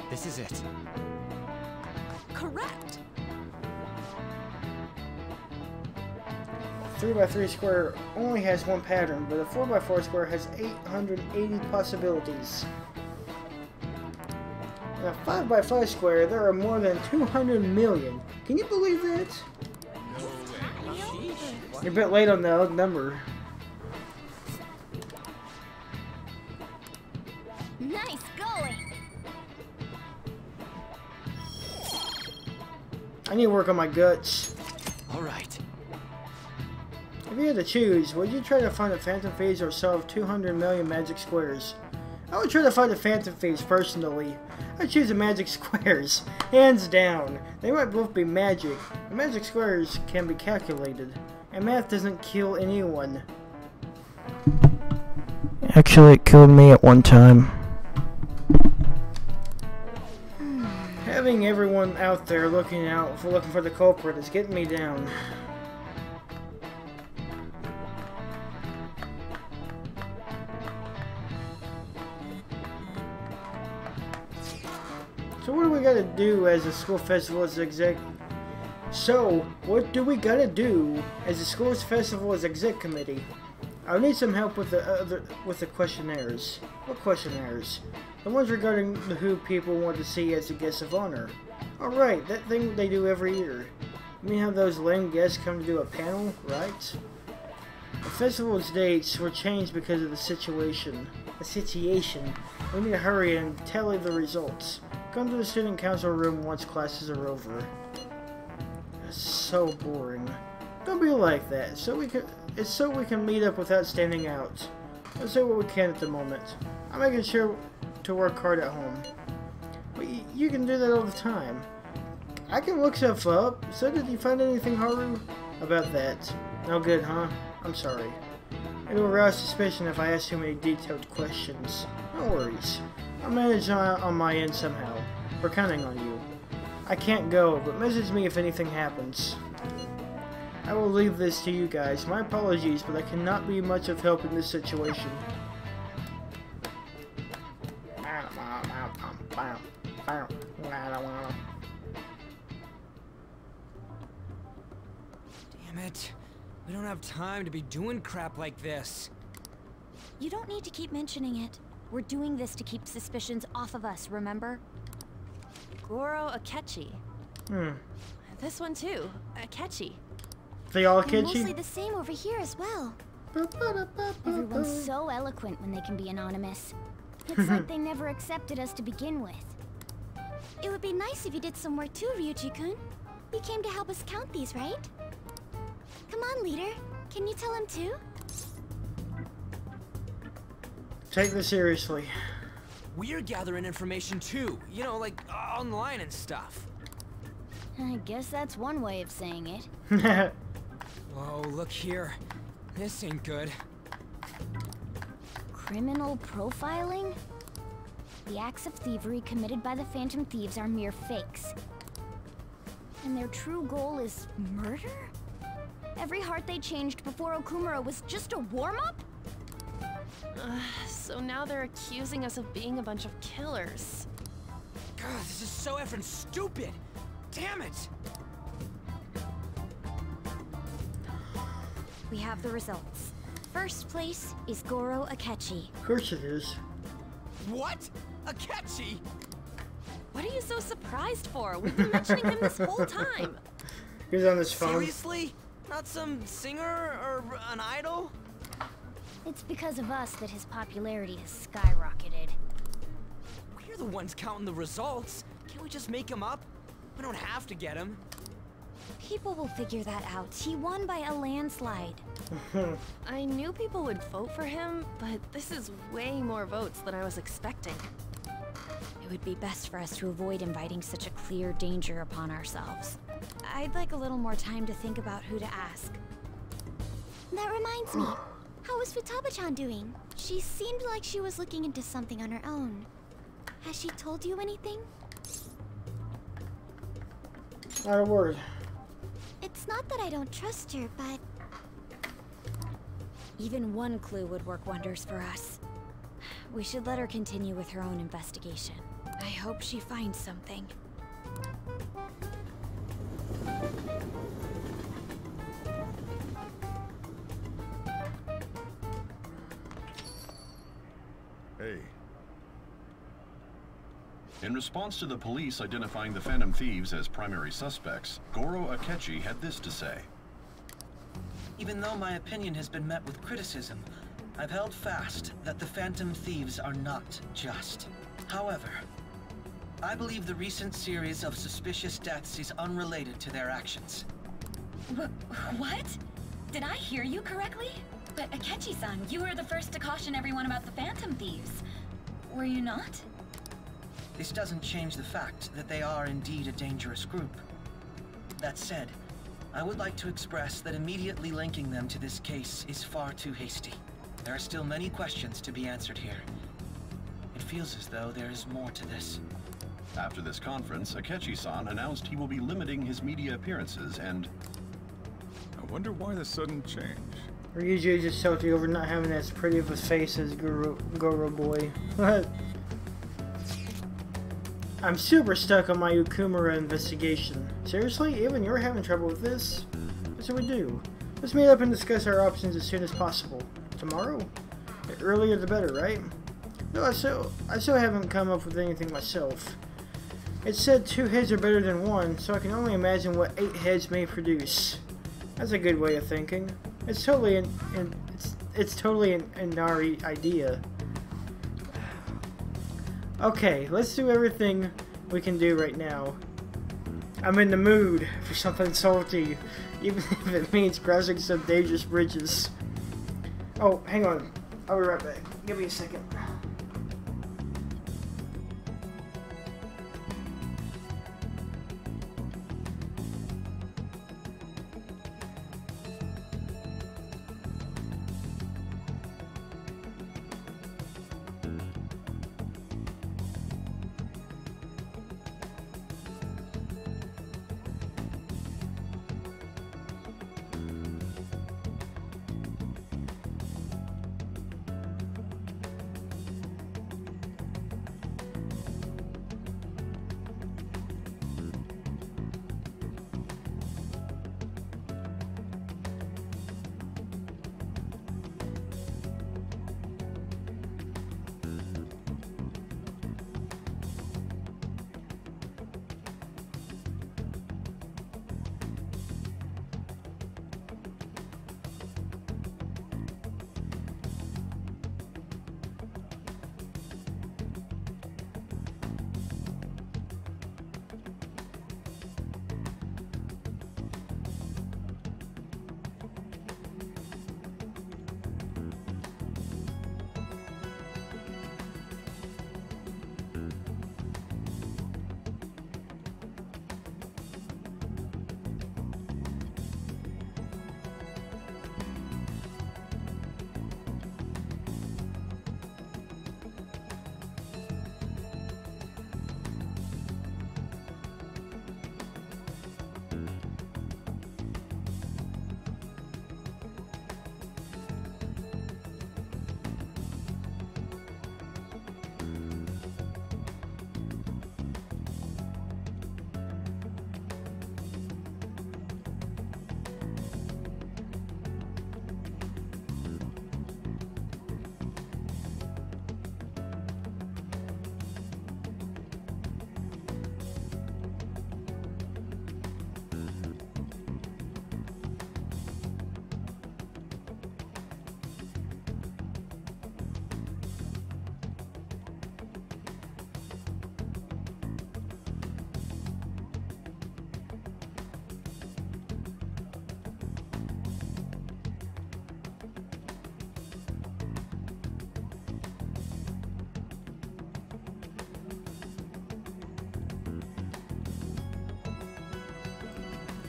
This is it. Correct. 3x3 square only has one pattern, but a 4x4 square has 880 possibilities. In a 5x5 square, there are more than 200 million. Can you believe that? You're a bit late on the number. Nice going. I need to work on my guts. All right. If you had to choose, would you try to find the Phantom Thieves or solve 200 million magic squares? I would try to find the Phantom Thieves personally. I'd choose the magic squares, hands down. They might both be magic. The magic squares can be calculated, and math doesn't kill anyone. Actually, it killed me at one time. Having everyone out there looking for the culprit is getting me down. what do we gotta do as a school festival as exec? So, what do we gotta do as a school's festival as exec committee? I'll need some help with the questionnaires. What questionnaires? The ones regarding who people want to see as a guest of honor. Alright, that thing they do every year. You mean how those lame guests come to do a panel, right? The festival's dates were changed because of the situation. We need to hurry and tally the results. Come to the student council room once classes are over. That's so boring. Don't be like that. It's so we can meet up without standing out. Let's do what we can at the moment. I'm making sure to work hard at home. But you can do that all the time. I can look stuff up. So did you find anything, Haru? About that? No good, huh? I'm sorry. It'll arouse suspicion if I ask too many detailed questions. No worries. I'll manage on my end somehow. We're counting on you. I can't go, but message me if anything happens. I will leave this to you guys. My apologies, but I cannot be much of help in this situation. Damn it. We don't have time to be doing crap like this. You don't need to keep mentioning it. We're doing this to keep suspicions off of us, remember? Goro Akechi. This one too. Akechi. They all They're catchy? mostly the same over here as well. Everyone's so eloquent when they can be anonymous. It's like they never accepted us to begin with. It would be nice if you did some work too, Ryuji-kun. You came to help us count these, right? Come on, leader. Can you tell him too? Take this seriously. We're gathering information too. You know, like online and stuff. I guess that's one way of saying it. Oh, look here. This ain't good. Criminal profiling? The acts of thievery committed by the Phantom Thieves are mere fakes. And their true goal is murder? Every heart they changed before Okumura was just a warm-up? So now they're accusing us of being a bunch of killers. God, this is so effing stupid! Damn it! We have the results. First place is Goro Akechi. Of course it is. What? Akechi? What are you so surprised for? We've been mentioning him this whole time. He's on his phone. Seriously? Not some singer or an idol? It's because of us that his popularity has skyrocketed. We're the ones counting the results. Can't we just make him up? We don't have to get him. People will figure that out. He won by a landslide. I knew people would vote for him, but this is way more votes than I was expecting. It would be best for us to avoid inviting such a clear danger upon ourselves. I'd like a little more time to think about who to ask. That reminds me. How is Futaba-chan doing? She seemed like she was looking into something on her own. Has she told you anything? Not a word. It's not that I don't trust her, but... Even one clue would work wonders for us. We should let her continue with her own investigation. I hope she finds something. Hey. In response to the police identifying the Phantom Thieves as primary suspects, Goro Akechi had this to say. Even though my opinion has been met with criticism, I've held fast that the Phantom Thieves are not just. However, I believe the recent series of suspicious deaths is unrelated to their actions. What? Did I hear you correctly? But Akechi-san, you were the first to caution everyone about the Phantom Thieves. Were you not? This doesn't change the fact that they are indeed a dangerous group. That said, I would like to express that immediately linking them to this case is far too hasty. There are still many questions to be answered here. It feels as though there is more to this. After this conference, Akechi-san announced he will be limiting his media appearances and... I wonder why the sudden change. Ryuji just salty over not having as pretty of a face as Goro boy. I'm super stuck on my Okumura investigation. Seriously? Even you're having trouble with this? What should we do? Let's meet up and discuss our options as soon as possible. Tomorrow? The earlier the better, right? No, I still haven't come up with anything myself. It said 2 heads are better than 1, so I can only imagine what 8 heads may produce. That's a good way of thinking. It's totally an Inari idea. Okay, let's do everything we can do right now. I'm in the mood for something salty, even if it means crossing some dangerous bridges. Oh, hang on. I'll be right back. Give me a second.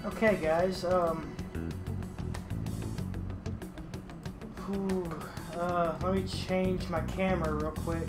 Okay, guys, let me change my camera real quick.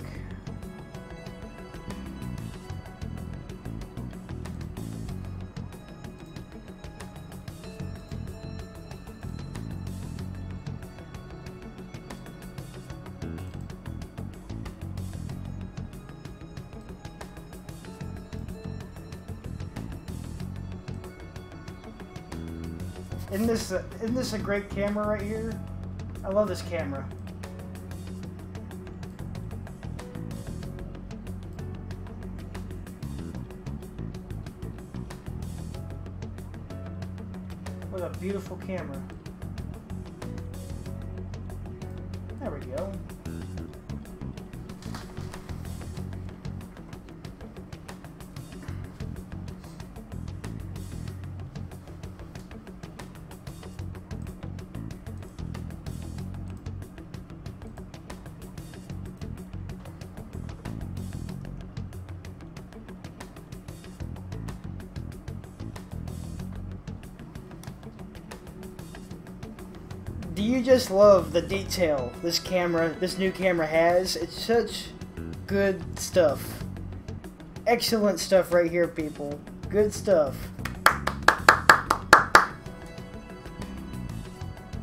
Isn't this a great camera right here? I love this camera. What a beautiful camera. There we go. Do you just love the detail this new camera has? It's such good stuff. Excellent stuff right here, people. Good stuff.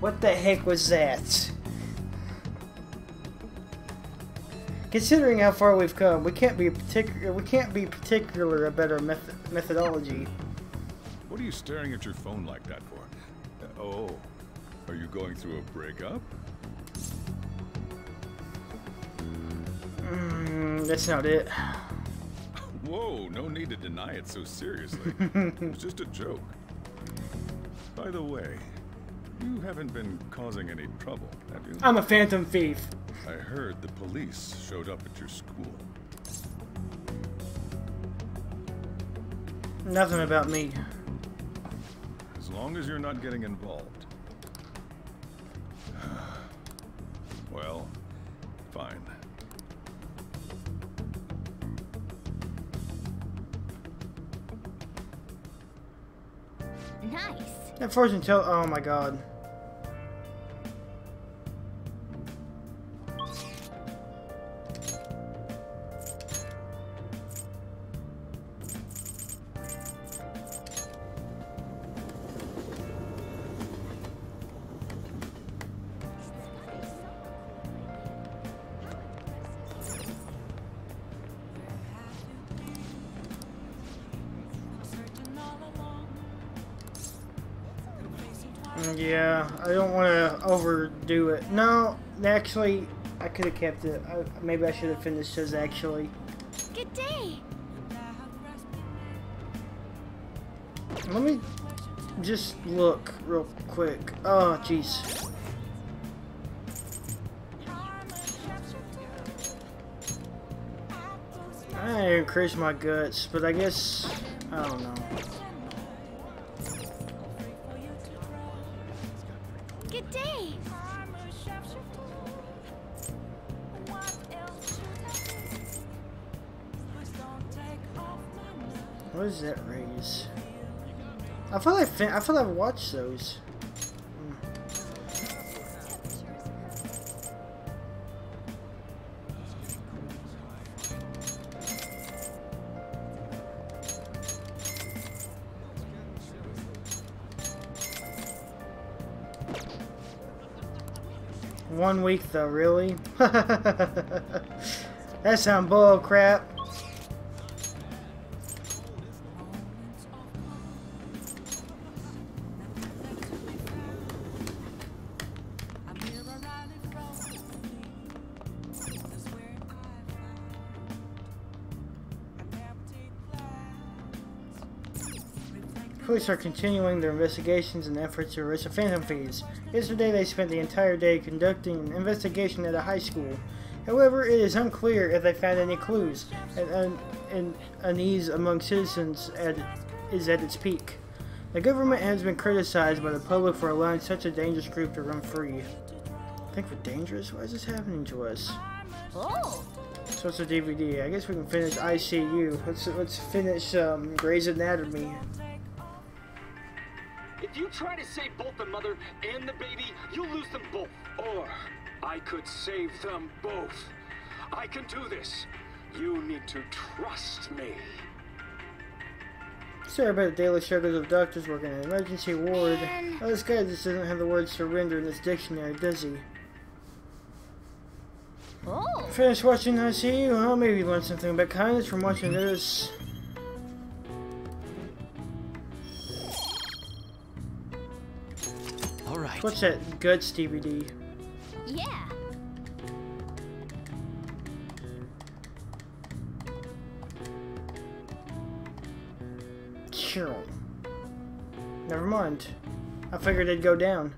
What the heck was that? Considering how far we've come, we can't be particular about our methodology. What are you staring at your phone like that for? Oh, are you going through a breakup? That's not it. Whoa, no need to deny it so seriously. It was just a joke. By the way, you haven't been causing any trouble, have you? I'm a phantom thief. I heard the police showed up at your school. Nothing about me. As long as you're not getting involved. Well, fine. Nice. That fortune tell. Oh my god. Yeah, I don't want to overdo it. No, actually, I could have kept it. Maybe I should have finished this, actually. Good day. Let me just look real quick. Oh, jeez. I didn't increase my guts, but I guess, I don't know. Good day. What is that raise? I feel I've watched those. One week though, really? That sounds bull crap. Police are continuing their investigations and efforts to arrest the Phantom Thieves. Yesterday they spent the entire day conducting an investigation at a high school. However, it is unclear if they found any clues, and unease among citizens is at its peak. The government has been criticized by the public for allowing such a dangerous group to run free. I think we're dangerous? Why is this happening to us? Oh. So it's a DVD. I guess we can finish ICU. Let's finish Grey's Anatomy. If you try to save both the mother and the baby, you'll lose them both. Or I could save them both. I can do this. You need to trust me. Sorry about the daily struggles of doctors working in an emergency ward. Oh, this guy just doesn't have the word surrender in his dictionary, does he? Oh. Finish watching ICU? Well, maybe you learned something about kindness from watching this. Alright. What's that Guts DVD? Yeah. Sure. Never mind. I figured it'd go down.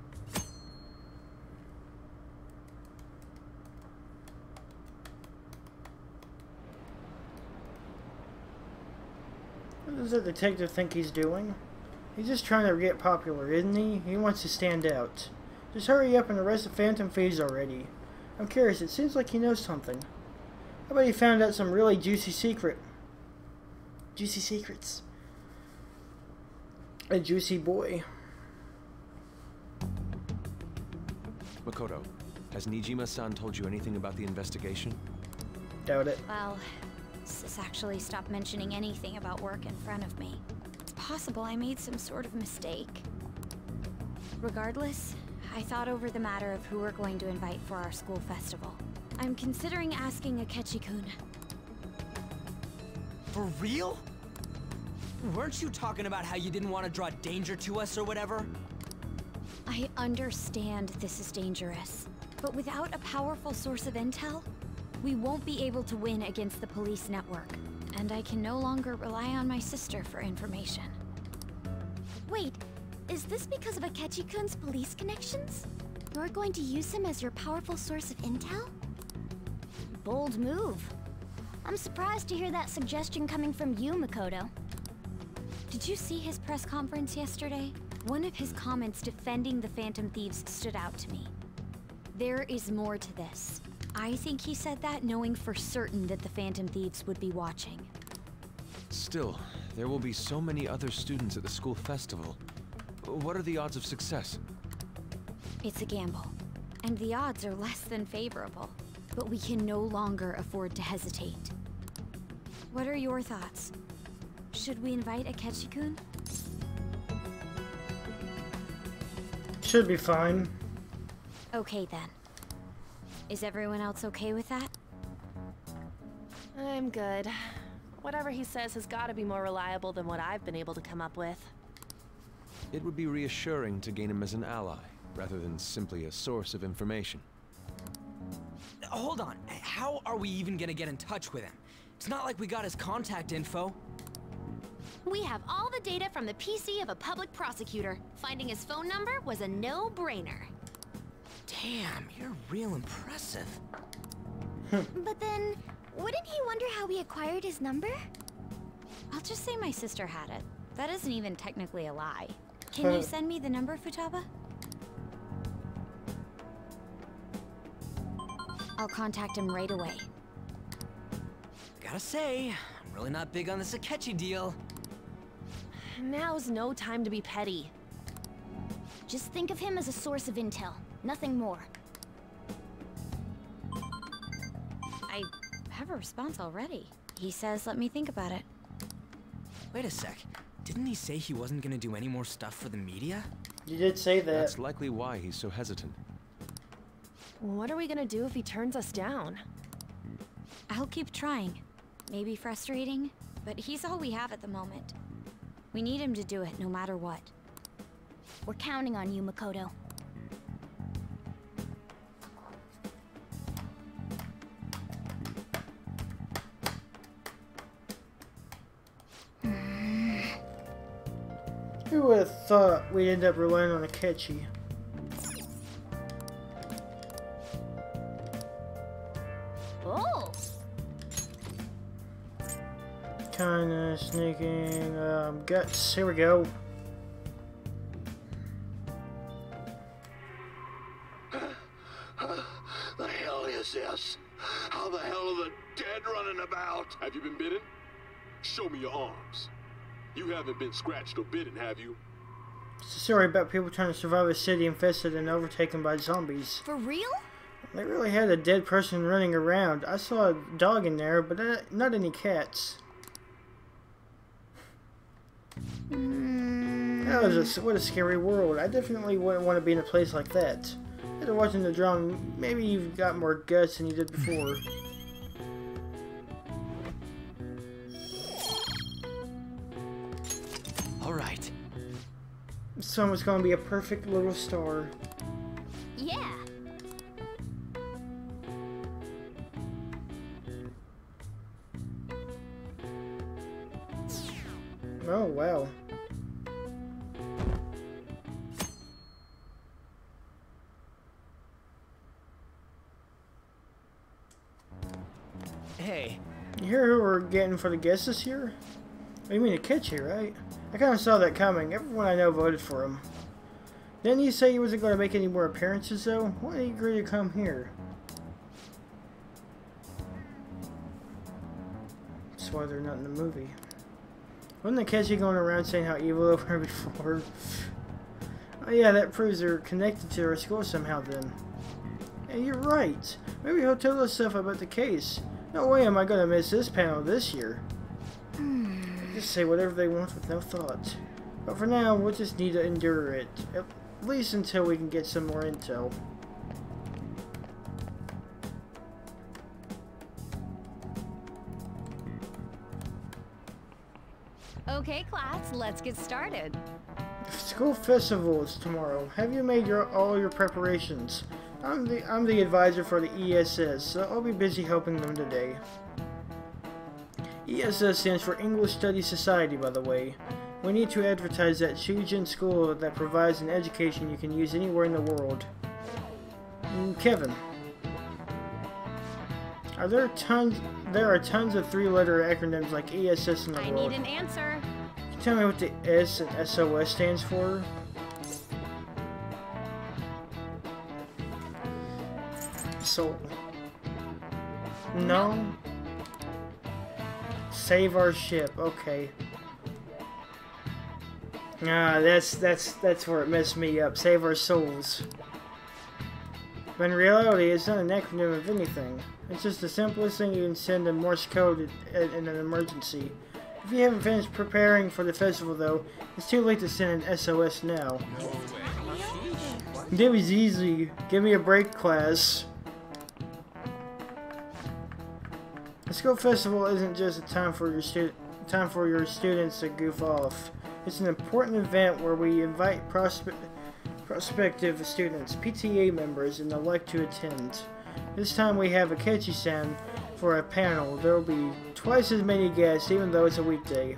What does that detective think he's doing? He's just trying to get popular, isn't he? He wants to stand out. Just hurry up and arrest the Phantom Thieves already. I'm curious, it seems like he knows something. I bet he found out some really juicy secret. Juicy secrets. A juicy boy. Makoto, has Nijima-san told you anything about the investigation? Doubt it. Well, Sis actually stopped mentioning anything about work in front of me. It's possible I made some sort of mistake. Regardless, I thought over the matter of who we're going to invite for our school festival. I'm considering asking Akechi-kun. For real? Weren't you talking about how you didn't want to draw danger to us or whatever? I understand this is dangerous, but without a powerful source of intel, we won't be able to win against the police network, and I can no longer rely on my sister for information. Wait, is this because of Akechi-kun's police connections? You're going to use him as your powerful source of intel? Bold move. I'm surprised to hear that suggestion coming from you, Makoto. Did you see his press conference yesterday? One of his comments defending the Phantom Thieves stood out to me. There is more to this. I think he said that knowing for certain that the Phantom Thieves would be watching. Still, there will be so many other students at the school festival. What are the odds of success? It's a gamble, and the odds are less than favorable. But we can no longer afford to hesitate. What are your thoughts? Should we invite Akechi-kun? Should be fine. Okay then. Is everyone else okay with that? I'm good. Whatever he says has got to be more reliable than what I've been able to come up with. It would be reassuring to gain him as an ally, rather than simply a source of information. Hold on, how are we even gonna get in touch with him? It's not like we got his contact info. We have all the data from the PC of a public prosecutor. Finding his phone number was a no-brainer. Damn, you're real impressive. But then, wouldn't he wonder how we acquired his number? I'll just say my sister had it. That isn't even technically a lie. Can you send me the number, Futaba? I'll contact him right away. Gotta say, I'm really not big on this Akechi deal. Now's no time to be petty. Just think of him as a source of intel, nothing more. I have a response already. He says, let me think about it. Wait a sec. Didn't he say he wasn't gonna do any more stuff for the media? You did say that. That's likely why he's so hesitant. What are we gonna do if he turns us down? I'll keep trying. Maybe frustrating, but he's all we have at the moment. We need him to do it no matter what. We're counting on you, Makoto. Who would have thought we'd end up relying on Akechi? Oh! Kinda sneaking, guts. Here we go. The hell is this? How the hell are the dead running about? Have you been bitten? Show me your arms. You haven't been scratched or bitten, have you? It's a story about people trying to survive a city infested and overtaken by zombies. For real? They really had a dead person running around. I saw a dog in there, but not any cats. That was what a scary world. I definitely wouldn't want to be in a place like that. After watching the drama, maybe you've got more guts than you did before. Alright. Someone's gonna be a perfect little star. Yeah. Oh, wow. Hey. You hear who we're getting for the guests this year? Oh, you mean Akechi, right? I kind of saw that coming. Everyone I know voted for him. Didn't he say he wasn't going to make any more appearances, though? Why did he agree to come here? That's why they're not in the movie. Wasn't Akechi going around saying how evil they were before? Oh yeah, that proves they're connected to our school somehow then. Hey, you're right. Maybe he'll tell us stuff about the case. No way am I going to miss this panel this year. Just say whatever they want with no thought. But for now, we'll just need to endure it. At least until we can get some more intel. Okay, class, let's get started. School festival is tomorrow. Have you made all your preparations? I'm the advisor for the ESS, so I'll be busy helping them today. ESS stands for English Studies Society, by the way. We need to advertise that Shujin school that provides an education you can use anywhere in the world. Kevin. There are tons of three-letter acronyms like ESS in the world. I need an answer. Can you tell me what the S and SOS stands for? Soul. No. Save our ship. Okay. Ah, that's where it messed me up. Save our souls. But in reality, it's not an acronym of anything. It's just the simplest thing you can send in Morse code in an emergency. If you haven't finished preparing for the festival, though, it's too late to send an SOS now. That was easy. Give me a break, class. The school festival isn't just a time for your students to goof off. It's an important event where we invite prospective students, PTA members, and the like to attend. This time we have Akechi-san for a panel. There will be twice as many guests, even though it's a weekday.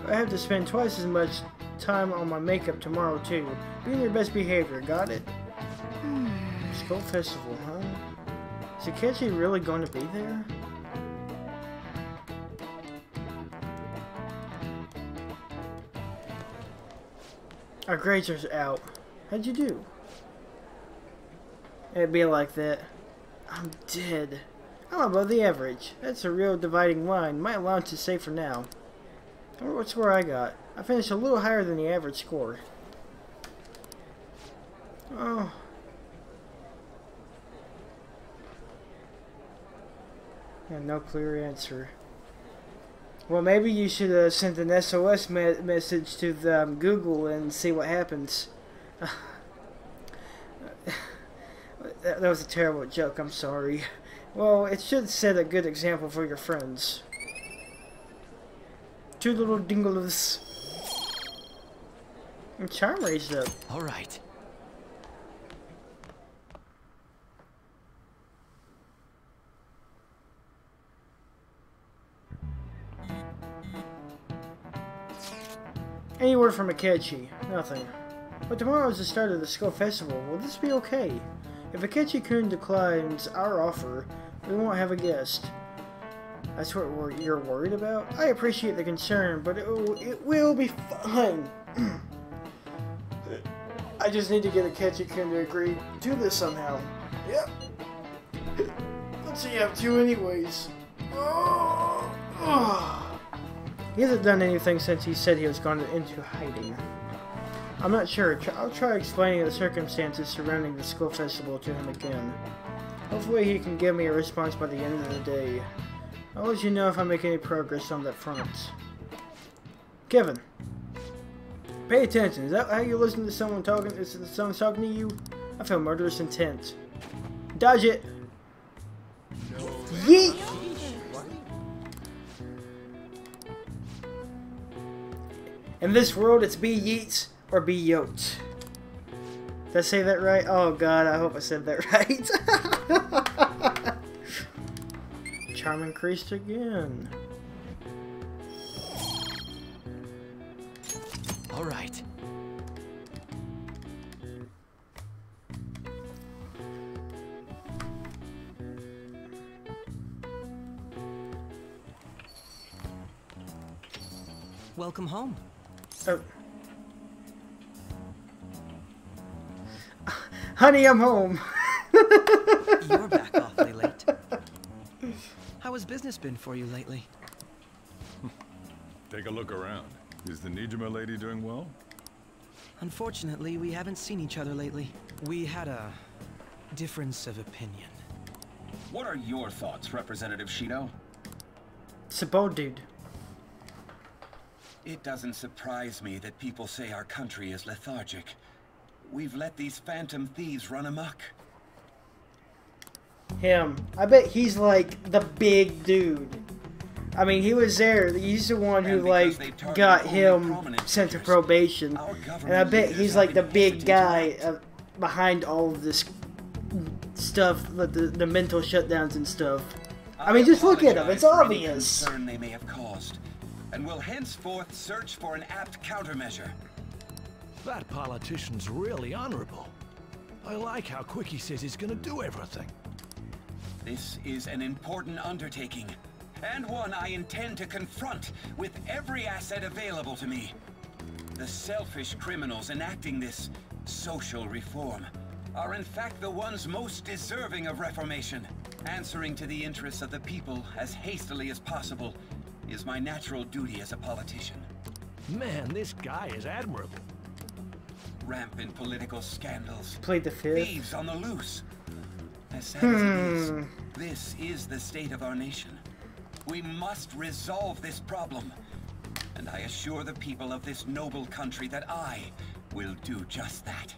I have to spend twice as much time on my makeup tomorrow too. Be in your best behavior, got it? School festival, huh? Is Akechi really going to be there? Our grades are out. How'd you do? It'd be like that. I'm dead. I'm above the average. That's a real dividing line. My allowance is safe for now. I wonder what score I got. I finished a little higher than the average score. Oh. Yeah, no clear answer. Well, maybe you should have sent an SOS message to Google and see what happens. That was a terrible joke, I'm sorry. Well, it should set a good example for your friends. Two little dingles. And charm raised up. Alright. Any word from Akechi? Nothing. But tomorrow is the start of the school festival. Will this be okay? If Akechi-kun declines our offer, we won't have a guest. That's what you're worried about? I appreciate the concern, but it will be fine. I just need to get Akechi-kun to agree to this somehow. Yep. Let's see, you have to anyways. He hasn't done anything since he said he was gone into hiding. I'm not sure. I'll try explaining the circumstances surrounding the school festival to him again. Hopefully he can give me a response by the end of the day. I'll let you know if I make any progress on that front. Kevin, pay attention. Is that how you listen to someone talking? Is someone talking to you? I feel murderous intent. Dodge it. Yeet. In this world, it's be yeets or be yoked. Did I say that right? Oh god, I hope I said that right. Charm increased again. Alright. Welcome home. Oh. Honey, I'm home. You're back awfully late. How has business been for you lately? Take a look around. Is the Nijima lady doing well? Unfortunately, we haven't seen each other lately. We had a difference of opinion. What are your thoughts, Representative Shido? It's a bold dude. It doesn't surprise me that people say our country is lethargic. We've let these phantom thieves run amok. Him. I bet he's like the big dude. I mean, he was there. He's the one who, like, got him sent to probation. And I bet he's, like, the big guy behind all of this stuff, like the mental shutdowns and stuff. I mean, just look at him. It's obvious. Concern they may have caused, and will henceforth search for an apt countermeasure. That politician's really honorable. I like how quick he says he's gonna do everything. This is an important undertaking, and one I intend to confront with every asset available to me. The selfish criminals enacting this social reform are in fact the ones most deserving of reformation. Answering to the interests of the people as hastily as possible is my natural duty as a politician. Man, this guy is admirable. Rampant political scandals. Played the fifth. Thieves on the loose. As sad as it is, this is the state of our nation. We must resolve this problem. And I assure the people of this noble country that I will do just that.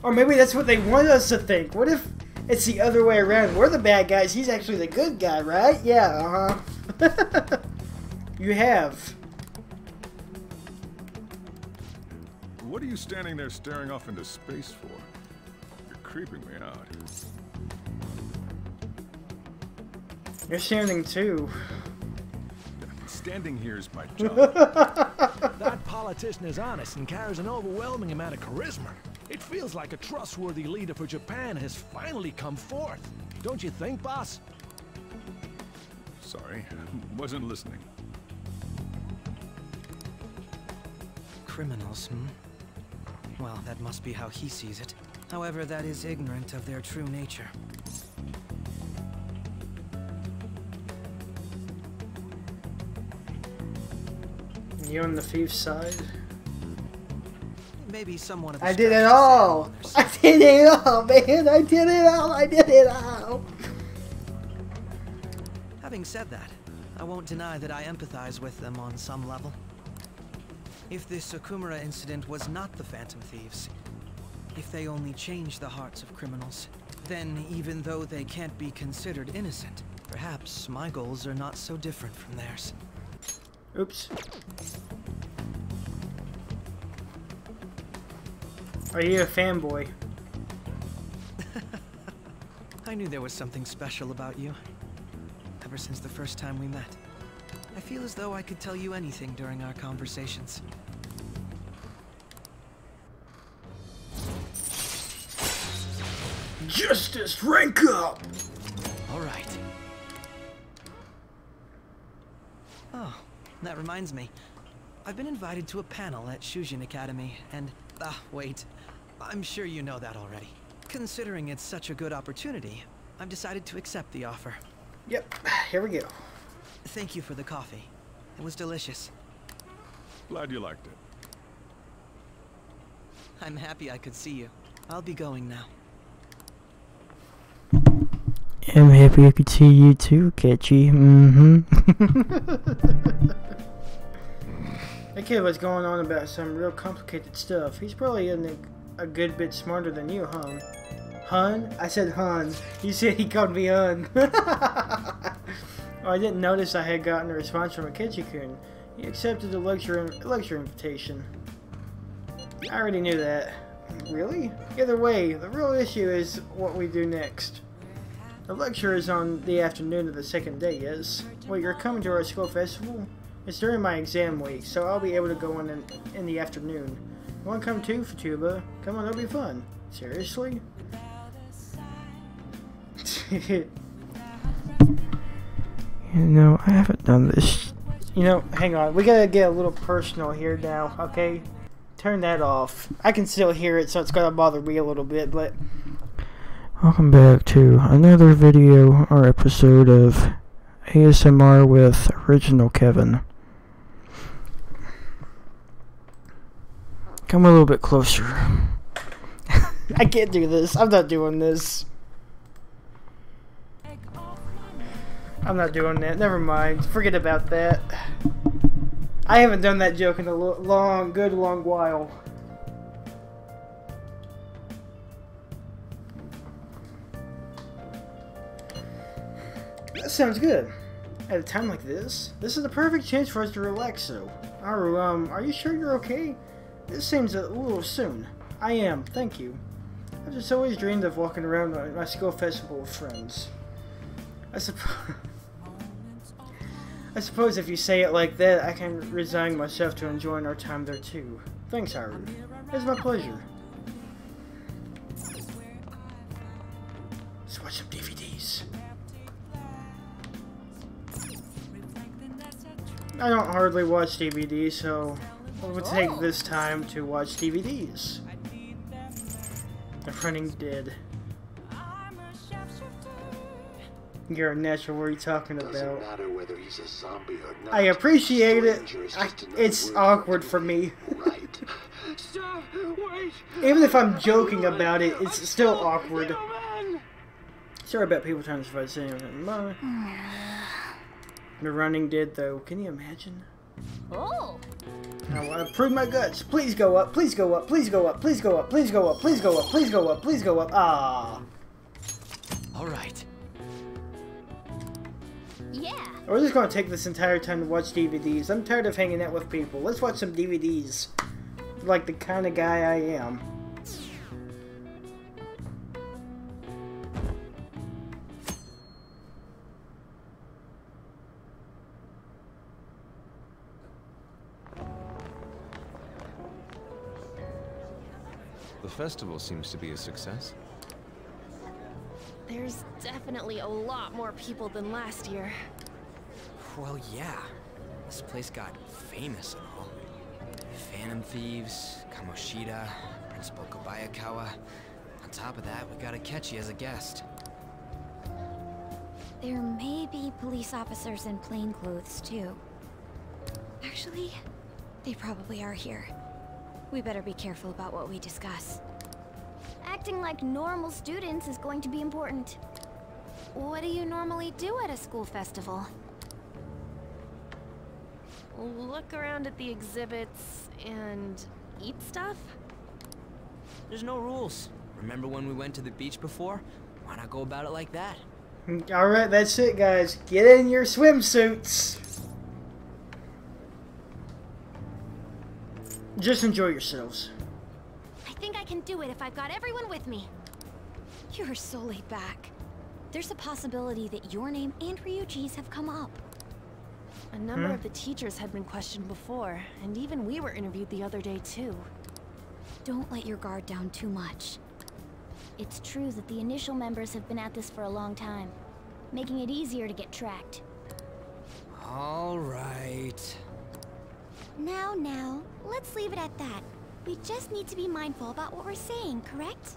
Or maybe that's what they want us to think. What if it's the other way around? We're the bad guys, he's actually the good guy, right? Yeah, You have. What are you standing there staring off into space for? You're creeping me out. You're standing too. Standing here is my job. That politician is honest and carries an overwhelming amount of charisma. It feels like a trustworthy leader for Japan has finally come forth. Don't you think, boss? Sorry, wasn't listening. Criminals, Well, that must be how he sees it. However, that is ignorant of their true nature. You on the thief's side? Maybe someone of I did it all! I did it all, man! I did it all! I did it all! Having said that, I won't deny that I empathize with them on some level. If this Okumura incident was not the Phantom Thieves, if they only changed the hearts of criminals, then even though they can't be considered innocent, perhaps my goals are not so different from theirs. Oops. Are you a fanboy? I knew there was something special about you. Ever since the first time we met. I feel as though I could tell you anything during our conversations. Justice, rank up! Alright. Oh, that reminds me. I've been invited to a panel at Shujin Academy, and... wait. I'm sure you know that already. Considering it's such a good opportunity, I've decided to accept the offer. Yep, here we go. Thank you for the coffee. It was delicious. Glad you liked it. I'm happy I could see you. I'll be going now. I'm happy I could see you too, Ketchy. That kid was going on about some real complicated stuff. He's probably a good bit smarter than you, huh? Hun? I said hun. You said he called me hun. Oh, I didn't notice I had gotten a response from Akechi-kun. He accepted the lecture invitation. I already knew that. Really? Either way, the real issue is what we do next. The lecture is on the afternoon of the second day, yes? Wait, you're coming to our school festival? It's during my exam week, so I'll be able to go in the afternoon. You wanna come too, Futuba? Come on, it'll be fun. Seriously? You know, I haven't done this. You know, hang on. We gotta get a little personal here now, okay? Turn that off. I can still hear it, so it's gonna bother me a little bit, but... Welcome back to another video or episode of ASMR with Original Kevin. Come a little bit closer. I can't do this. I'm not doing this. I'm not doing that. Never mind. Forget about that. I haven't done that joke in a good long while. That sounds good. At a time like this is the perfect chance for us to relax, so. Haru, are you sure you're okay? This seems a little soon. I am, thank you. I've just always dreamed of walking around my school festival with friends. I suppose if you say it like that, I can resign myself to enjoying our time there too. Thanks, Haru. It's my pleasure. Let's watch some DVDs. I don't hardly watch DVDs, so we'll take this time to watch DVDs. The Running Dead. You're a natural. What are you talking about? Doesn't matter whether he's a zombie or not. I appreciate it. It's awkward for me. Right. Sir, wait. Even if I'm joking about it, it's still awkward. Sorry about people trying to fight saying The Running Dead, though. Can you imagine? Oh. I want to prove my guts. Please go up. Please go up. Please go up. Please go up. Please go up. Please go up. Please go up. Please go up. Ah. All right. Yeah. We're just going to take this entire time to watch DVDs. I'm tired of hanging out with people. Let's watch some DVDs. Like the kind of guy I am. The festival seems to be a success. There's definitely a lot more people than last year. Well, yeah. This place got famous and all. Phantom Thieves, Kamoshida, Principal Kobayakawa. On top of that, we got Akechi as a guest. There may be police officers in plainclothes, too. Actually, they probably are here. We better be careful about what we discuss. Acting like normal students is going to be important. What do you normally do at a school festival? Look around at the exhibits and eat stuff? There's no rules. Remember when we went to the beach before? Why not go about it like that? Alright, that's it, guys. Get in your swimsuits. Just enjoy yourselves. I think I can do it if I've got everyone with me. You're so laid back. There's a possibility that your name and Ryuji's have come up. A number of the teachers had been questioned before, and even we were interviewed the other day too. Don't let your guard down too much. It's true that the initial members have been at this for a long time, making it easier to get tracked. All right. Now, let's leave it at that. We just need to be mindful about what we're saying, correct?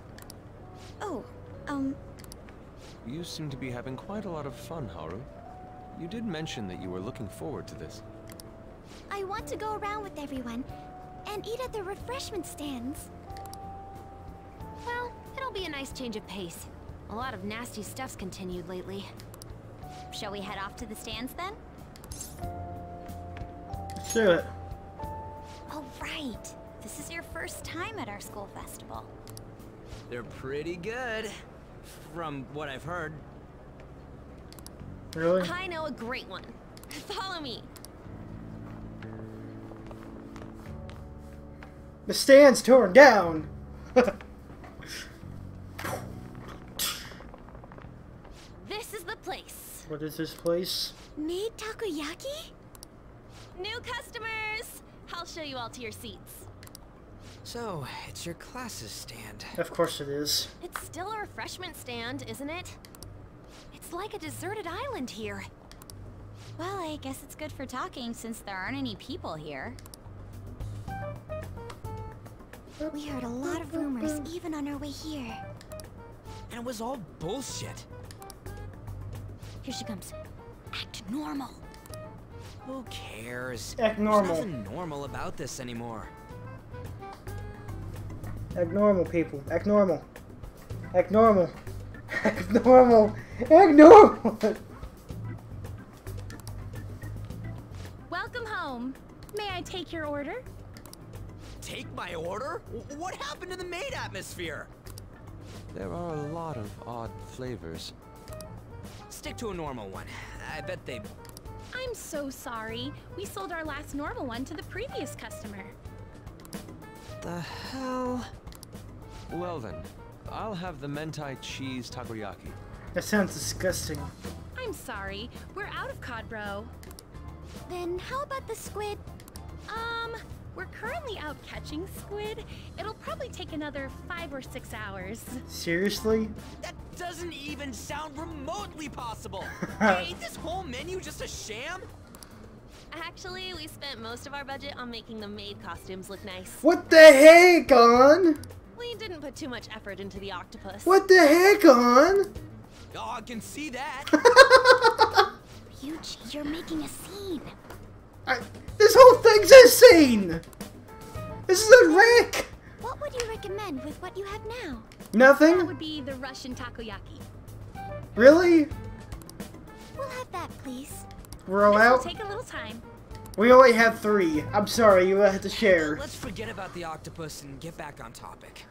Oh, You seem to be having quite a lot of fun, Haru. You did mention that you were looking forward to this. I want to go around with everyone and eat at the refreshment stands. Well, it'll be a nice change of pace. A lot of nasty stuff's continued lately. Shall we head off to the stands then? Let's do it. Oh, right. This is your first time at our school festival. They're pretty good, from what I've heard. Really? I know a great one. Follow me. The stand's torn down. This is the place. What is this place? Made takoyaki? New customers! I'll show you all to your seats. So, it's your class's stand. Of course it is. It's still a refreshment stand, isn't it? It's like a deserted island here. well, I guess it's good for talking since there aren't any people here. We heard a lot of rumors even on our way here. And it was all bullshit. Here she comes. Act normal. Who cares? Act normal. There's nothing normal about this anymore. Act normal, people. Act normal. Act normal. Act normal. Act normal. Welcome home. May I take your order? Take my order? What happened to the maid atmosphere? There are a lot of odd flavors. Stick to a normal one. I bet they... I'm so sorry. We sold our last normal one to the previous customer. The hell? Well then, I'll have the mentai cheese takoyaki. That sounds disgusting. I'm sorry. We're out of cod, bro. Then how about the squid? We're currently out catching squid. It'll probably take another 5 or 6 hours. Seriously? That doesn't even sound remotely possible. Ain't this whole menu just a sham? Actually, we spent most of our budget on making the maid costumes look nice. What the heck, on? We didn't put too much effort into the octopus. What the heck, on? Oh, I can see that. Ryuji, you're making a scene. This whole thing's a scene! This is a wreck! What would you recommend with what you have now? Nothing? That would be the Russian takoyaki. Really? We'll have that, please. We're all out? Take a little time. We only have 3. I'm sorry, you have to share. Let's forget about the octopus and get back on topic.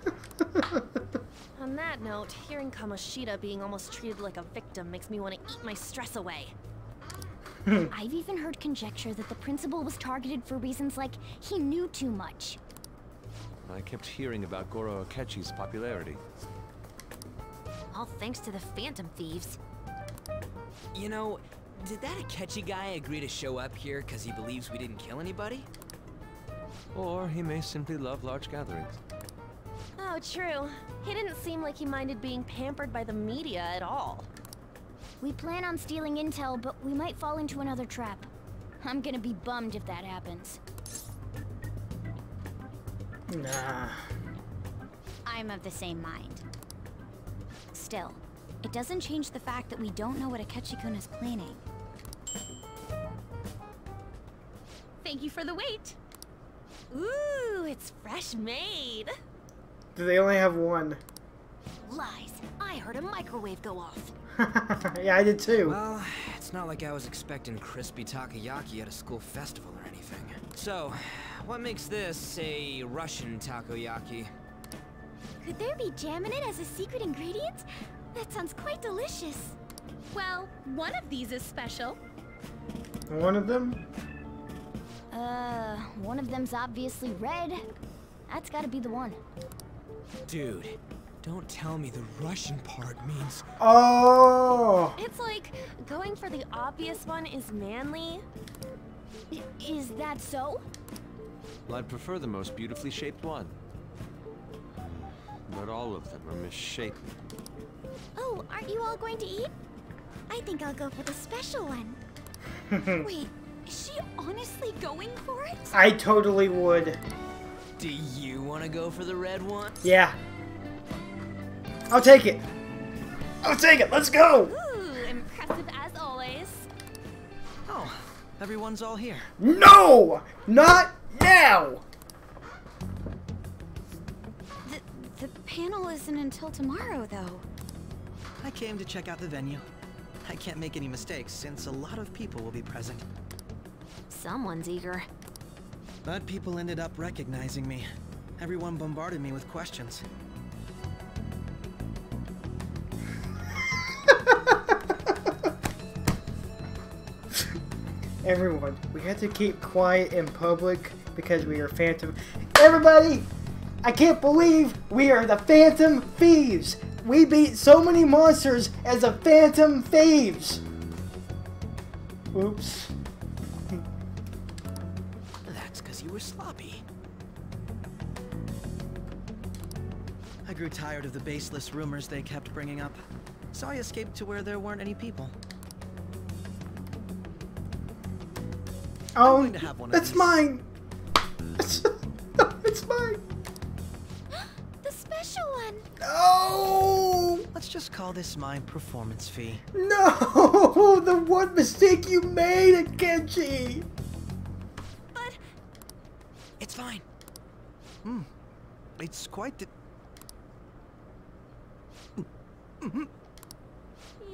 On that note, hearing Kamoshida being almost treated like a victim makes me want to eat my stress away. I've even heard conjecture that the principal was targeted for reasons like he knew too much. I kept hearing about Goro Akechi's popularity. All thanks to the Phantom Thieves. You know, did that Akechi guy agree to show up here because he believes we didn't kill anybody? Or he may simply love large gatherings. Oh, true. He didn't seem like he minded being pampered by the media at all. We plan on stealing intel, but we might fall into another trap. I'm gonna be bummed if that happens. Nah. I'm of the same mind. Still, it doesn't change the fact that we don't know what Akechi-kun is planning. Thank you for the wait. Ooh, it's fresh made. Do they only have 1? Lies. I heard a microwave go off. Yeah, I did too. Well, it's not like I was expecting crispy takoyaki at a school festival or anything. So, what makes this a Russian takoyaki? Could there be jam in it as a secret ingredient? That sounds quite delicious. Well, one of these is special. One of them? One of them's obviously red. That's gotta be the one. Dude, don't tell me the Russian part means... Oh! It's like going for the obvious one is manly. Is that so? Well, I'd prefer the most beautifully shaped one. But all of them are misshapen. Oh, aren't you all going to eat? I think I'll go for the special one. Wait, is she honestly going for it? I totally would. Do you want to go for the red one? Yeah. I'll take it. I'll take it. Let's go. Ooh, impressive as always. Oh, everyone's all here. No! Not now! The panel isn't until tomorrow, though. I came to check out the venue. I can't make any mistakes since a lot of people will be present. Someone's eager. But people ended up recognizing me. Everyone bombarded me with questions. Everyone, we have to keep quiet in public because we are Phantom. Everybody! I can't believe we are the Phantom Thieves! We beat so many monsters as the Phantom Thieves! Oops. That's because you were sloppy. I grew tired of the baseless rumors they kept bringing up, so I escaped to where there weren't any people. Oh, I'm going to have one of that's these. mine! It's mine! The special one! No! Let's just call this my performance fee. No! The one mistake you made, Akechi! But... It's fine. It's quite the...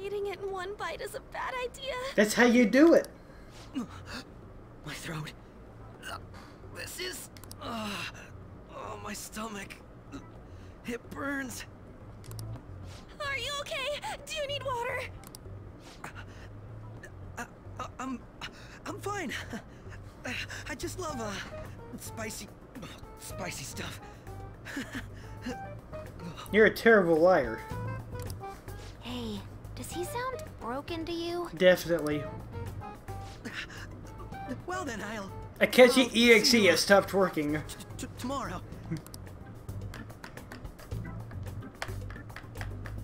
Eating it in one bite is a bad idea. That's how you do it. My throat. This is... oh, my stomach. It burns. Are you okay? Do you need water? I'm fine. I just love spicy stuff. You're a terrible liar. Hey, does he sound broken to you? Definitely. Well then, I'll... Akechi EXE has stopped working. Tomorrow.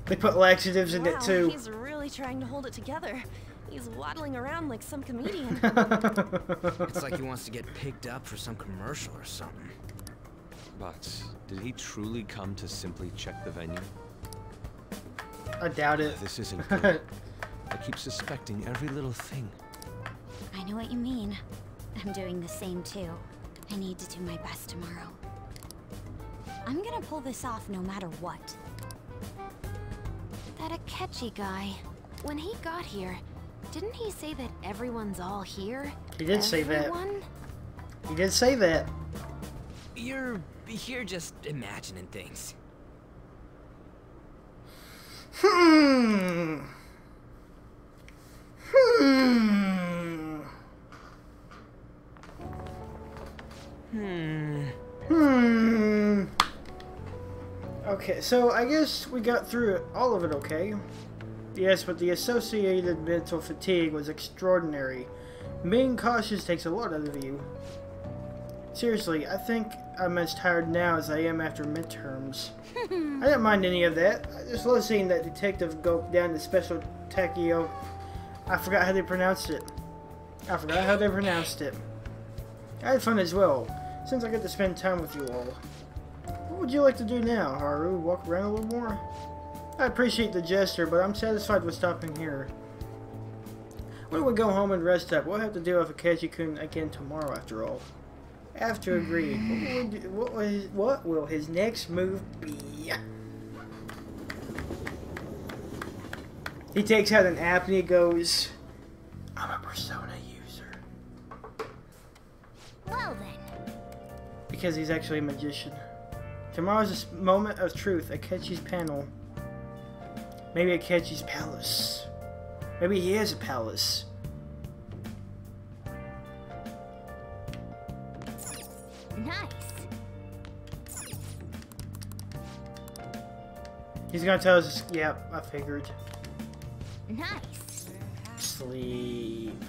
They put laxatives in it too. He's really trying to hold it together. He's waddling around like some comedian. It's like he wants to get picked up for some commercial or something. But did he truly come to simply check the venue? I doubt it. This isn't good. I keep suspecting every little thing. I know what you mean. I'm doing the same too. I need to do my best tomorrow. I'm gonna pull this off no matter what. That Akechi guy, when he got here, didn't he say that everyone's all here? He did say that. Everyone? He did say that. You're here just imagining things. Okay, so I guess we got through it, all of it okay. Yes, but the associated mental fatigue was extraordinary. Being cautious takes a lot out of you. Seriously, I think I'm as tired now as I am after midterms. I didn't mind any of that. I just love seeing that detective go down to special tachyo. I forgot how they pronounced it. I had fun as well, since I get to spend time with you all. What would you like to do now, Haru? Walk around a little more? I appreciate the gesture, but I'm satisfied with stopping here. Why don't we go home and rest up? We'll have to deal with Akechi-kun again tomorrow, after all. After agreed. What will his next move be? He takes out an app and he goes, I'm a Persona user. Well then. Because he's actually a magician. Tomorrow's a moment of truth. Akechi's panel. Maybe Akechi's palace. Maybe he is a palace. Nice. He's gonna tell us. Yep, I figured. Nice. Sleep.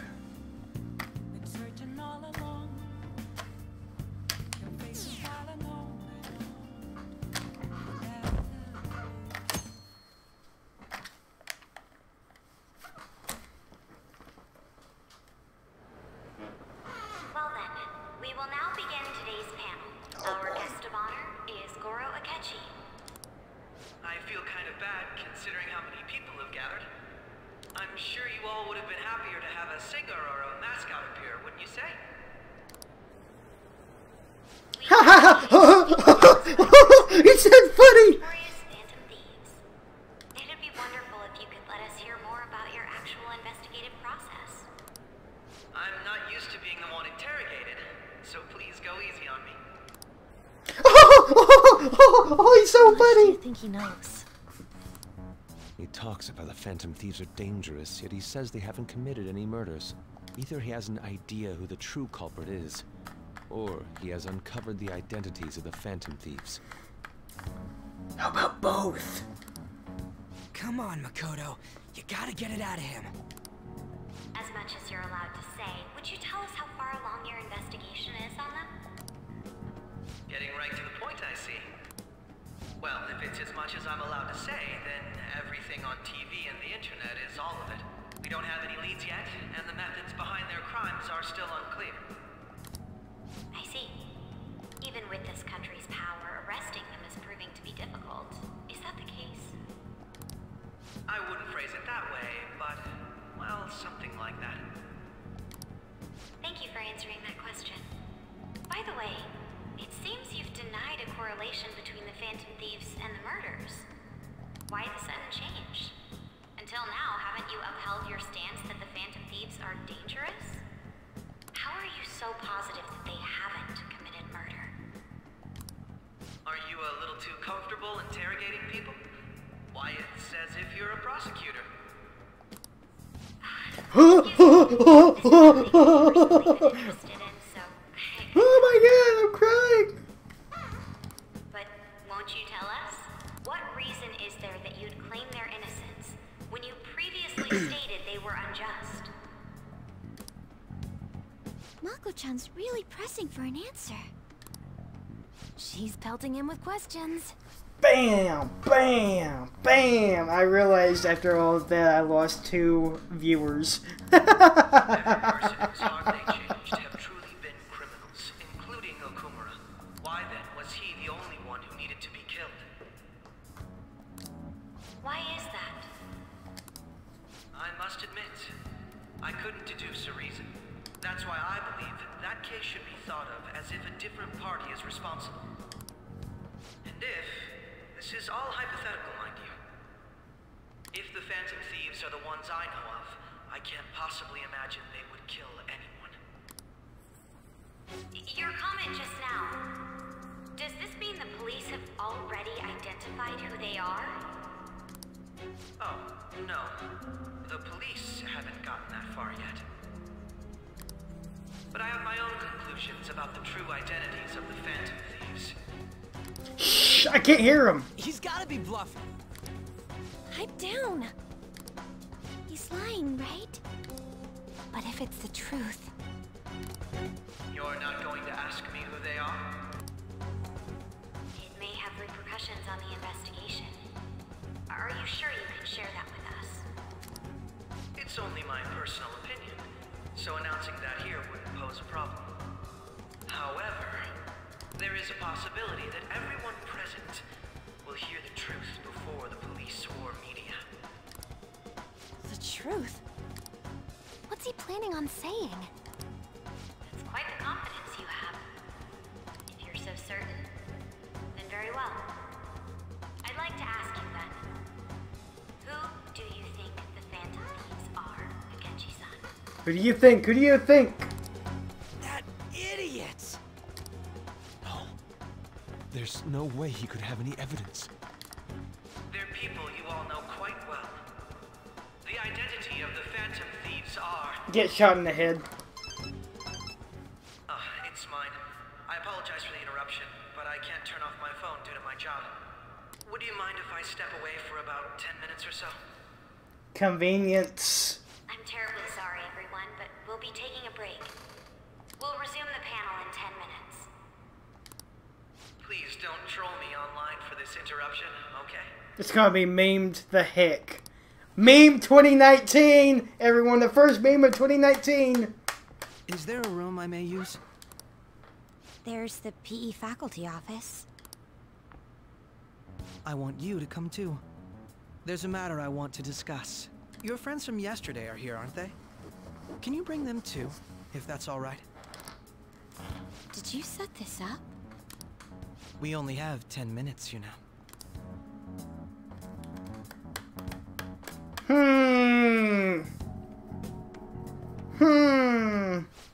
He said funny! It'd be wonderful if you could let us hear more about your actual investigative process. I'm not used to being the one interrogated, so please go easy on me. Oh, he's so funny! Do you think he knows? He talks about the Phantom Thieves are dangerous, yet he says they haven't committed any murders. Either he has an idea who the true culprit is, or he has uncovered the identities of the Phantom Thieves. How about both? Come on, Makoto. You gotta get it out of him. As much as you're allowed to say, would you tell us how far along your investigation is on them? Getting right to the point, I see. Well, if it's as much as I'm allowed to say, then everything on TV and the internet is all of it. We don't have any leads yet, and the methods behind their crimes are still unclear. I see. Even with this country's power, arresting them is proving to be difficult. Is that the case? I wouldn't phrase it that way, but, well, something like that. Thank you for answering that question. By the way, it seems you've denied a correlation between the Phantom Thieves and the murders. Why the sudden change? Until now, haven't you upheld your stance that the Phantom Thieves are dangerous? How are you so positive that they haven't committed murder? Are you a little too comfortable interrogating people? Why, it's as if you're a prosecutor. Oh my god, I'm crying! But won't you tell us? What reason is there that you'd claim their innocence when you previously stated they were unjust? Mako-chan's really pressing for an answer. She's pelting him with questions. Bam! Bam! Bam! I realized after all of that I lost 2 viewers. Every person whose heart they changed have truly been criminals, including Okumura. Why then was he the only one who needed to be killed? Why is that? I must admit, I couldn't deduce a reason. That's why I believe that case should be thought of as if a different party is responsible. And if, this is all hypothetical, mind you, if the Phantom Thieves are the ones I know of, I can't possibly imagine they would kill anyone. Your comment just now, does this mean the police have already identified who they are? Oh, no. The police haven't gotten that far yet. But I have my own conclusions about the true identities of the Phantom Thieves. Shh! I can't hear him! He's gotta be bluffing. Pipe down. He's lying, right? But if it's the truth... You're not going to ask me who they are? It may have repercussions on the investigation. Are you sure you can share that with us? It's only my personal opinion, so announcing that here wouldn't pose a problem. However, there is a possibility that everyone present will hear the truth before the police or media. The truth? What's he planning on saying? It's quite the confidence you have. If you're so certain, then very well. I'd like to ask you then, who do you think the Phantom Thieves are, Akechi-san? Who do you think? Who do you think? That idiot! There's no way he could have any evidence. They're people you all know quite well. The identity of the Phantom Thieves are... Get shot in the head. It's mine. I apologize for the interruption, but I can't turn off my phone due to my job. Would you mind if I step away for about 10 minutes or so? Convenience. I'm terribly sorry, everyone, but we'll be taking a break. We'll resume the panel in 10 minutes. Please don't troll me online for this interruption, okay? It's gonna be memed the heck. Meme 2019! Everyone, the first meme of 2019! Is there a room I may use? There's the PE faculty office. I want you to come too. There's a matter I want to discuss. Your friends from yesterday are here, aren't they? Can you bring them too, if that's all right? Did you set this up? We only have 10 minutes, you know.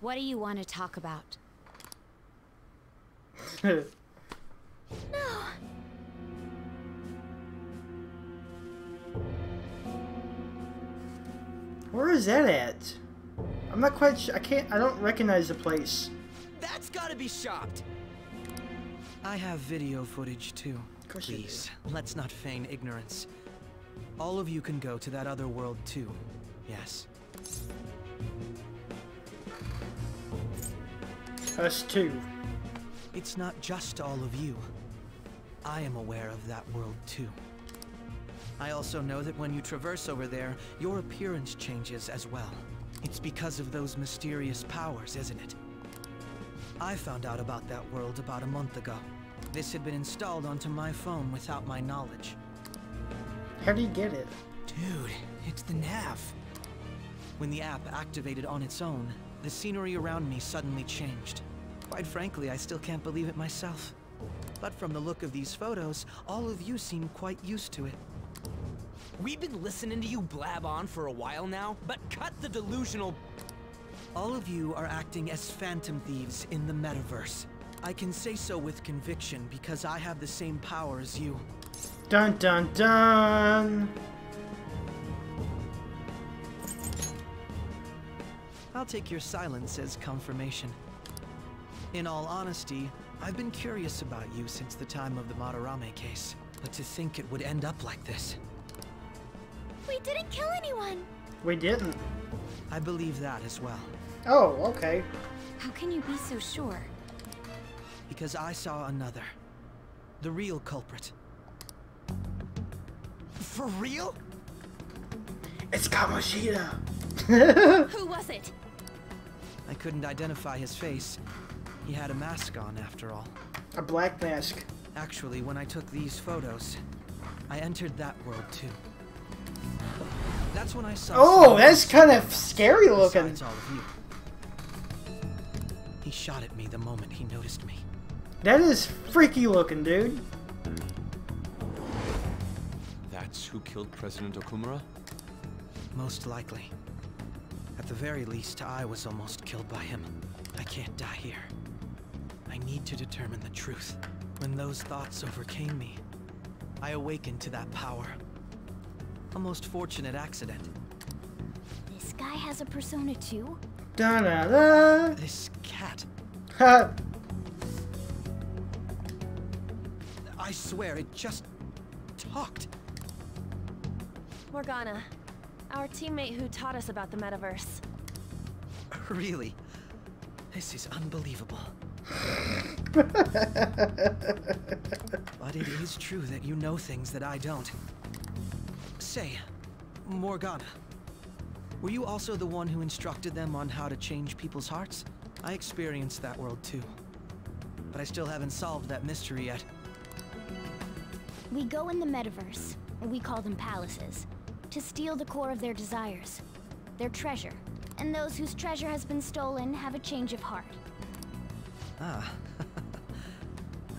What do you want to talk about? No. Where is that at? I'm not quite sure. I don't recognize the place. That's gotta be shopped. I have video footage too. Please, let's not feign ignorance. All of you can go to that other world too. Yes. Us too. It's not just all of you. I am aware of that world too. I also know that when you traverse over there, your appearance changes as well. It's because of those mysterious powers, isn't it? I found out about that world about a month ago. This had been installed onto my phone without my knowledge. How do you get it? Dude, it's the nav. When the app activated on its own, the scenery around me suddenly changed. Quite frankly, I still can't believe it myself. But from the look of these photos, all of you seem quite used to it. We've been listening to you blab on for a while now, but cut the delusional... All of you are acting as Phantom Thieves in the metaverse. I can say so with conviction because I have the same power as you. Dun dun dun! I'll take your silence as confirmation. In all honesty, I've been curious about you since the time of the Madarame case. But to think it would end up like this. We didn't kill anyone. We didn't. I believe that as well. Oh, okay. How can you be so sure? Because I saw another. The real culprit. For real? It's Kamoshida. Who was it? I couldn't identify his face. He had a mask on, after all. A black mask. Actually, when I took these photos, I entered that world too. That's when I saw. Oh, that's kind of scary looking. Besides all of you. He shot at me the moment he noticed me. That is freaky looking, dude. That's who killed President Okumura? Most likely. At the very least, I was almost killed by him. I can't die here. I need to determine the truth. When those thoughts overcame me, I awakened to that power. A most fortunate accident. This guy has a persona too? Da-da-da. This cat. Ha. I swear, it just talked. Morgana, our teammate who taught us about the metaverse. Really? This is unbelievable. But it is true that you know things that I don't. Say, Morgana, were you also the one who instructed them on how to change people's hearts? I experienced that world too. But I still haven't solved that mystery yet. We go in the metaverse, we call them palaces, to steal the core of their desires, their treasure. And those whose treasure has been stolen have a change of heart. Ah.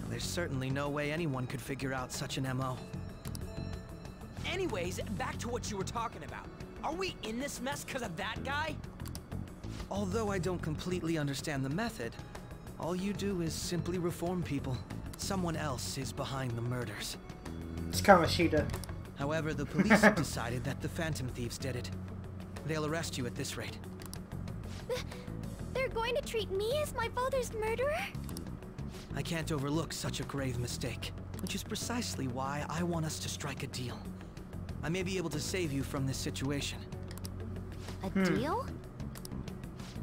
There's certainly no way anyone could figure out such an MO. Anyways, back to what you were talking about. Are we in this mess because of that guy? Although I don't completely understand the method, all you do is simply reform people. Someone else is behind the murders. It's Kamoshida. However, the police have decided that the Phantom Thieves did it. They'll arrest you at this rate. They're going to treat me as my father's murderer? I can't overlook such a grave mistake, which is precisely why I want us to strike a deal. I may be able to save you from this situation. A deal?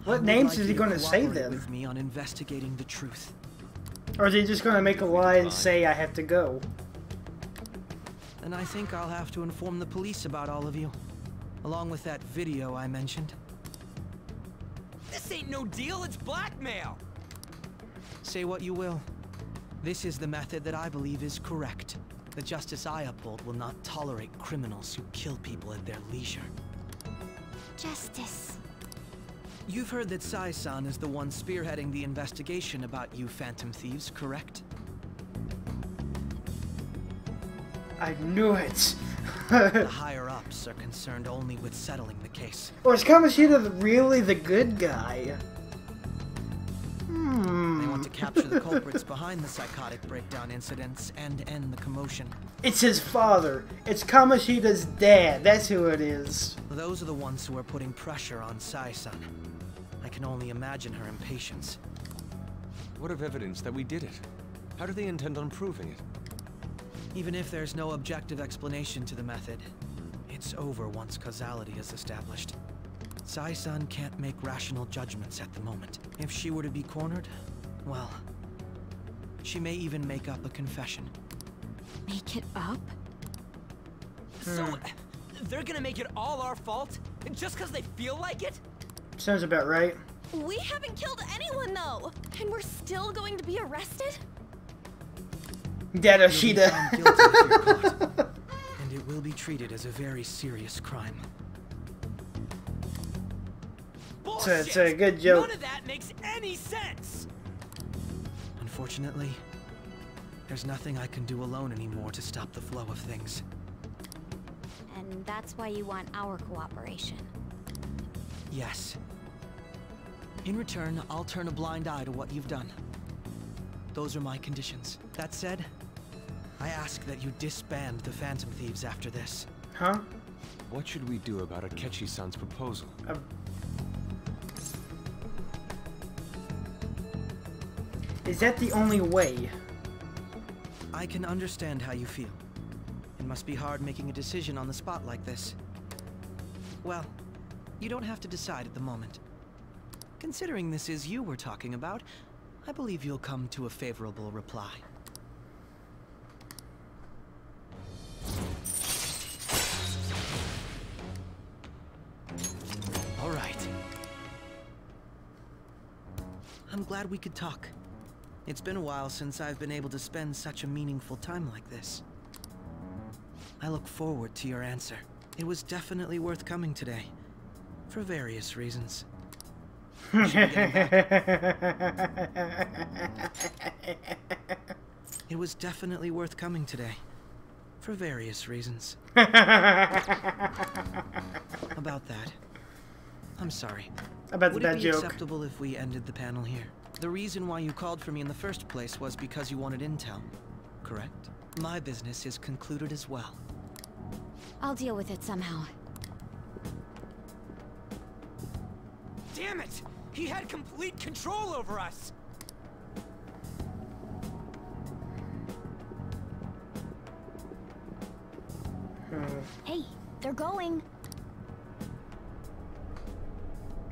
What names is he going to say cooperate then? with me on investigating the truth. Or is he just going to make a lie and say I have to go? And I think I'll have to inform the police about all of you, along with that video I mentioned. This ain't no deal, it's blackmail! Say what you will. This is the method that I believe is correct. The justice I uphold will not tolerate criminals who kill people at their leisure. Justice. You've heard that Sai-san is the one spearheading the investigation about you Phantom Thieves, correct? I knew it. The higher-ups are concerned only with settling the case. Or is Kamoshida really the good guy? They want to capture the culprits behind the psychotic breakdown incidents and end the commotion. It's his father. It's Kamoshida's dad. That's who it is. Those are the ones who are putting pressure on Sai-san. I can only imagine her impatience. What of evidence that we did it? How do they intend on proving it? Even if there's no objective explanation to the method, it's over once causality is established. Sai-san can't make rational judgments at the moment. If she were to be cornered, well, she may even make up a confession. Make it up? So, they're gonna make it all our fault? Just because they feel like it? Sounds about right. We haven't killed anyone though! And we're still going to be arrested? Dad Oshida. And it will be treated as a very serious crime. It's a good joke. None of that makes any sense! Unfortunately, there's nothing I can do alone anymore to stop the flow of things. And that's why you want our cooperation. Yes. In return, I'll turn a blind eye to what you've done. Those are my conditions. That said, I ask that you disband the Phantom Thieves after this. Huh? What should we do about Akechi-san's proposal? Is that the only way? I can understand how you feel. It must be hard making a decision on the spot like this. Well, you don't have to decide at the moment. Considering this is you we're talking about, I believe you'll come to a favorable reply. All right. I'm glad we could talk. It's been a while since I've been able to spend such a meaningful time like this. I look forward to your answer. It was definitely worth coming today, for various reasons. It was definitely worth coming today, for various reasons. About that, I'm sorry. About the bad Would it be joke. acceptable if we ended the panel here? The reason why you called for me in the first place was because you wanted intel, correct? My business is concluded as well. I'll deal with it somehow. Damn it! He had complete control over us! Hey, they're going.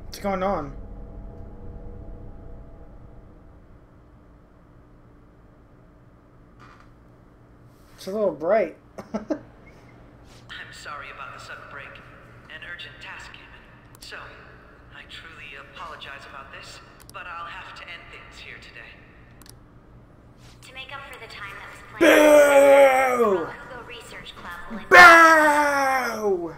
What's going on? It's a little bright. I'm sorry about the sudden break. An urgent task came in. So, I truly apologize about this, but I'll have to end things here today. To make up for the time that was planned, Boo! the Hugo Research Club will Bow!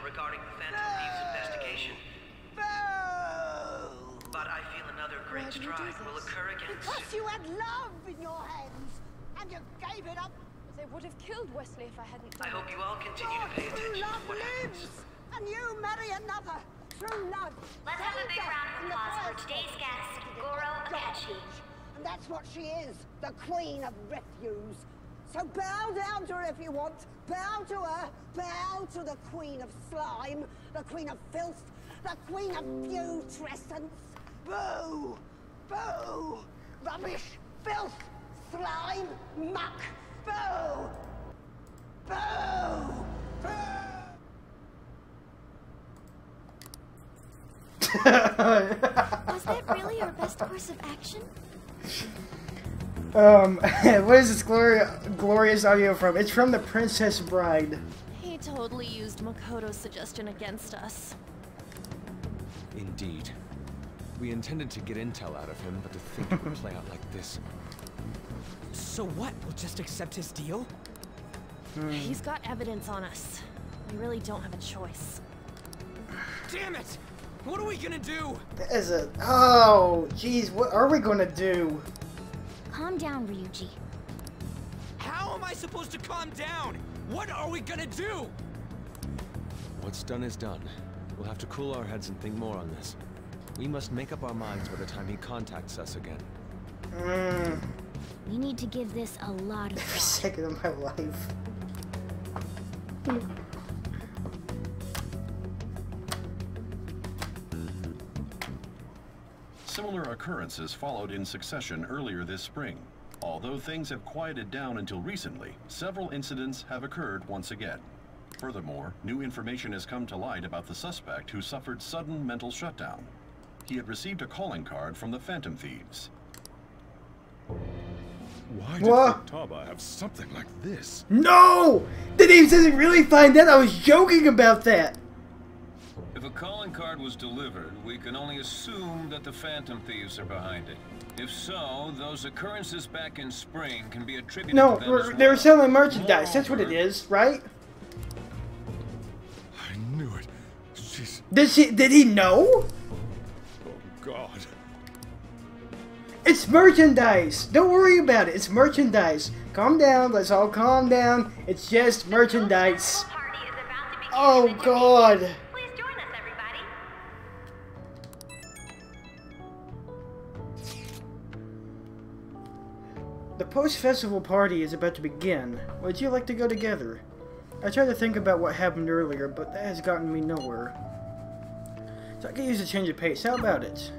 regarding the Phantom Thieves investigation. But I feel another great stride will occur again Because soon. you had love in your hands, and you gave it up. They would have killed Wesley if I hadn't I hope you all continue to pay attention to what happens. And you marry another through love. Let's have a big round of applause for today's guest, Goro Akechi. And that's what she is, the queen of refuse. So bow down to her if you want. Bow to her. Bow to the queen of slime, the queen of filth, the queen of putrescence. Boo! Boo! Rubbish! Filth! Slime! Muck! Boo! Boo! Was that really our best course of action? What is this glorious audio from? It's from The Princess Bride. He totally used Makoto's suggestion against us. Indeed. We intended to get intel out of him, but to think it would play out like this. So what? We'll just accept his deal? He's got evidence on us. We really don't have a choice. Damn it! What are we gonna do? That is a... Oh, jeez, what are we gonna do? Calm down, Ryuji. How am I supposed to calm down? What are we gonna do? What's done is done. We'll have to cool our heads and think more on this. We must make up our minds by the time he contacts us again. We need to give this a lot of Every thought. second of my life. Similar occurrences followed in succession earlier this spring. Although things have quieted down until recently, several incidents have occurred once again. Furthermore, new information has come to light about the suspect who suffered sudden mental shutdown. He had received a calling card from the Phantom Thieves. Why did What? Futaba have something like this? No! Did he really find that? I was joking about that. If a calling card was delivered, we can only assume that the Phantom Thieves are behind it. If so, those occurrences back in spring can be attributed No, to them as they were well. selling merchandise. That's what it is, right? I knew it. She's... Did he know? Oh, God. It's merchandise! Don't worry about it. It's merchandise. Calm down. Let's all calm down. It's just merchandise. Oh, God. Please join us, everybody. The post-festival party is about to begin. Would you like to go together? I tried to think about what happened earlier, but that has gotten me nowhere. So I could use a change of pace. How about it?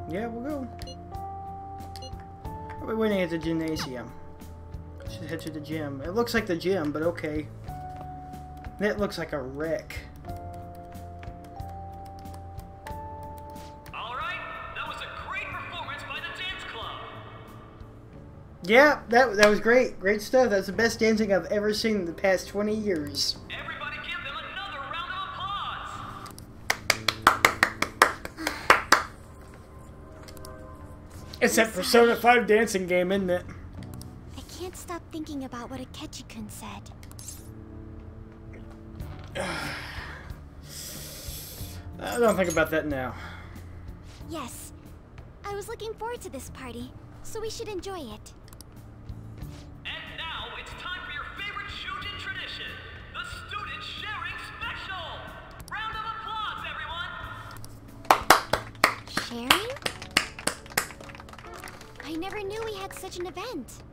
Yeah, we'll go. We're waiting at the gymnasium. Should head to the gym. It looks like the gym, but okay. That looks like a wreck. Alright, that was a great performance by the dance club. Yeah, that was great. Great stuff. That's the best dancing I've ever seen in the past 20 years. Everybody give them another round of applause. It's that Persona 5 dancing game, isn't it? I can't stop thinking about what Akechi-kun said. I don't think about that now. Yes. I was looking forward to this party, so we should enjoy it. And now it's time for your favorite Shujin tradition, the student sharing special. Round of applause, everyone. Sharing? I never knew we had such an event.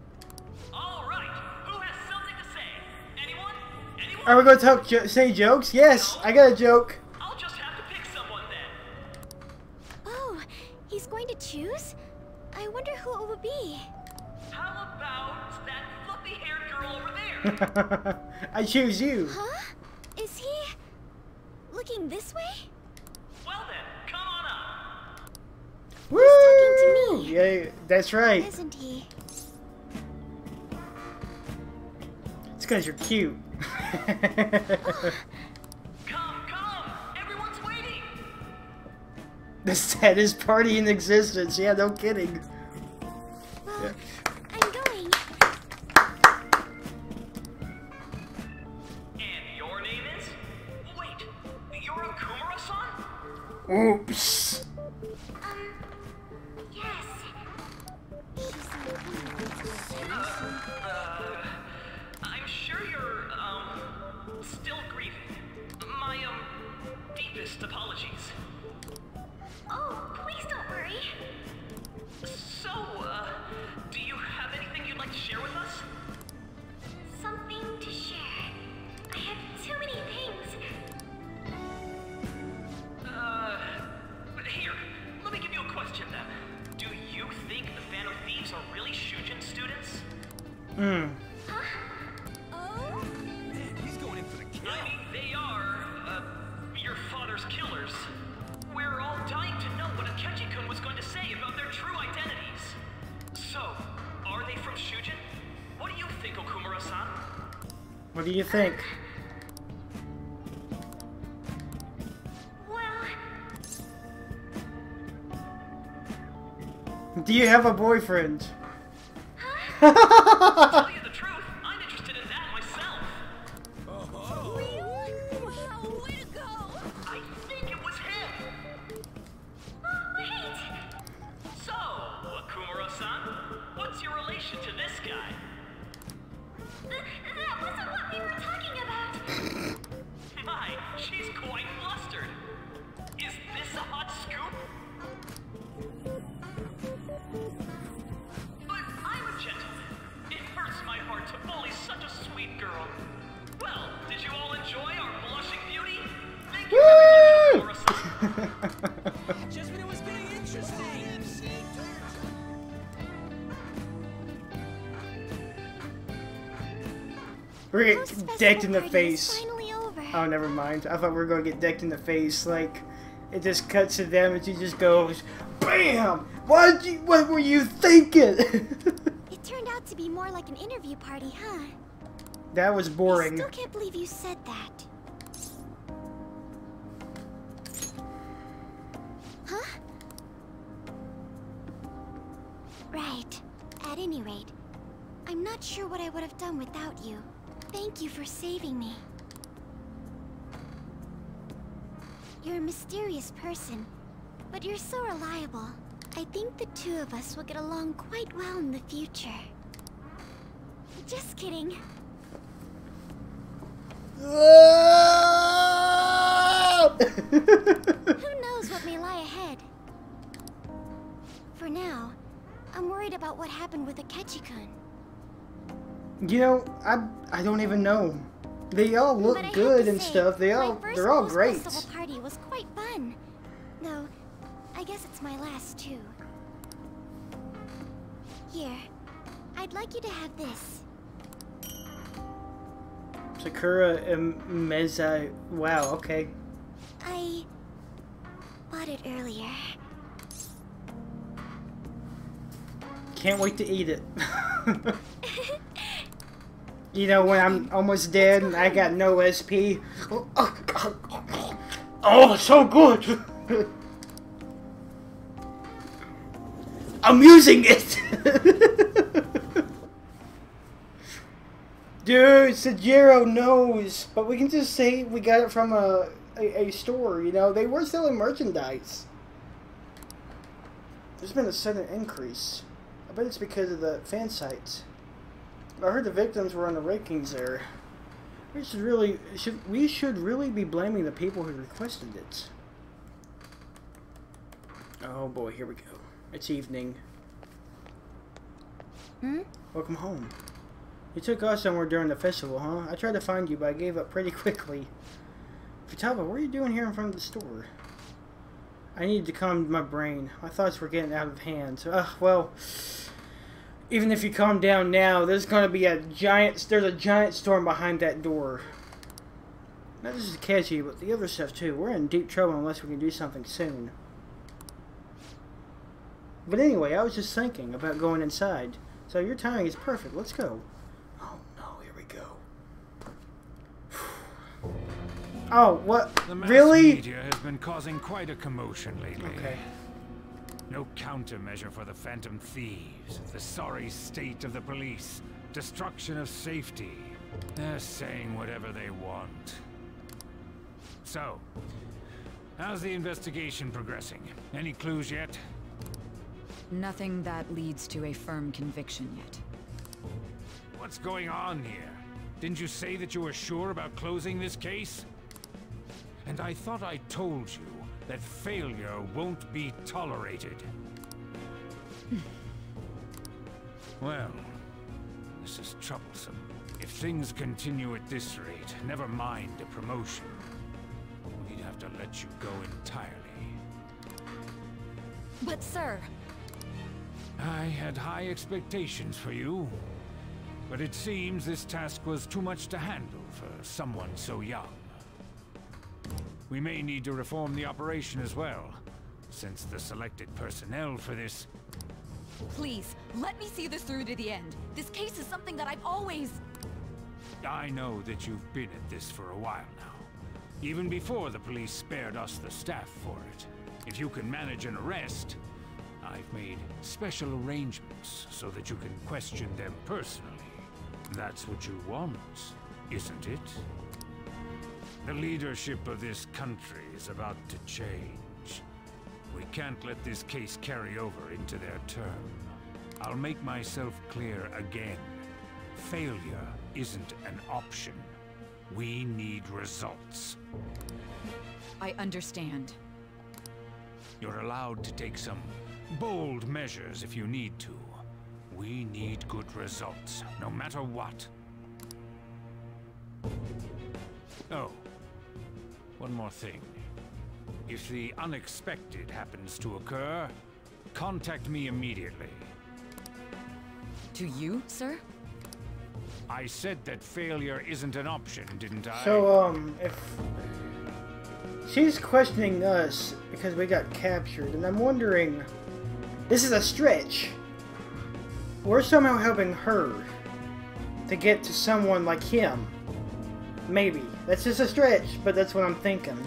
All right, who has something to say? Anyone? Anyone? Are we going to say jokes? Yes, I got a joke. I'll just have to pick someone then. Oh, he's going to choose? I wonder who it would be. How about that fluffy-haired girl over there? I choose you. Huh? Is he looking this way? Well then, come on up. Woo! He's talking to me. Yeah, that's right. Isn't he? It's because you're cute. Come, everyone's waiting. The saddest party in existence. Yeah, no kidding. Well, Yeah. I'm going. And your name is? Wait, you're Okumura-san? Oops. Yes. I'm sure you're, still grieving. My, deepest apologies. Oh, please don't worry. So, do you have anything you'd like to share with us? Something to share. I have too many things. Here, let me give you a question then. Do you think the Phantom Thieves are really Shujin students? Hmm. Huh? Oh? Man, he's going in for the kill. I mean, they are, your father's killers. We're all dying to know what Akechi-kun was going to say about their true identities. So, are they from Shujin? What do you think, Okumura-san? What do you think? Well, Do you have a boyfriend? To tell you the truth, I'm interested in that myself. really? Wow, way to go! I think it was him. Wait! So, Okumura-san, what's your relation to this guy? That wasn't what we were talking about. My, she's quite flustered. Is this a hot scoop? But I'm a gentleman. It hurts my heart to bully such a sweet girl. Well, did you all enjoy our blushing beauty? Thank you very much, Okumura-san. Just when it was getting interesting. We're gonna get decked in the face. Finally over. Oh, never mind. I thought we were gonna get decked in the face. Like, it just cuts to them and she just goes, BAM! What were you thinking? It turned out to be more like an interview party, huh? That was I boring. still can't believe you said that. Huh? Right. At any rate, I'm not sure what I would have done without you. Thank you for saving me. You're a mysterious person, but you're so reliable. I think the two of us will get along quite well in the future. Just kidding. Who knows what may lie ahead? For now, I'm worried about what happened with Akechi-kun. You know, I don't even know. They all look good and stuff. They're all great. Festival party was quite fun. Though, I guess it's my last too. Here, I'd like you to have this. Sakura Mezai. Wow, okay. I bought it earlier. Can't wait to eat it. You know, when I'm almost dead and I got no SP. Oh, it's so good! I'm using it! Dude, Sajiro knows, but we can just say we got it from a store, you know? They were selling merchandise. There's been a sudden increase. I bet it's because of the fan sites. I heard the victims were on the rankings there. We should really be blaming the people who requested it. Oh boy, here we go. It's evening. Welcome home. You took us somewhere during the festival, huh? I tried to find you, but I gave up pretty quickly. Futaba, what are you doing here in front of the store? I needed to calm my brain. My thoughts were getting out of hand. Well, even if you calm down now, there's a giant storm behind that door. Not just Akechi, but the other stuff too. We're in deep trouble unless we can do something soon. But anyway, I was just thinking about going inside. So your timing is perfect. Let's go. Oh no, here we go. Oh, what? The mass really? media has been causing quite a commotion lately. Okay. No countermeasure for the Phantom Thieves, the sorry state of the police, destruction of safety. They're saying whatever they want. So, how's the investigation progressing? Any clues yet? Nothing that leads to a firm conviction yet. What's going on here? Didn't you say that you were sure about closing this case? And I thought I told you that failure won't be tolerated. Well, this is troublesome. If things continue at this rate, never mind a promotion. We'd have to let you go entirely. But sir... I had high expectations for you. But it seems this task was too much to handle for someone so young. We may need to reform the operation as well, since the selected personnel for this... Please, let me see this through to the end. This case is something that I've always... I know that you've been at this for a while now. Even before the police spared us the staff for it. If you can manage an arrest, I've made special arrangements so that you can question them personally. That's what you want, isn't it? The leadership of this country is about to change. We can't let this case carry over into their term. I'll make myself clear again. Failure isn't an option. We need results. I understand. You're allowed to take some bold measures if you need to. We need good results, no matter what. Oh, one more thing. If the unexpected happens to occur, contact me immediately. To you, sir? I said that failure isn't an option, didn't I? So, if she's questioning us because we got captured, and I'm wondering, this is a stretch. We're somehow helping her to get to someone like him. Maybe. That's just a stretch, but that's what I'm thinking.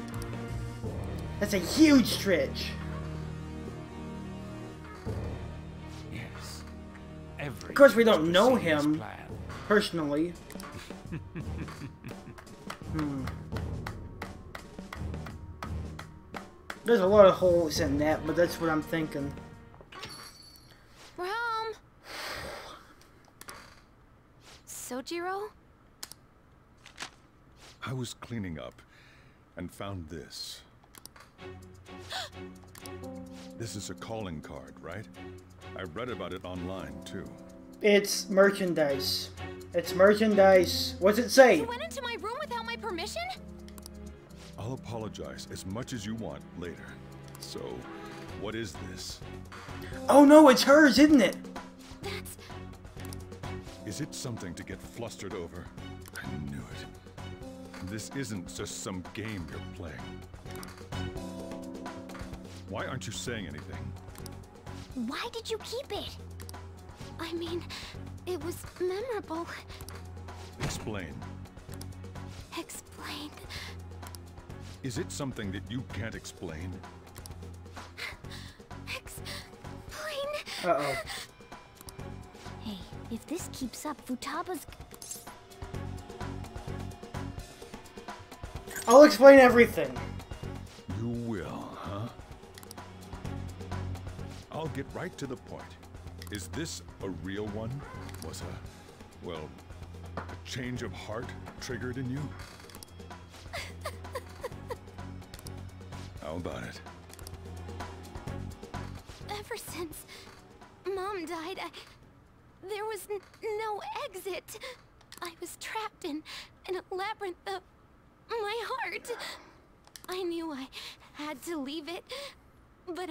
That's a huge stretch. Yes. Of course, we don't know him personally. There's a lot of holes in that, but that's what I'm thinking. Sojiro? I was cleaning up and found this. This is a calling card, right? I read about it online, too. It's merchandise. It's merchandise. What's it say? You went into my room without my permission? I'll apologize as much as you want later. So, what is this? Oh no, it's hers, isn't it? That's... Is it something to get flustered over? I knew it. This isn't just some game you're playing. Why aren't you saying anything? Why did you keep it? I mean, it was memorable. Explain. Explain. Is it something that you can't explain? Explain. Uh-oh. Hey, if this keeps up, Futaba's... I'll explain everything. You will, huh? I'll get right to the point. Is this a real one? Was a change of heart triggered in you? How about it? Ever since Mom died, there was no exit. I was trapped in a labyrinth of my heart. I knew I had to leave it, but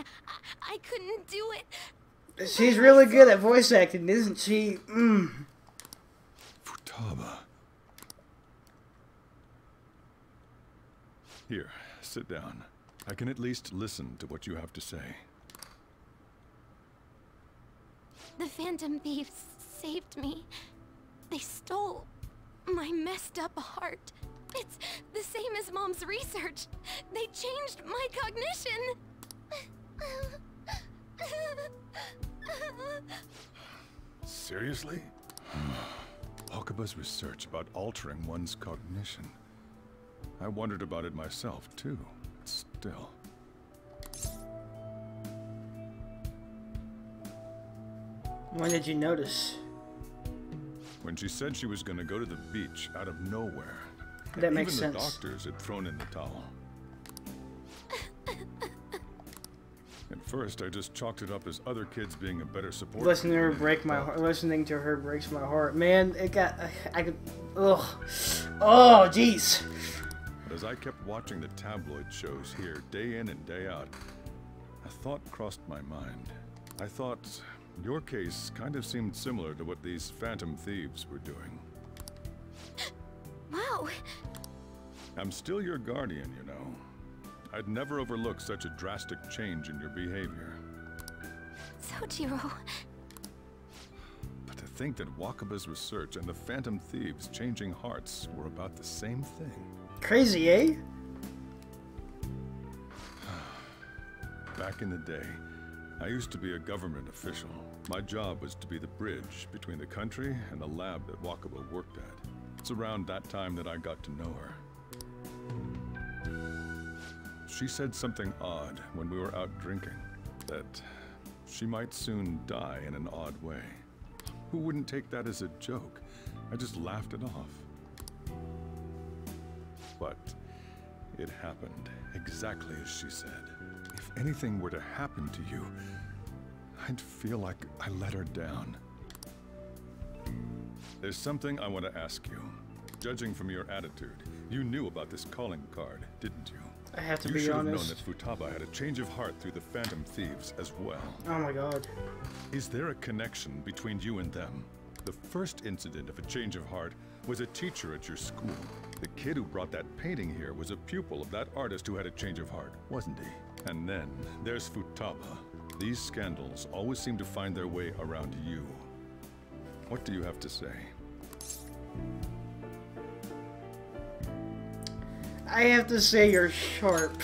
I couldn't do it. She's really good at voice acting, isn't she? Futaba. Here, sit down. I can at least listen to what you have to say. The Phantom Thieves saved me. They stole my messed up heart. It's the same as Mom's research. They changed my cognition. Seriously? Wakaba's research about altering one's cognition. I wondered about it myself, too. Still. When did you notice? When she said she was going to go to the beach out of nowhere. That makes Even sense. the doctors had thrown in the towel. At first, I just chalked it up as other kids being a better support. Listening to her break my heart. Listening to her breaks my heart. Man, it got. I could. Ugh. Oh, jeez. But as I kept watching the tabloid shows here, day in and day out, a thought crossed my mind. I thought your case kind of seemed similar to what these Phantom Thieves were doing. Wow. I'm still your guardian, you know. I'd never overlook such a drastic change in your behavior. Sojiro. But to think that Wakaba's research and the Phantom Thieves changing hearts were about the same thing. Crazy, eh? Back in the day, I used to be a government official. My job was to be the bridge between the country and the lab that Wakaba worked at. It's around that time that I got to know her. She said something odd when we were out drinking, that she might soon die in an odd way. Who wouldn't take that as a joke? I just laughed it off. But it happened exactly as she said. If anything were to happen to you, I'd feel like I let her down. There's something I want to ask you. Judging from your attitude, you knew about this calling card, didn't you? I have to you be should honest. have known that Futaba had a change of heart through the Phantom Thieves as well. Oh my god. Is there a connection between you and them? The first incident of a change of heart was a teacher at your school. The kid who brought that painting here was a pupil of that artist who had a change of heart, wasn't he? And then there's Futaba. These scandals always seem to find their way around you. What do you have to say? I have to say you're sharp.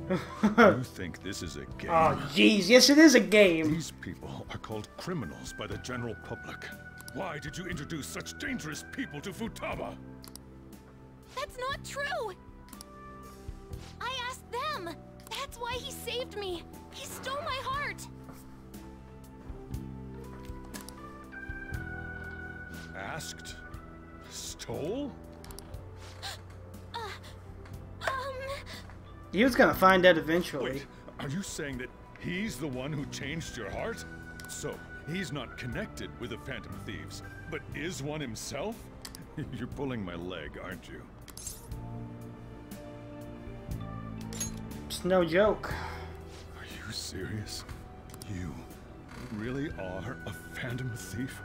You think this is a game? Oh, jeez. Yes, it is a game. These people are called criminals by the general public. Why did you introduce such dangerous people to Futaba? That's not true! I asked them! That's why he saved me! He stole my heart! masked stole? He was gonna find out eventually. Wait, are you saying that he's the one who changed your heart? So, he's not connected with the Phantom Thieves, but is one himself? You're pulling my leg, aren't you? It's no joke. Are you serious? You really are a Phantom Thief?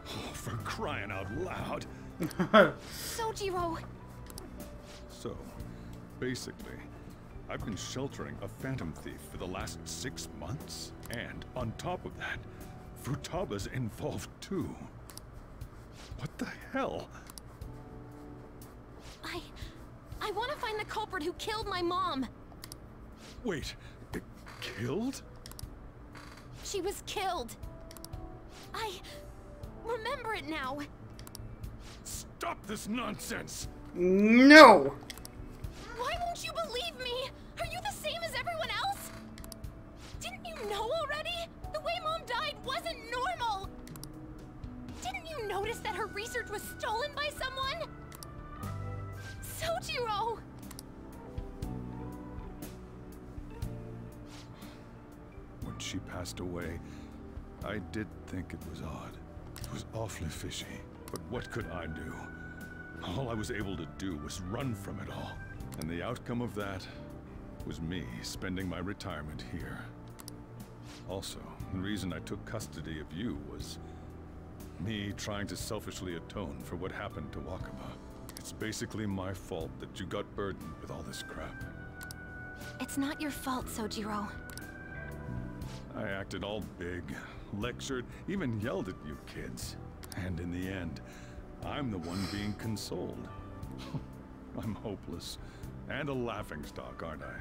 Oh, for crying out loud. Sojiro! So, basically, I've been sheltering a Phantom Thief for the last 6 months. And on top of that, Futaba's involved too. What the hell? I want to find the culprit who killed my mom. Wait, killed? She was killed. I remember it now. Stop this nonsense! No! Why won't you believe me? Are you the same as everyone else? Didn't you know already? The way Mom died wasn't normal. Didn't you notice that her research was stolen by someone? Sojiro! When she passed away, I did think it was odd. It was awfully fishy. But what could I do? All I was able to do was run from it all. And the outcome of that was me spending my retirement here. Also, the reason I took custody of you was me trying to selfishly atone for what happened to Wakaba. It's basically my fault that you got burdened with all this crap. It's not your fault, Sojiro. I acted all big, lectured, even yelled at you kids. And in the end, I'm the one being consoled. I'm hopeless. And a laughingstock, aren't I?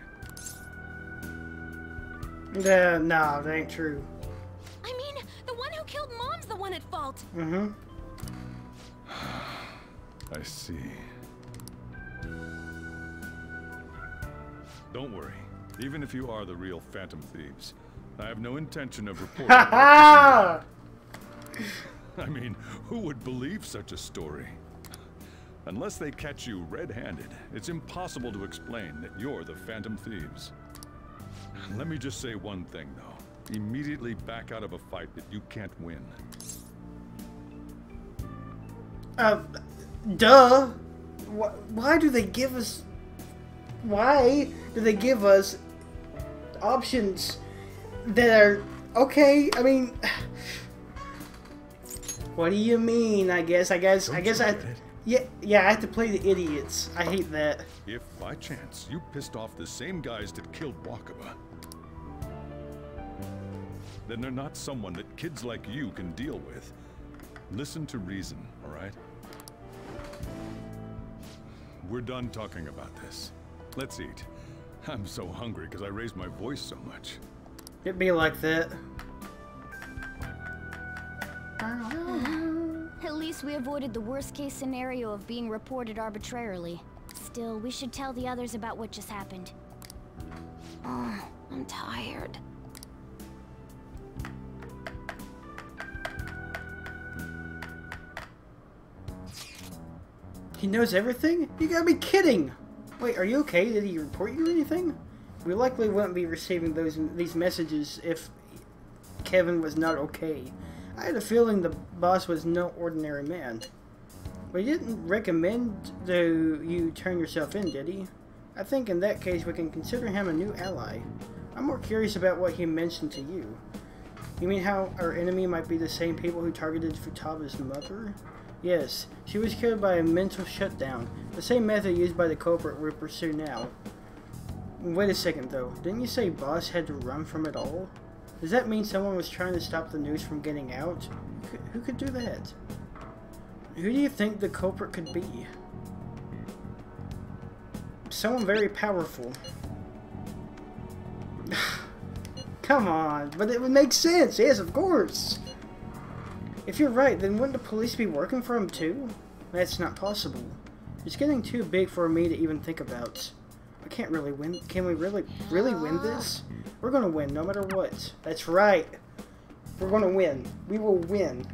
No, that ain't true. I mean, the one who killed Mom's the one at fault. Mm-hmm. I see. Don't worry. Even if you are the real Phantom Thieves, I have no intention of reporting. I mean, who would believe such a story? Unless they catch you red-handed, it's impossible to explain that you're the Phantom Thieves. Let me just say one thing, though. Immediately back out of a fight that you can't win. Duh. Why do they give us... Why do they give us options that are... Okay, I mean... What do you mean, I guess I... Yeah, I have to play the idiots. I hate that. If, by chance, you pissed off the same guys that killed Wakaba, then they're not someone that kids like you can deal with. Listen to reason, all right? We're done talking about this. Let's eat. I'm so hungry because I raised my voice so much. It'd be like that. At least we avoided the worst-case scenario of being reported arbitrarily. Still, we should tell the others about what just happened. Oh, I'm tired. He knows everything? You gotta be kidding! Wait, are you okay? Did he report you or anything? We likely wouldn't be receiving these messages if Kevin was not okay. I had a feeling the boss was no ordinary man. But he didn't recommend you turn yourself in, did he? I think in that case we can consider him a new ally. I'm more curious about what he mentioned to you. You mean how our enemy might be the same people who targeted Futaba's mother? Yes, she was killed by a mental shutdown, the same method used by the culprit we pursue now. Wait a second though, didn't you say boss had to run from it all? Does that mean someone was trying to stop the news from getting out? Who could do that? Who do you think the culprit could be? Someone very powerful. Come on, but it would make sense, yes, of course. If you're right, then wouldn't the police be working for him too? That's not possible. It's getting too big for me to even think about. I can't really win. Can we really win this? We're gonna win no matter what. That's right. We're gonna win. We will win.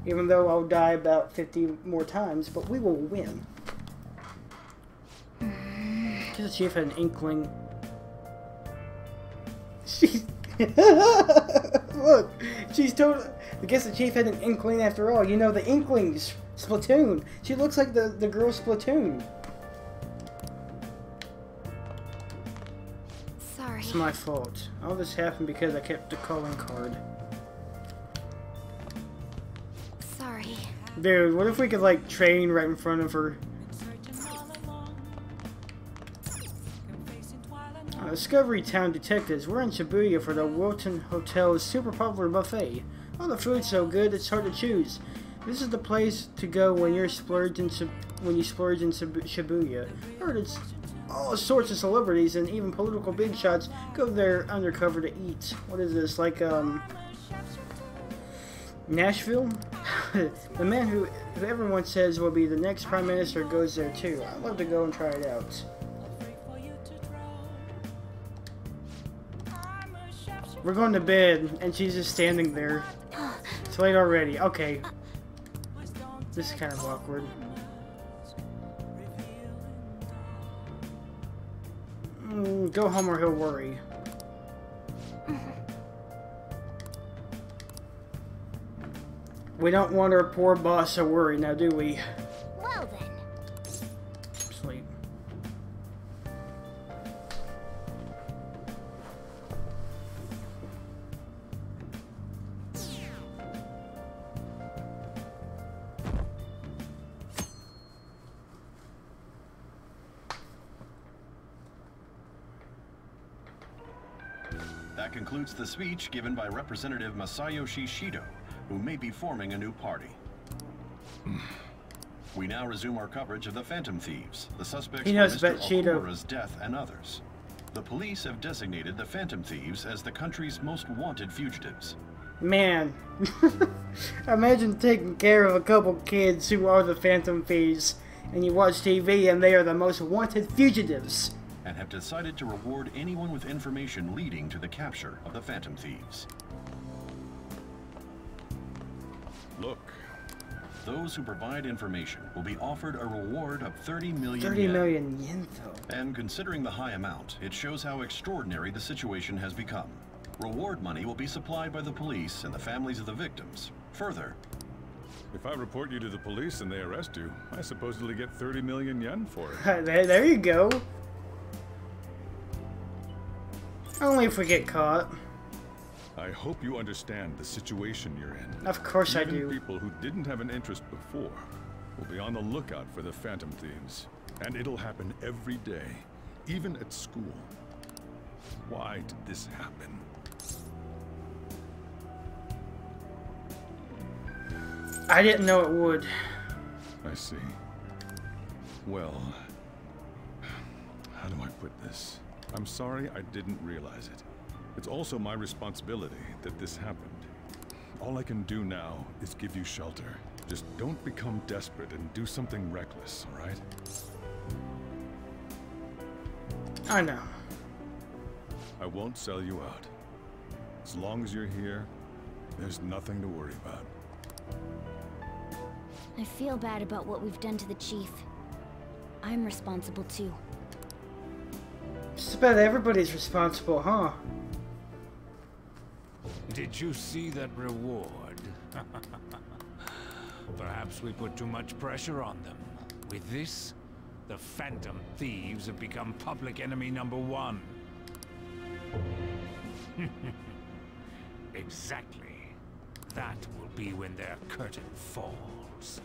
Even though I'll die about 50 more times, but we will win. Because the chief had an inkling. She's... Look, she's told... I guess the chief had an inkling after all. You know, the Inklings. Splatoon. She looks like the girl Splatoon. Sorry. It's my fault. All this happened because I kept the calling card. Sorry. Dude, what if we could, like, train right in front of her? Discovery Town detectives. We're in Shibuya for the Wilton Hotel's super popular buffet. Oh, the food's so good, it's hard to choose. This is the place to go when you splurge in Shibuya. I heard it's all sorts of celebrities and even political big shots go there undercover to eat. What is this, like, Nashville? The man who everyone says will be the next prime minister goes there too. I'd love to go and try it out. We're going to bed, and she's just standing there. It's late already. Okay. This is kind of awkward. Go home or he'll worry. We don't want our poor boss to worry now, do we? Well then. Sleep. That concludes the speech given by Representative Masayoshi Shido, who may be forming a new party. We now resume our coverage of the Phantom Thieves, the suspects for Mr. Okumura's death and others. The police have designated the Phantom Thieves as the country's most wanted fugitives. Man, imagine taking care of a couple kids who are the Phantom Thieves, and you watch TV and they are the most wanted fugitives. And have decided to reward anyone with information leading to the capture of the Phantom Thieves. Look. Those who provide information will be offered a reward of 30 million 30 yen. million yen, though. And considering the high amount, it shows how extraordinary the situation has become. Reward money will be supplied by the police and the families of the victims. Further, if I report you to the police and they arrest you, I supposedly get 30 million yen for it. There you go. Only if we get caught. I hope you understand the situation you're in. Of course I do. Even people who didn't have an interest before will be on the lookout for the Phantom Thieves. And it'll happen every day, even at school. Why did this happen? I didn't know it would. I see. Well, how do I put this? I'm sorry I didn't realize it. It's also my responsibility that this happened. All I can do now is give you shelter. Just don't become desperate and do something reckless, all right? I know. I won't sell you out. As long as you're here, there's nothing to worry about. I feel bad about what we've done to the chief. I'm responsible too. Just about everybody's responsible, huh? Did you see that reward? Perhaps we put too much pressure on them. With this, the Phantom Thieves have become public enemy #1. Exactly. That will be when their curtain falls.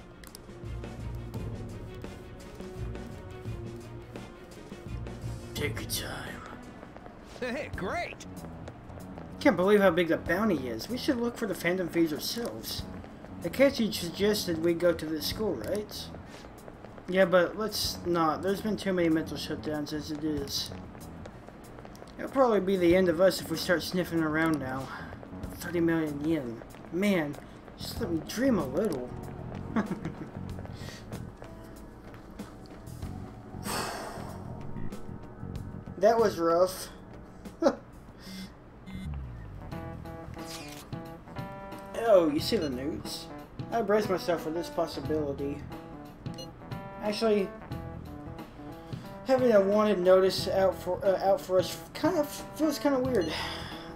Take your time. Hey, great! Can't believe how big the bounty is. We should look for the Phantom Thieves ourselves. Akechi suggested we go to this school, right? Yeah, but let's not. There's been too many mental shutdowns as it is. It'll probably be the end of us if we start sniffing around now. 30 million yen. Man, just let me dream a little. That was rough. Oh, you see the news? I brace myself for this possibility. Actually, having a wanted notice out for us feels kind of weird.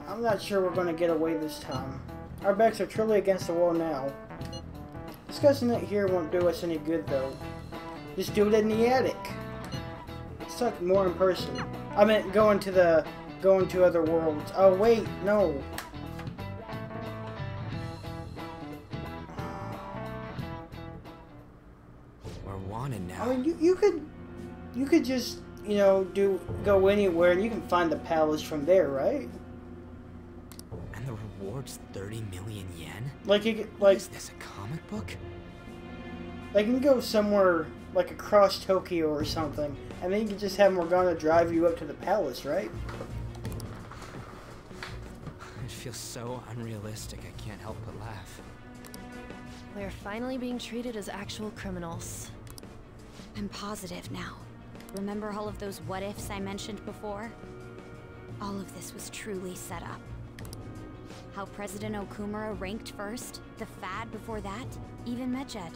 I'm not sure we're going to get away this time. Our backs are truly against the wall now. Discussing it here won't do us any good, though. Just do it in the attic. Let's talk more in person. I meant going to other worlds. Oh wait, no. We're wanted now. I mean, you could just, you know, go anywhere and you can find the palace from there, right? And the reward's 30 million yen? Like you could, What is this, a comic book? Like you can go somewhere like across Tokyo or something, and then you can just have Morgana drive you up to the palace, right? It feels so unrealistic, I can't help but laugh. We're finally being treated as actual criminals. I'm positive now. Remember all of those what-ifs I mentioned before? All of this was truly set up. How President Okumura ranked first, the Fad before that, even Medjed.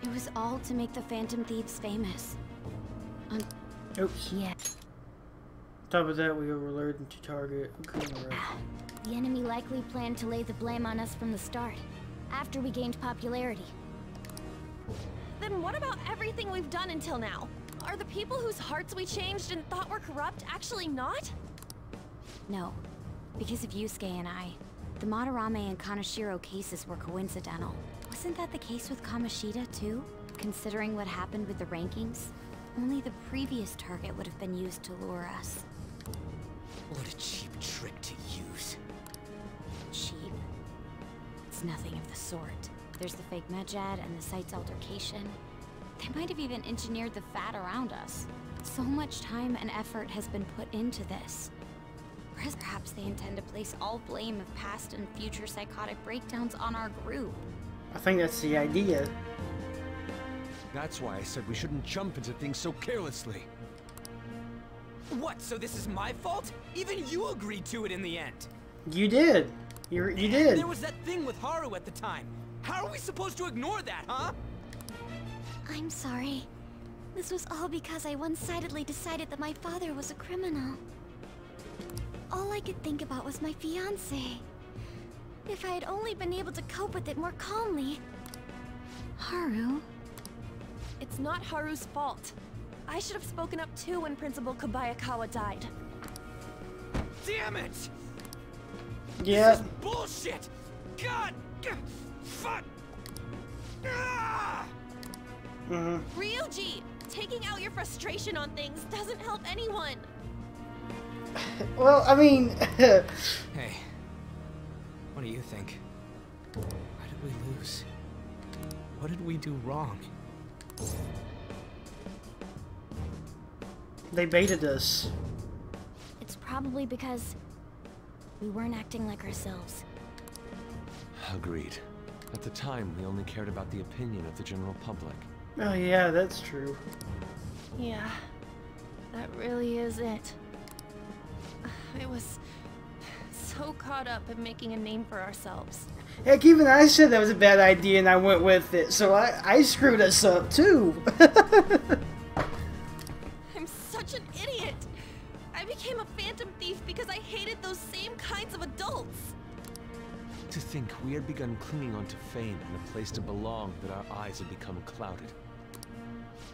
It was all to make the Phantom Thieves famous. Oops. Yeah. On top of that, we were alerted to target Okumura. The enemy likely planned to lay the blame on us from the start, after we gained popularity. Then what about everything we've done until now? Are the people whose hearts we changed and thought were corrupt actually not? No. Because of Yusuke and I, the Madarame and Kaneshiro cases were coincidental. Wasn't that the case with Kamoshida, too? Considering what happened with the rankings, only the previous target would have been used to lure us. What a cheap trick to use. Cheap? It's nothing of the sort. There's the fake Medjed and the site's altercation. They might have even engineered the Fat around us. So much time and effort has been put into this. Perhaps they intend to place all blame of past and future psychotic breakdowns on our group. I think that's the idea. That's why I said we shouldn't jump into things so carelessly. What, so this is my fault? Even you agreed to it in the end. You did. You did. There was that thing with Haru at the time. How are we supposed to ignore that, huh? I'm sorry. This was all because I one-sidedly decided that my father was a criminal. All I could think about was my fiancé. If I had only been able to cope with it more calmly. Haru? It's not Haru's fault. I should have spoken up too when Principal Kobayakawa died. Damn it! Yeah. This is bullshit! God! Fuck! Ah! Ryuji! Taking out your frustration on things doesn't help anyone! Well, I mean... Hey, what do you think? Why did we lose? What did we do wrong? They baited us. It's probably because we weren't acting like ourselves. Agreed. At the time, we only cared about the opinion of the general public. Oh yeah, that's true. Yeah, that really is it. I was so caught up in making a name for ourselves. Heck, even I said that was a bad idea and I went with it, so I screwed us up too. I'm such an idiot! I became a phantom thief because I hated those same kinds of adults! To think we had begun clinging onto fame and a place to belong that our eyes had become clouded.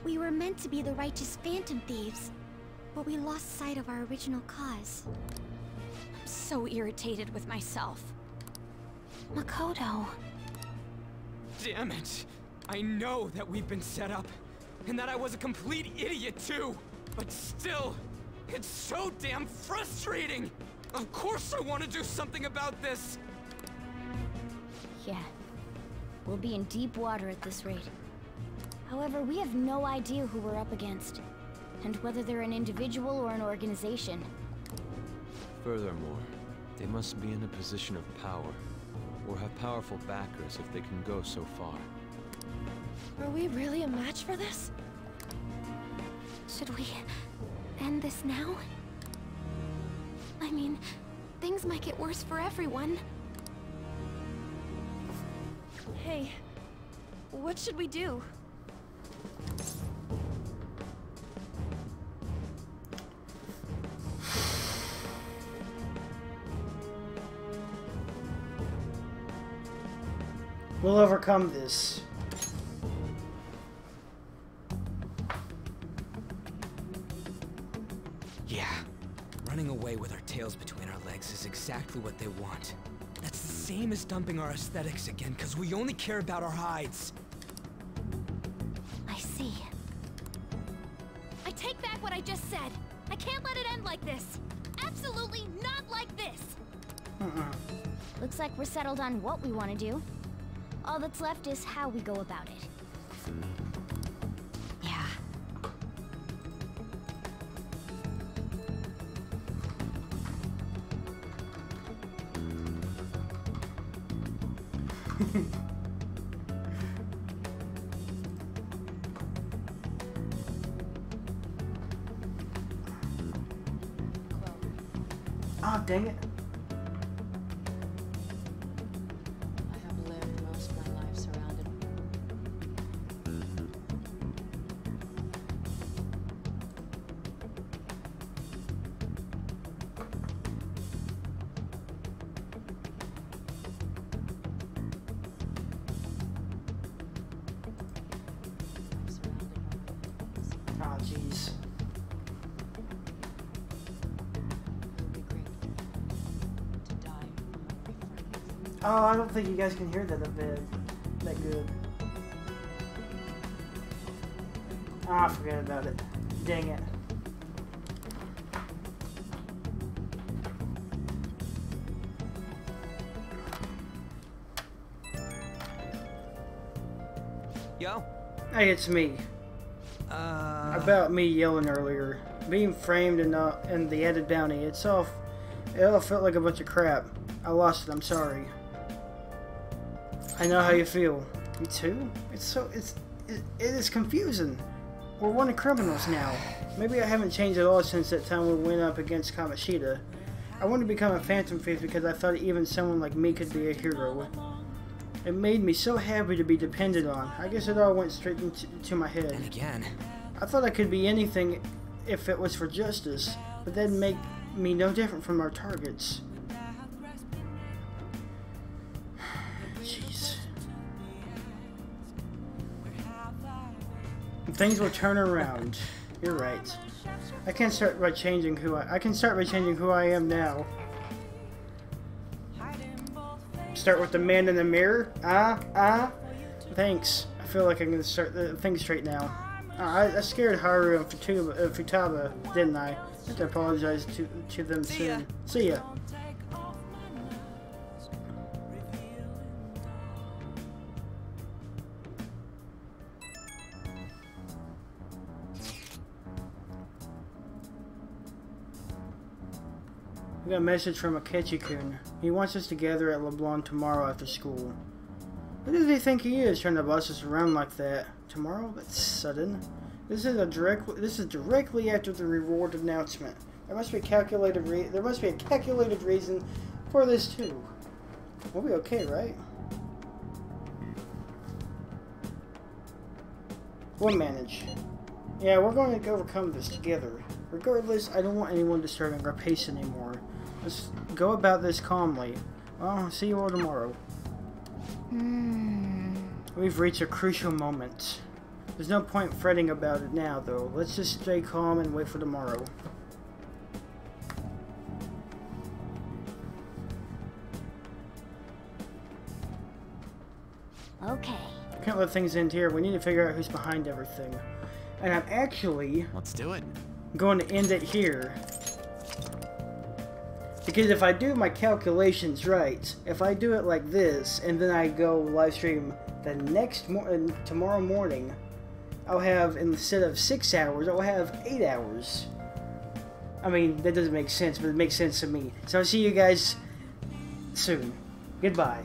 We were meant to be the righteous phantom thieves, but we lost sight of our original cause. I'm so irritated with myself. Makoto. Damn it! I know that we've been set up, and that I was a complete idiot too! But still, it's so damn frustrating! Of course I want to do something about this! Yeah. We'll be in deep water at this rate. However, we have no idea who we're up against, and whether they're an individual or an organization. Furthermore, they must be in a position of power, or have powerful backers if they can go so far. Are we really a match for this? Should we end this now? I mean, things might get worse for everyone. Hey, What should we do? We'll overcome this. Yeah. Running away with our tails between our legs is exactly what they want. That's the same as dumping our aesthetics again, because we only care about our hides. I see. I take back what I just said. I can't let it end like this. Absolutely not like this. Looks like we're settled on what we want to do. All that's left is how we go about it. Yeah. Ah, dang it. I have lived most of my life surrounded. Ah, jeez. Oh, I don't think you guys can hear that a bit that good. Ah, forget about it. Dang it. Yo? Hey, it's me. About me yelling earlier. Being framed and the added bounty. It all felt like a bunch of crap. I lost it, I'm sorry. I know how you feel. Me too? It is confusing. We're wanted criminals now. Maybe I haven't changed at all since that time we went up against Kamoshida. I wanted to become a Phantom Thief because I thought even someone like me could be a hero. It made me so happy to be depended on. I guess it all went straight into my head. And again, I thought I could be anything if it was for justice, but that'd make me no different from our targets. Jeez. Things will turn around. You're right. I can start by changing who I am now. Start with the man in the mirror. Thanks. I feel like I'm gonna start things straight now. I scared Haru and Futaba, didn't I? I have to apologize to them soon. See ya. We got a message from Akechi-kun. He wants us to gather at LeBlanc tomorrow after school. Who does he think he is, trying to boss us around like that? Tomorrow? That's sudden. This is directly after the reward announcement. There must be a calculated reason for this too. We'll be okay, right? We'll manage. Yeah, we're going to overcome this together. Regardless, I don't want anyone disturbing our pace anymore. Let's go about this calmly. Well, see you all tomorrow. We've reached a crucial moment. There's no point fretting about it now, though. Let's just stay calm and wait for tomorrow. Okay. Can't let things end here. We need to figure out who's behind everything. And I'm actually... Let's do it. Going to end it here. Because if I do my calculations right, if I do it like this, and then I go live stream the tomorrow morning, I'll have, instead of 6 hours, I'll have 8 hours. I mean, that doesn't make sense, but it makes sense to me. So I'll see you guys soon. Goodbye.